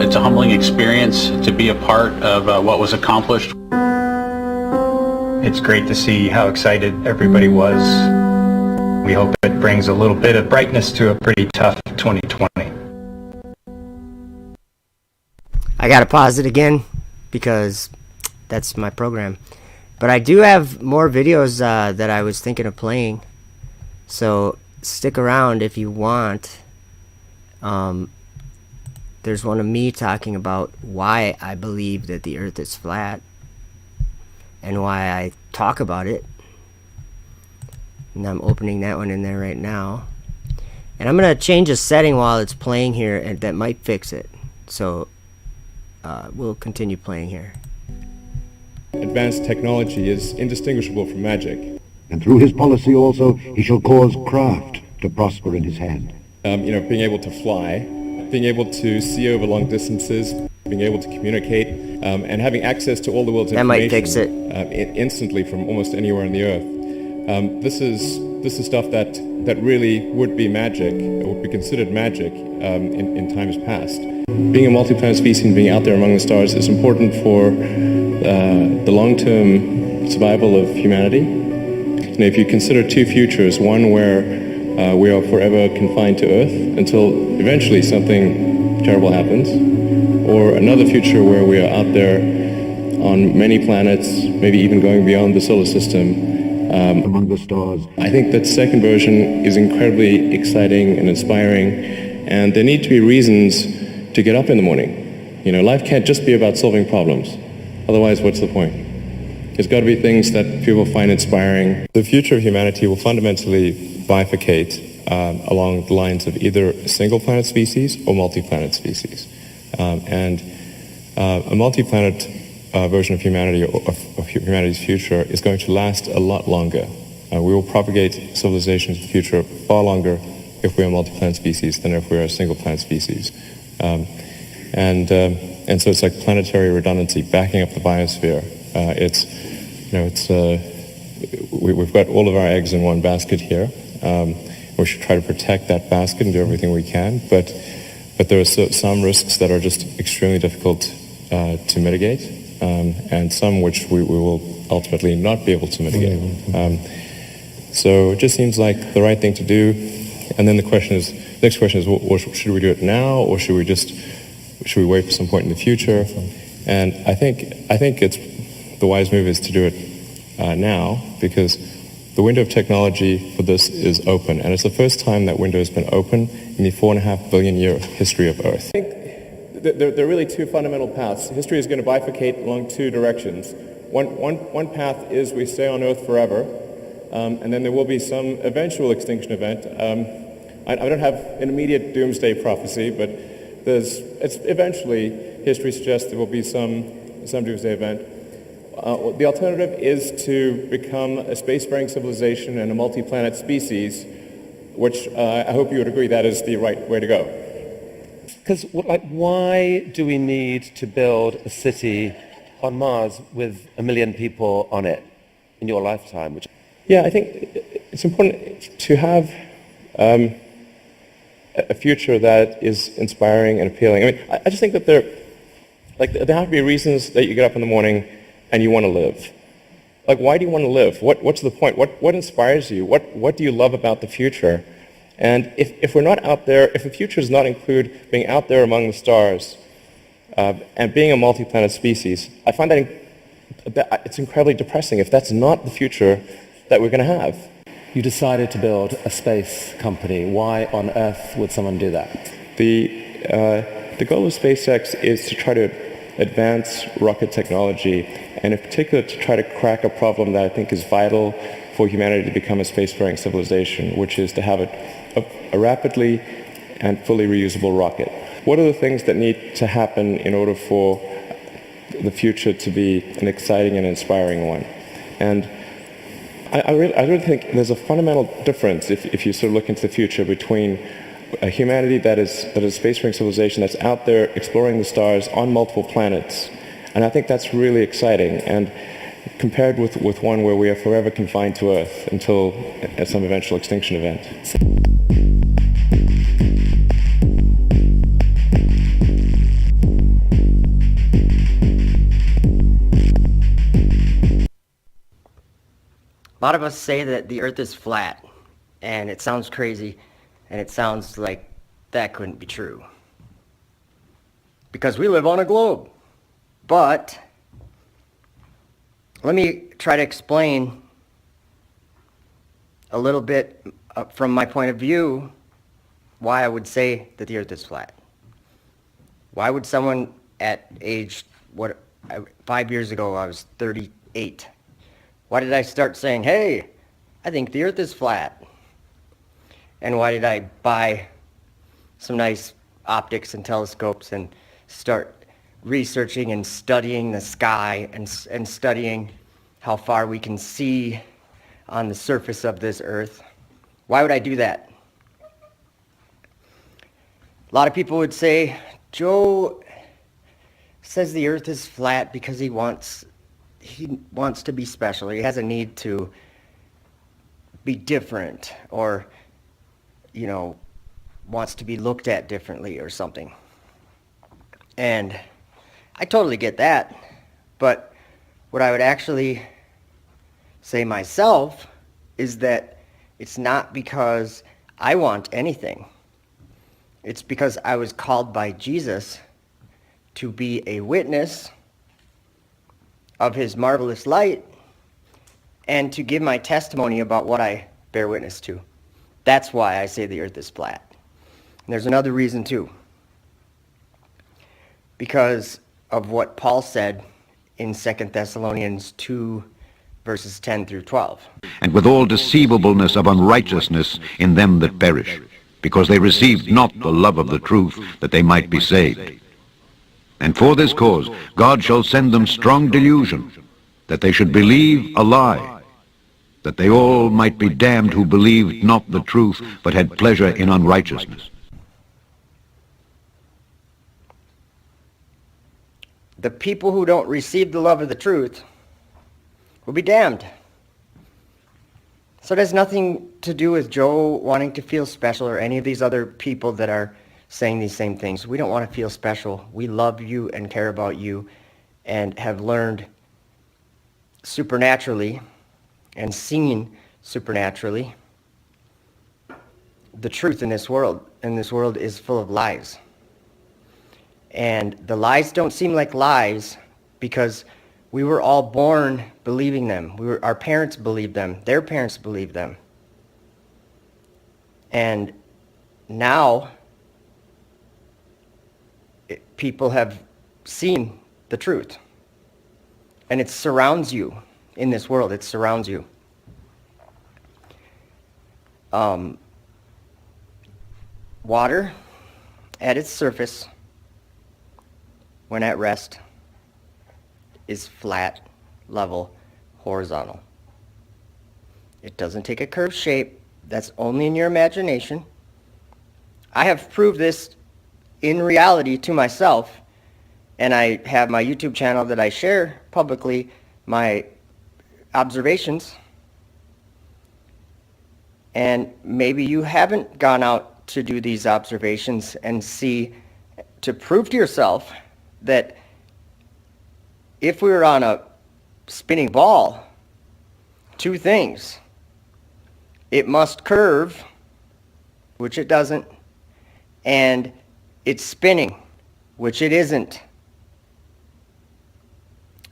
It's a humbling experience to be a part of what was accomplished. It's great to see how excited everybody was. We hope it brings a little bit of brightness to a pretty tough 2020. I gotta pause it again because that's my program. But I do have more videos that I was thinking of playing. So stick around if you want. there's one of me talking about why I believe that the Earth is flat and why I talk about it. And I'm opening that one in there right now. And I'm going to change a setting while it's playing here, and that might fix it. So we'll continue playing here. Advanced technology is indistinguishable from magic. And through his policy also, he shall cause craft to prosper in his hand. Being able to fly, being able to see over long distances, being able to communicate, and having access to all the world's that information. Might fix it. Instantly from almost anywhere on the Earth. This is stuff that really would be magic, or would be considered magic in times past. Being a multi-planet species and being out there among the stars is important for the long-term survival of humanity. If you consider two futures, one where we are forever confined to Earth until eventually something terrible happens, or another future where we are out there on many planets, maybe even going beyond the solar system, among the stars. I think that second version is incredibly exciting and inspiring, and there need to be reasons to get up in the morning. Life can't just be about solving problems. Otherwise, what's the point? There's got to be things that people find inspiring. The future of humanity will fundamentally bifurcate along the lines of either a single planet species or multi-planet species. And a multi-planet version of humanity, or of humanity's future, is going to last a lot longer. We will propagate civilization into the future far longer if we are a multi-planet species than if we are a single planet species. And so it's like planetary redundancy, backing up the biosphere. We've got all of our eggs in one basket here. We should try to protect that basket and do everything we can, but there are some risks that are just extremely difficult to mitigate, and some which we will ultimately not be able to mitigate. So it just seems like the right thing to do. And then the next question is, well, should we do it now, or should we wait for some point in the future? And I think it's the wise move is to do it now, because the window of technology for this is open, and it's the first time that window has been open in the 4.5 billion year history of Earth. I think there are really two fundamental paths. History is going to bifurcate along two directions. One path is we stay on Earth forever, and then there will be some eventual extinction event. I don't have an immediate doomsday prophecy, but it's eventually, history suggests there will be some doomsday event. The alternative is to become a spacefaring civilization and a multi-planet species, which I hope you would agree that is the right way to go. Because why do we need to build a city on Mars with 1 million people on it in your lifetime? Yeah, I think it's important to have a future that is inspiring and appealing. I mean, I just think that there have to be reasons that you get up in the morning and you want to live. Why do you want to live? What's the point? What inspires you? What do you love about the future? And if we're not out there, if the future does not include being out there among the stars and being a multi-planet species, I find that it's incredibly depressing if that's not the future that we're going to have. You decided to build a space company. Why on earth would someone do that? The goal of SpaceX is to try to advance rocket technology, and in particular to try to crack a problem that I think is vital for humanity to become a spacefaring civilization, which is to have a rapidly and fully reusable rocket. What are the things that need to happen in order for the future to be an exciting and inspiring one? And I really think there's a fundamental difference if you sort of look into the future between a humanity that is a spacefaring civilization that's out there exploring the stars on multiple planets. And I think that's really exciting, and compared with one where we are forever confined to Earth until at some eventual extinction event. A lot of us say that the Earth is flat, and it sounds crazy, and it sounds like that couldn't be true. Because we live on a globe. But let me try to explain a little bit from my point of view why I would say that the Earth is flat. Why would someone at age, 5 years ago I was 38. Why did I start saying, hey, I think the earth is flat? And why did I buy some nice optics and telescopes and start researching and studying the sky and studying how far we can see on the surface of this earth? Why would I do that? A lot of people would say, Joe says the earth is flat because he wants to be special. He has a need to be different, or, wants to be looked at differently or something. And I totally get that. But what I would actually say myself is that it's not because I want anything. It's because I was called by Jesus to be a witness of his marvelous light and to give my testimony about what I bear witness to. That's why I say the earth is flat. And there's another reason too. Because of what Paul said in 2 Thessalonians 2, verses 10 through 12. And with all deceivableness of unrighteousness in them that perish, because they received not the love of the truth, that they might be saved. And for this cause God shall send them strong delusion, that they should believe a lie, that they all might be damned who believed not the truth, but had pleasure in unrighteousness. The people who don't receive the love of the truth will be damned. So it has nothing to do with Joe wanting to feel special or any of these other people that are saying these same things. We don't want to feel special. We love you and care about you and have learned supernaturally and seen supernaturally the truth in this world. And this world is full of lies. And the lies don't seem like lies because we were all born believing them. Our parents believed them. Their parents believed them. And now people have seen the truth. And it surrounds you in this world. It surrounds you. Water at its surface, when at rest, is flat, level, horizontal. It doesn't take a curved shape. That's only in your imagination. I have proved this in reality to myself, and I have my YouTube channel that I share publicly my observations. And maybe you haven't gone out to do these observations and see, to prove to yourself that if we were on a spinning ball, two things. It must curve, which it doesn't, and it's spinning, which it isn't.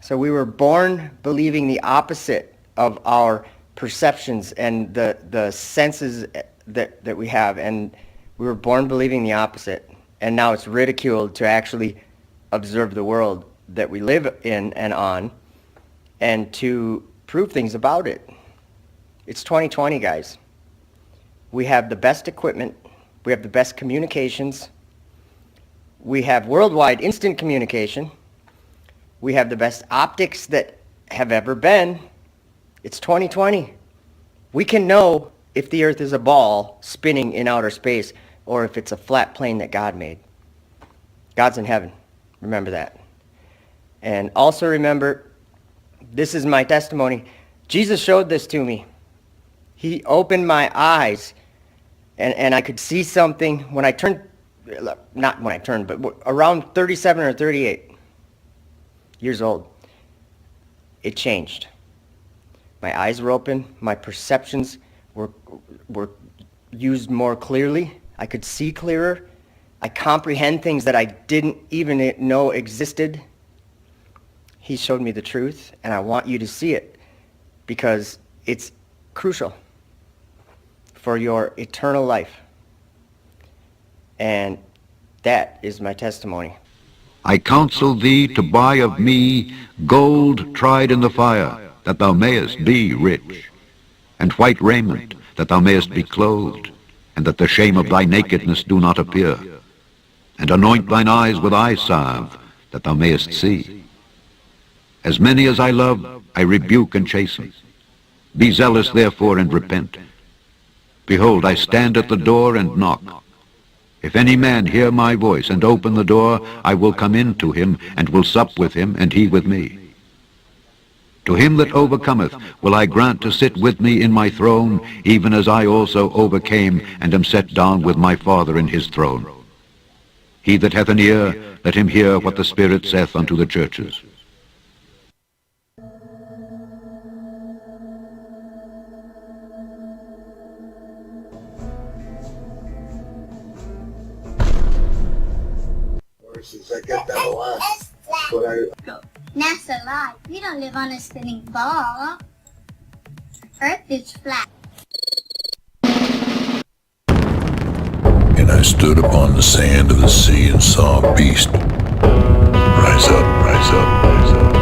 So we were born believing the opposite of our perceptions and the senses that we have, and we were born believing the opposite. And now it's ridiculed to actually observe the world that we live in and on, and to prove things about it. It's 2020, guys. We have the best equipment. We have the best communications. We have worldwide instant communication. We have the best optics that have ever been. It's 2020. We can know if the earth is a ball spinning in outer space or if it's a flat plane that God made. God's in heaven. Remember that. And also remember, this is my testimony. Jesus showed this to me. He opened my eyes, and I could see something when I turned, not when I turned, but around 37 or 38 years old. It changed. My eyes were open. My perceptions were used more clearly. I could see clearer. I comprehend things that I didn't even know existed. He showed me the truth, and I want you to see it because it's crucial for your eternal life. And that is my testimony. I counsel thee to buy of me gold tried in the fire, that thou mayest be rich, and white raiment, that thou mayest be clothed, and that the shame of thy nakedness do not appear. And anoint thine eyes with eye salve, that thou mayest see. As many as I love, I rebuke and chasten. Be zealous therefore and repent. Behold, I stand at the door and knock. If any man hear my voice and open the door, I will come in to him, and will sup with him, and he with me. To him that overcometh will I grant to sit with me in my throne, even as I also overcame, and am set down with my Father in his throne. He that hath an ear, let him hear what the Spirit saith unto the churches. NASA live. We don't live on a spinning ball. Earth is flat. And I stood upon the sand of the sea and saw a beast. Rise up, rise up, rise up.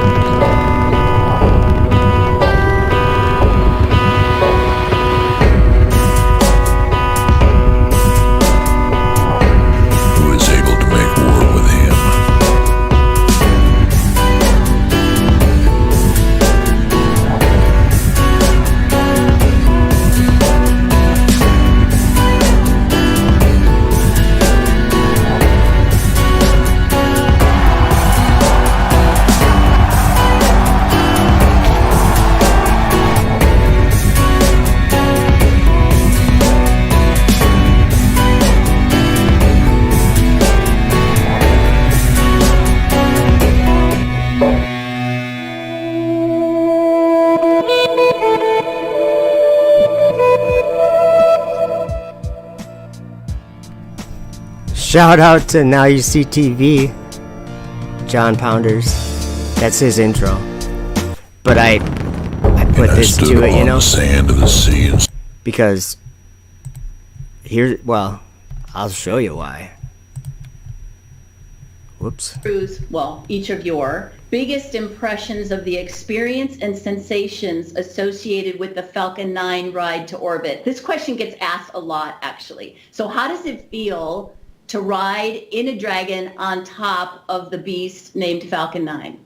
Who is able to make war with him? Shout out to Now You See TV, John Pounders. That's his intro. But I put this to it, you know, sand of the sea because here, well, I'll show you why. Whoops. Cruise, well, each of your biggest impressions of the experience and sensations associated with the Falcon 9 ride to orbit. This question gets asked a lot, actually. So how does it feel to ride in a Dragon on top of the beast named Falcon 9?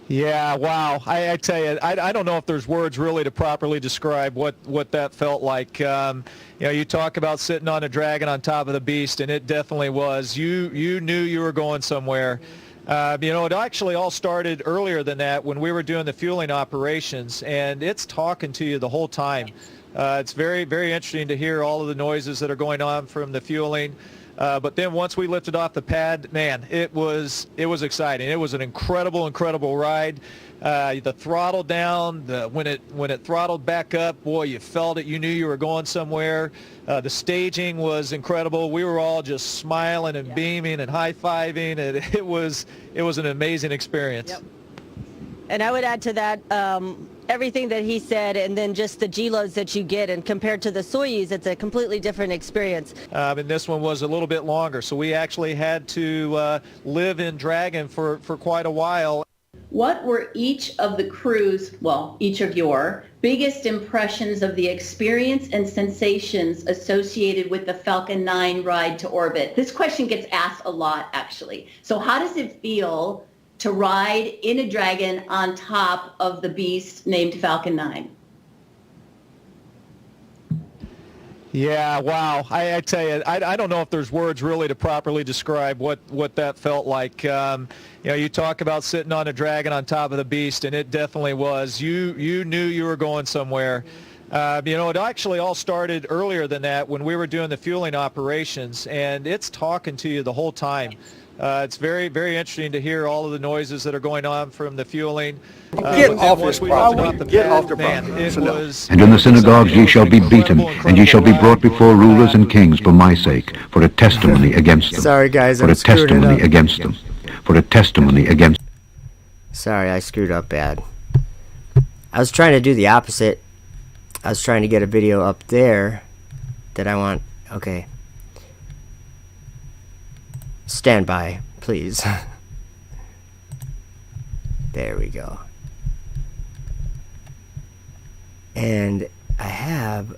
Yeah, wow. I tell you, I don't know if there's words really to properly describe what that felt like. You know, you talk about sitting on a Dragon on top of the beast, and it definitely was. You knew you were going somewhere. You know, it actually all started earlier than that when we were doing the fueling operations, and it's talking to you the whole time. It's very, very interesting to hear all of the noises that are going on from the fueling. But then once we lifted off the pad, man, it was exciting. It was an incredible ride. The throttle down, when it throttled back up, boy, you felt it. You knew you were going somewhere. The staging was incredible. We were all just smiling and beaming and high-fiving, and it was an amazing experience. Yep. And I would add to that everything that he said, and then just the G-loads that you get, and compared to the Soyuz, it's a completely different experience. And this one was a little bit longer, so we actually had to live in Dragon for quite a while. What were each of the crews, well, each of your biggest impressions of the experience and sensations associated with the Falcon 9 ride to orbit? This question gets asked a lot, actually. So how does it feel to ride in a Dragon on top of the beast named Falcon 9? Yeah, wow. I tell you, I don't know if there's words really to properly describe what that felt like. You know, you talk about sitting on a Dragon on top of the beast, and it definitely was. You knew you were going somewhere. You know, it actually all started earlier than that when we were doing the fueling operations, and it's talking to you the whole time. It's very, very interesting to hear all of the noises that are going on from the fueling. Get off your property. Get off your property. And in the synagogues ye shall be beaten, and ye shall be brought before rulers and kings for my sake, for a testimony against them. Sorry, guys, for a testimony against them. For a testimony against. Sorry, I screwed up bad. I was trying to do the opposite. I was trying to get a video up there that I want. Okay. stand by, please. There we go. And I have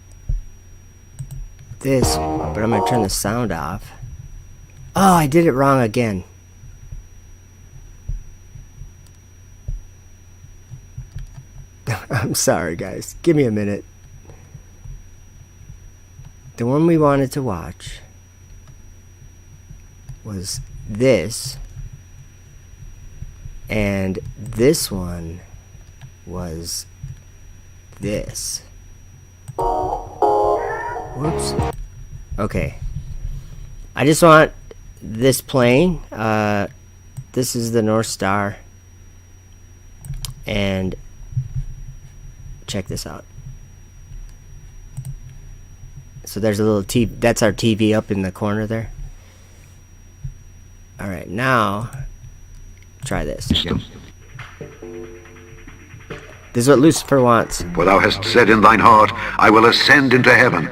this, but I'm going to turn the sound off. Oh, I did it wrong again. I'm sorry, guys. Give me a minute. The one we wanted to watch was this, and this one was this. Whoops. Okay. I just want this playing. This is the North Star, and check this out. So there's a little TV, that's our TV up in the corner there. Alright, now try this. This is what Lucifer wants. For thou hast said in thine heart, I will ascend into heaven.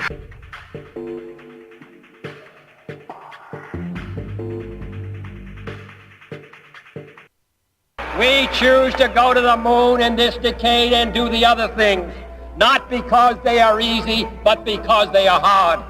We choose to go to the moon in this decade and do the other things, not because they are easy, but because they are hard.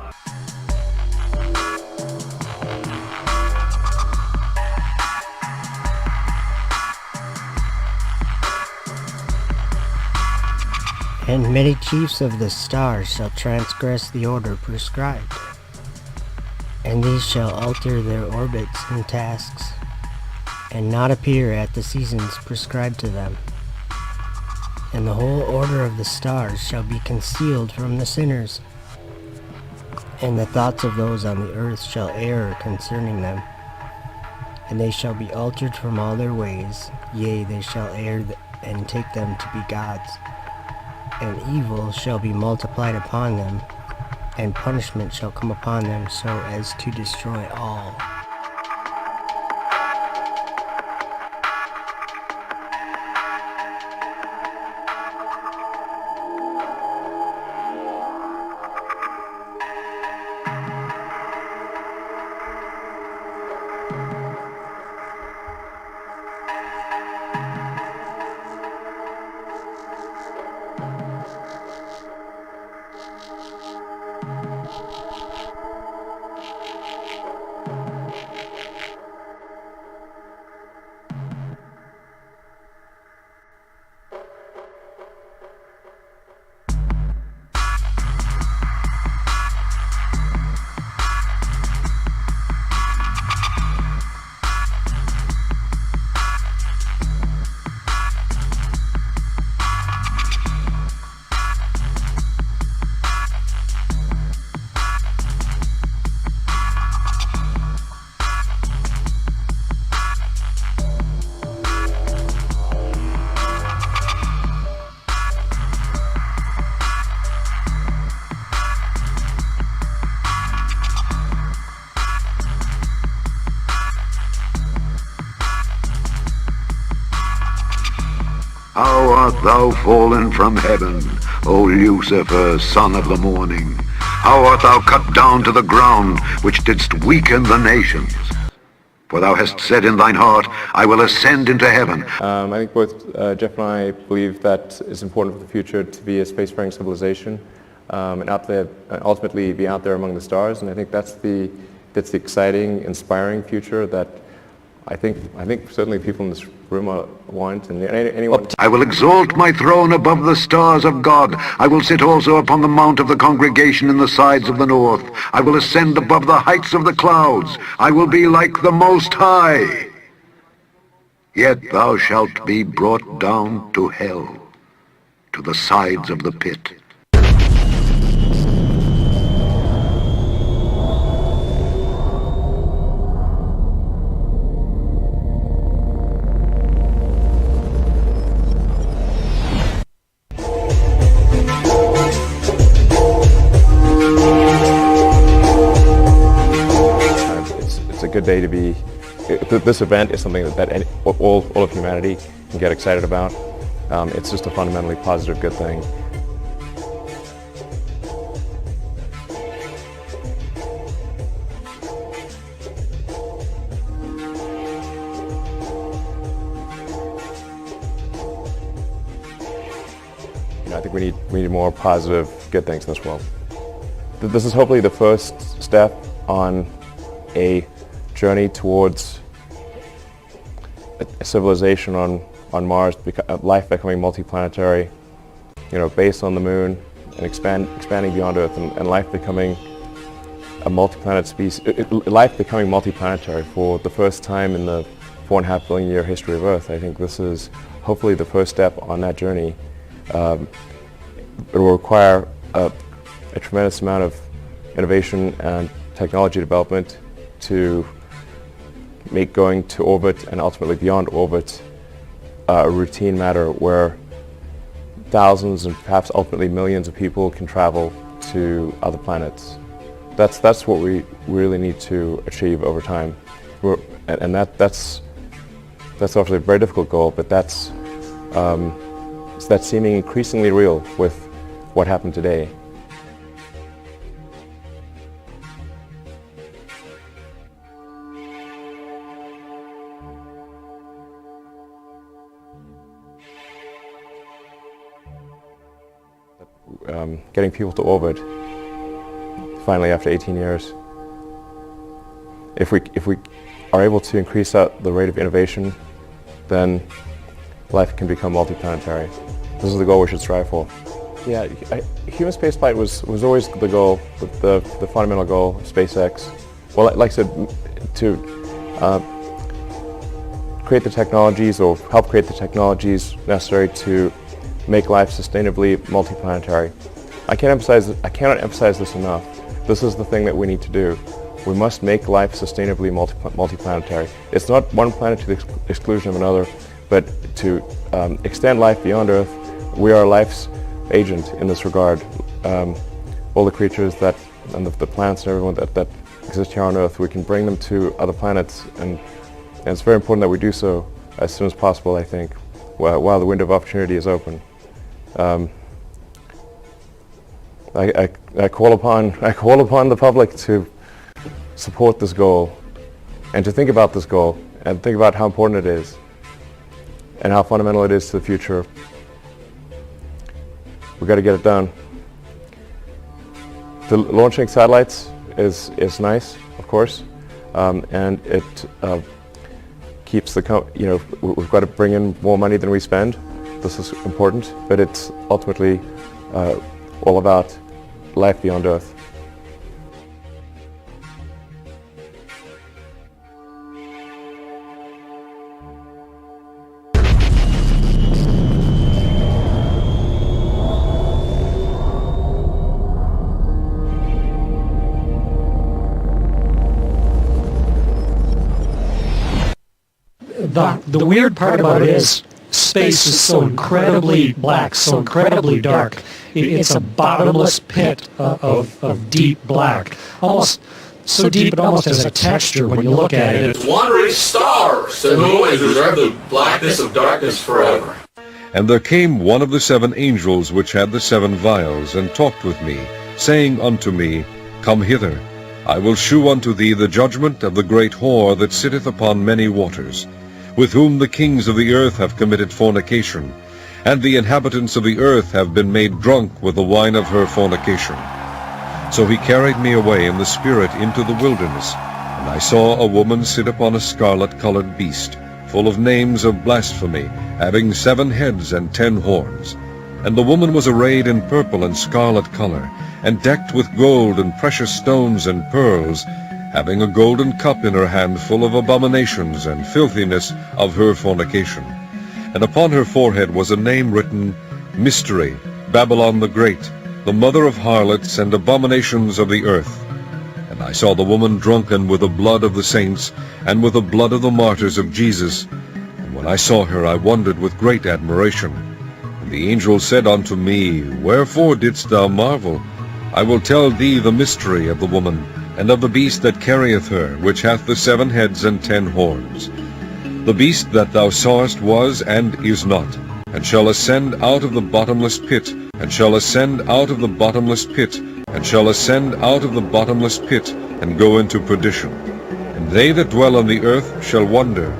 And many chiefs of the stars shall transgress the order prescribed, and these shall alter their orbits and tasks, and not appear at the seasons prescribed to them. And the whole order of the stars shall be concealed from the sinners, and the thoughts of those on the earth shall err concerning them, and they shall be altered from all their ways, yea, they shall err and take them to be gods. And evil shall be multiplied upon them, and punishment shall come upon them so as to destroy all. How art thou fallen from heaven, O Lucifer, son of the morning? How art thou cut down to the ground, which didst weaken the nations? For thou hast said in thine heart, I will ascend into heaven. I think both Jeff and I believe that it's important for the future to be a spacefaring civilization, and out there, ultimately be out there among the stars. And I think that's the exciting, inspiring future that I think certainly people in this room want, and anyone. I will exalt my throne above the stars of God. I will sit also upon the mount of the congregation in the sides of the north. I will ascend above the heights of the clouds. I will be like the Most High. Yet thou shalt be brought down to hell, to the sides of the pit. Good day to be. This event is something that all of humanity can get excited about. It's just a fundamentally positive, good thing. think we need more positive, good things in this world. This is hopefully the first step on a journey towards a civilization on Mars, life becoming multiplanetary, based on the moon and expanding beyond Earth, and life becoming a multi-planet species, life becoming multiplanetary for the first time in the 4.5 billion year history of Earth. I think this is hopefully the first step on that journey. It will require a tremendous amount of innovation and technology development to make going to orbit and ultimately beyond orbit a routine matter where thousands and perhaps ultimately millions of people can travel to other planets. That's what we really need to achieve over time. That's obviously a very difficult goal, but that's seeming increasingly real with what happened today. Getting people to orbit finally after 18 years. If we are able to increase the rate of innovation, then life can become multiplanetary. This is the goal we should strive for. Yeah, human spaceflight was always the goal, the fundamental goal of SpaceX. Well, like I said, to create the technologies or help create the technologies necessary to make life sustainably multiplanetary. I cannot emphasize this enough. This is the thing that we need to do. We must make life sustainably multiplanetary. It's not one planet to the exclusion of another, but to extend life beyond Earth. We are life's agent in this regard. All the creatures and the plants and everyone that exist here on Earth, we can bring them to other planets, and it's very important that we do so as soon as possible, I think, while the window of opportunity is open. I call upon the public to support this goal, and to think about this goal, and think about how important it is, and how fundamental it is to the future. We've got to get it done. The launching satellites is nice, of course, and it keeps we've got to bring in more money than we spend. This is important, but it's ultimately all about life beyond Earth. The weird part about it is space is so incredibly black, so incredibly dark. It's a bottomless pit of deep black. Almost so deep it almost has a texture when you look at it. Wandering stars that always reserve the blackness of darkness forever. And there came one of the 7 angels which had the 7 vials, and talked with me, saying unto me, Come hither, I will shew unto thee the judgment of the great whore that sitteth upon many waters, with whom the kings of the earth have committed fornication, and the inhabitants of the earth have been made drunk with the wine of her fornication. So he carried me away in the spirit into the wilderness, and I saw a woman sit upon a scarlet-colored beast, full of names of blasphemy, having 7 heads and 10 horns. And the woman was arrayed in purple and scarlet color, and decked with gold and precious stones and pearls, having a golden cup in her hand full of abominations and filthiness of her fornication. And upon her forehead was a name written, Mystery, Babylon the Great, the mother of harlots and abominations of the earth. And I saw the woman drunken with the blood of the saints, and with the blood of the martyrs of Jesus. And when I saw her, I wondered with great admiration. And the angel said unto me, Wherefore didst thou marvel? I will tell thee the mystery of the woman, and of the beast that carrieth her, which hath the 7 heads and 10 horns. The beast that thou sawest was and is not, and shall ascend out of the bottomless pit, and shall ascend out of the bottomless pit, and shall ascend out of the bottomless pit, and go into perdition. And they that dwell on the earth shall wonder,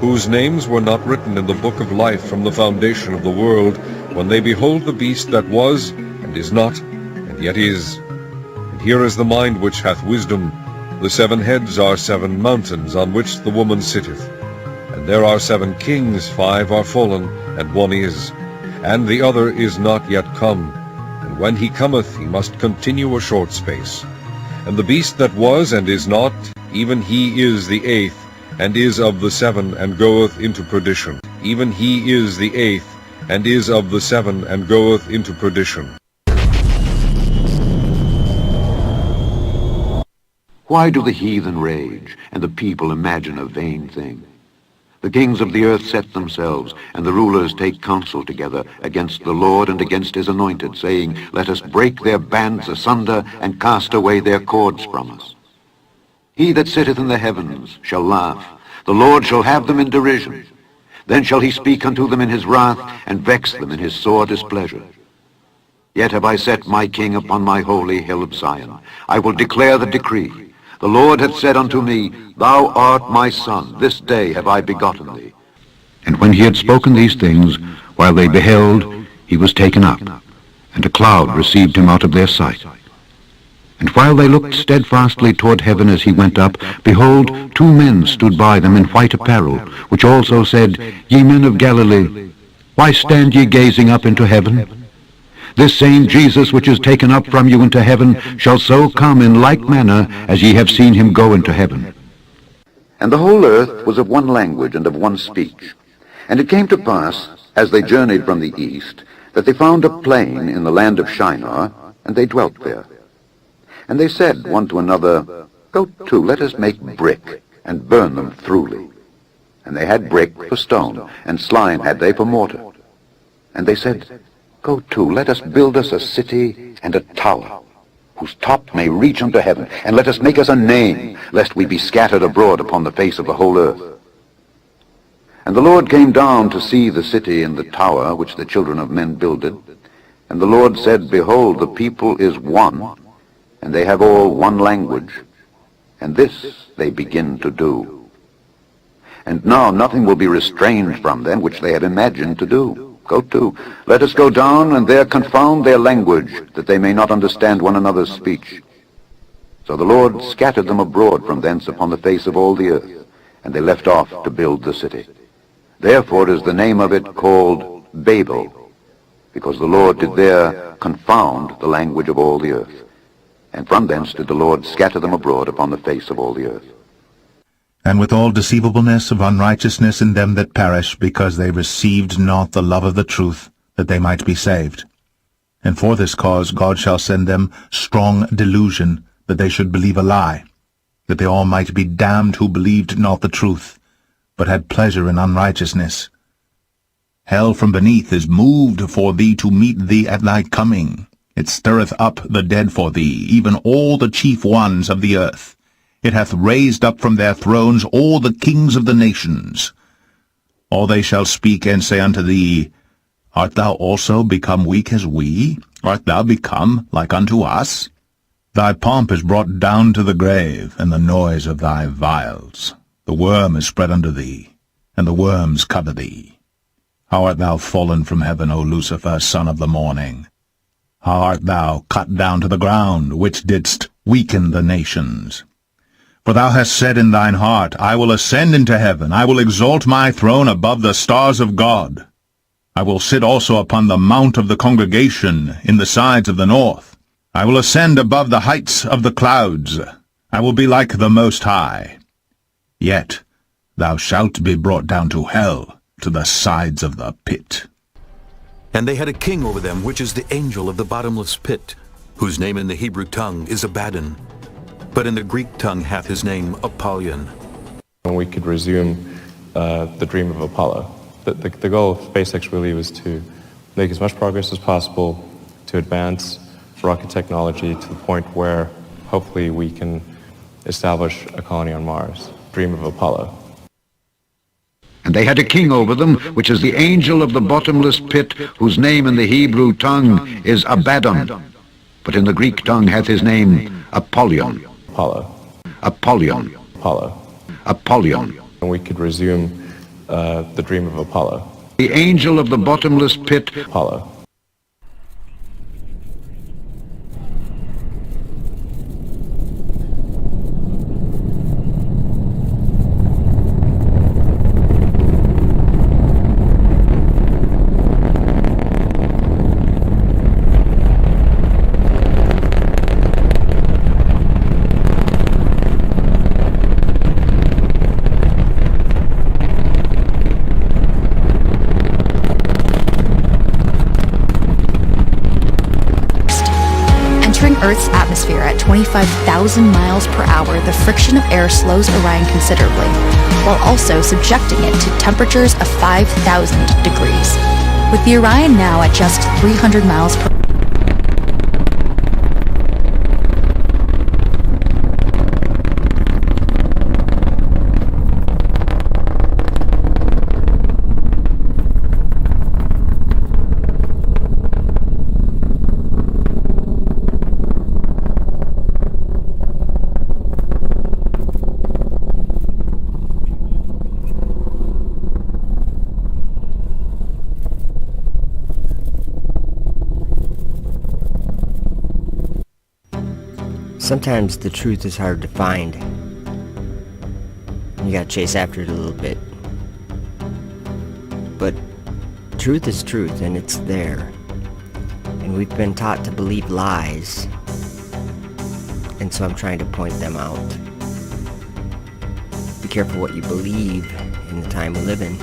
whose names were not written in the book of life from the foundation of the world, when they behold the beast that was, and is not, and yet is. And here is the mind which hath wisdom. The 7 heads are 7 mountains, on which the woman sitteth. And there are 7 kings, 5 are fallen, and 1 is. And the other is not yet come. And when he cometh, he must continue a short space. And the beast that was, and is not, even he is the 8th, and is of the 7, and goeth into perdition. Even he is the 8th, and is of the 7, and goeth into perdition. Why do the heathen rage, and the people imagine a vain thing? The kings of the earth set themselves, and the rulers take counsel together against the Lord and against his anointed, saying, Let us break their bands asunder, and cast away their cords from us. He that sitteth in the heavens shall laugh. The Lord shall have them in derision. Then shall he speak unto them in his wrath, and vex them in his sore displeasure. Yet have I set my king upon my holy hill of Zion. I will declare the decree. The Lord hath said unto me, Thou art my son, this day have I begotten thee. And when he had spoken these things, while they beheld, he was taken up, and a cloud received him out of their sight. And while they looked steadfastly toward heaven as he went up, behold, 2 men stood by them in white apparel, which also said, Ye men of Galilee, why stand ye gazing up into heaven? This same Jesus which is taken up from you into heaven shall so come in like manner as ye have seen him go into heaven. And the whole earth was of one language and of one speech. And it came to pass, as they journeyed from the east, that they found a plain in the land of Shinar, and they dwelt there. And they said one to another, Go to, let us make brick, and burn them throughly. And they had brick for stone, and slime had they for mortar. And they said, Go to, let us build us a city and a tower, whose top may reach unto heaven, and let us make us a name, lest we be scattered abroad upon the face of the whole earth. And the Lord came down to see the city and the tower which the children of men builded. And the Lord said, Behold, the people is one, and they have all one language, and this they begin to do. And now nothing will be restrained from them which they had imagined to do. Go to, let us go down, and there confound their language, that they may not understand one another's speech. So the Lord scattered them abroad from thence upon the face of all the earth, and they left off to build the city. Therefore is the name of it called Babel, because the Lord did there confound the language of all the earth. And from thence did the Lord scatter them abroad upon the face of all the earth. And with all deceivableness of unrighteousness in them that perish, because they received not the love of the truth, that they might be saved. And for this cause God shall send them strong delusion, that they should believe a lie, that they all might be damned who believed not the truth, but had pleasure in unrighteousness. Hell from beneath is moved for thee to meet thee at thy coming. It stirreth up the dead for thee, even all the chief ones of the earth. It hath raised up from their thrones all the kings of the nations. All they shall speak and say unto thee, Art thou also become weak as we? Art thou become like unto us? Thy pomp is brought down to the grave, and the noise of thy vials. The worm is spread unto thee, and the worms cover thee. How art thou fallen from heaven, O Lucifer, son of the morning? How art thou cut down to the ground, which didst weaken the nations? For thou hast said in thine heart, I will ascend into heaven, I will exalt my throne above the stars of God. I will sit also upon the mount of the congregation in the sides of the north. I will ascend above the heights of the clouds. I will be like the Most High. Yet thou shalt be brought down to hell, to the sides of the pit. And they had a king over them, which is the angel of the bottomless pit, whose name in the Hebrew tongue is Abaddon, but in the Greek tongue hath his name Apollyon. When we could resume the dream of Apollo, the goal of SpaceX really was to make as much progress as possible to advance rocket technology to the point where hopefully we can establish a colony on Mars. Dream of Apollo. And they had a king over them, which is the angel of the bottomless pit, whose name in the Hebrew tongue is Abaddon, but in the Greek tongue hath his name Apollyon. Apollo. Apollyon. Apollo. Apollyon. And we could resume the dream of Apollo. The angel of the bottomless pit. Apollo. Earth's atmosphere at 25,000 miles per hour, the friction of air slows Orion considerably, while also subjecting it to temperatures of 5,000 degrees. With the Orion now at just 300 miles per Sometimes the truth is hard to find. You gotta chase after it a little bit. But truth is truth, and it's there. And we've been taught to believe lies. And so I'm trying to point them out. Be careful what you believe in the time we live in.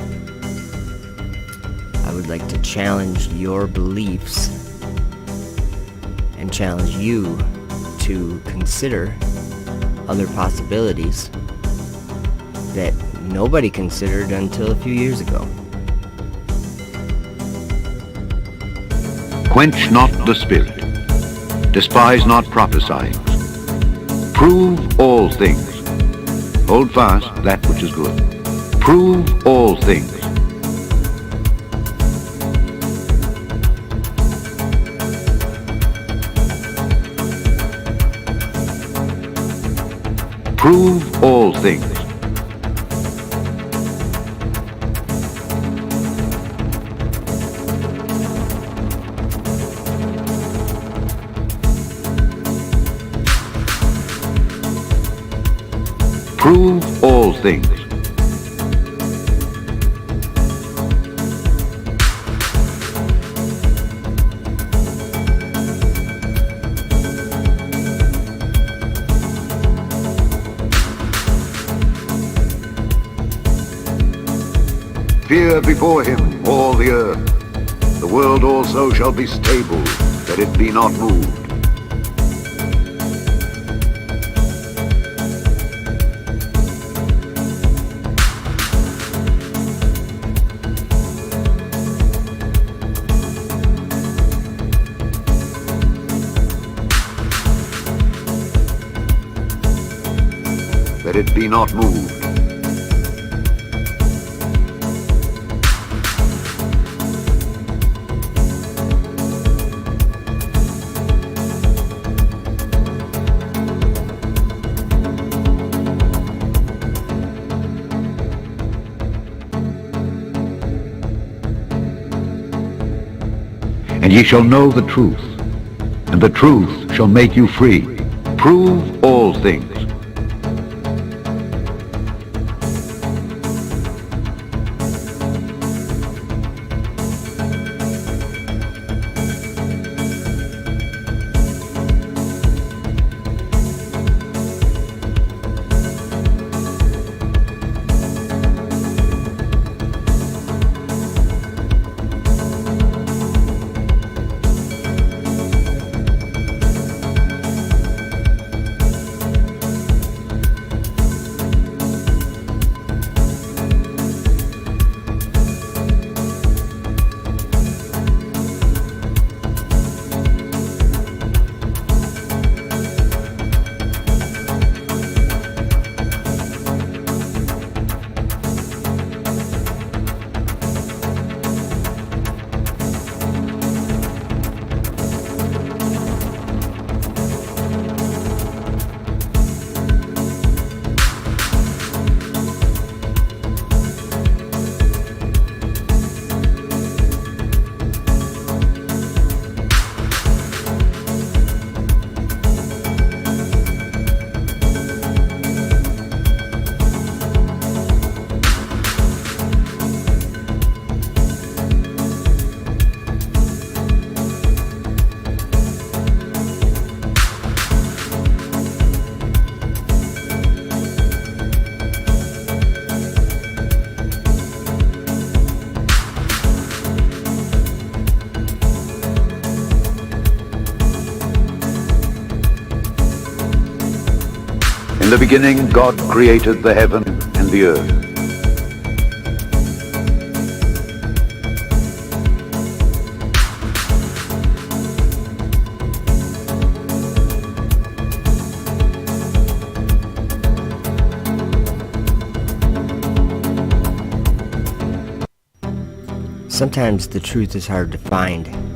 I would like to challenge your beliefs and challenge you to consider other possibilities that nobody considered until a few years ago. Quench not the spirit. Despise not prophesying. Prove all things. Hold fast that which is good. Prove all things. Prove all things. Prove all things. Fear before him all the earth. The world also shall be stable, that it be not moved. That it be not moved. And ye shall know the truth, and the truth shall make you free. Prove all things. In the beginning, God created the heaven and the earth. Sometimes the truth is hard to find.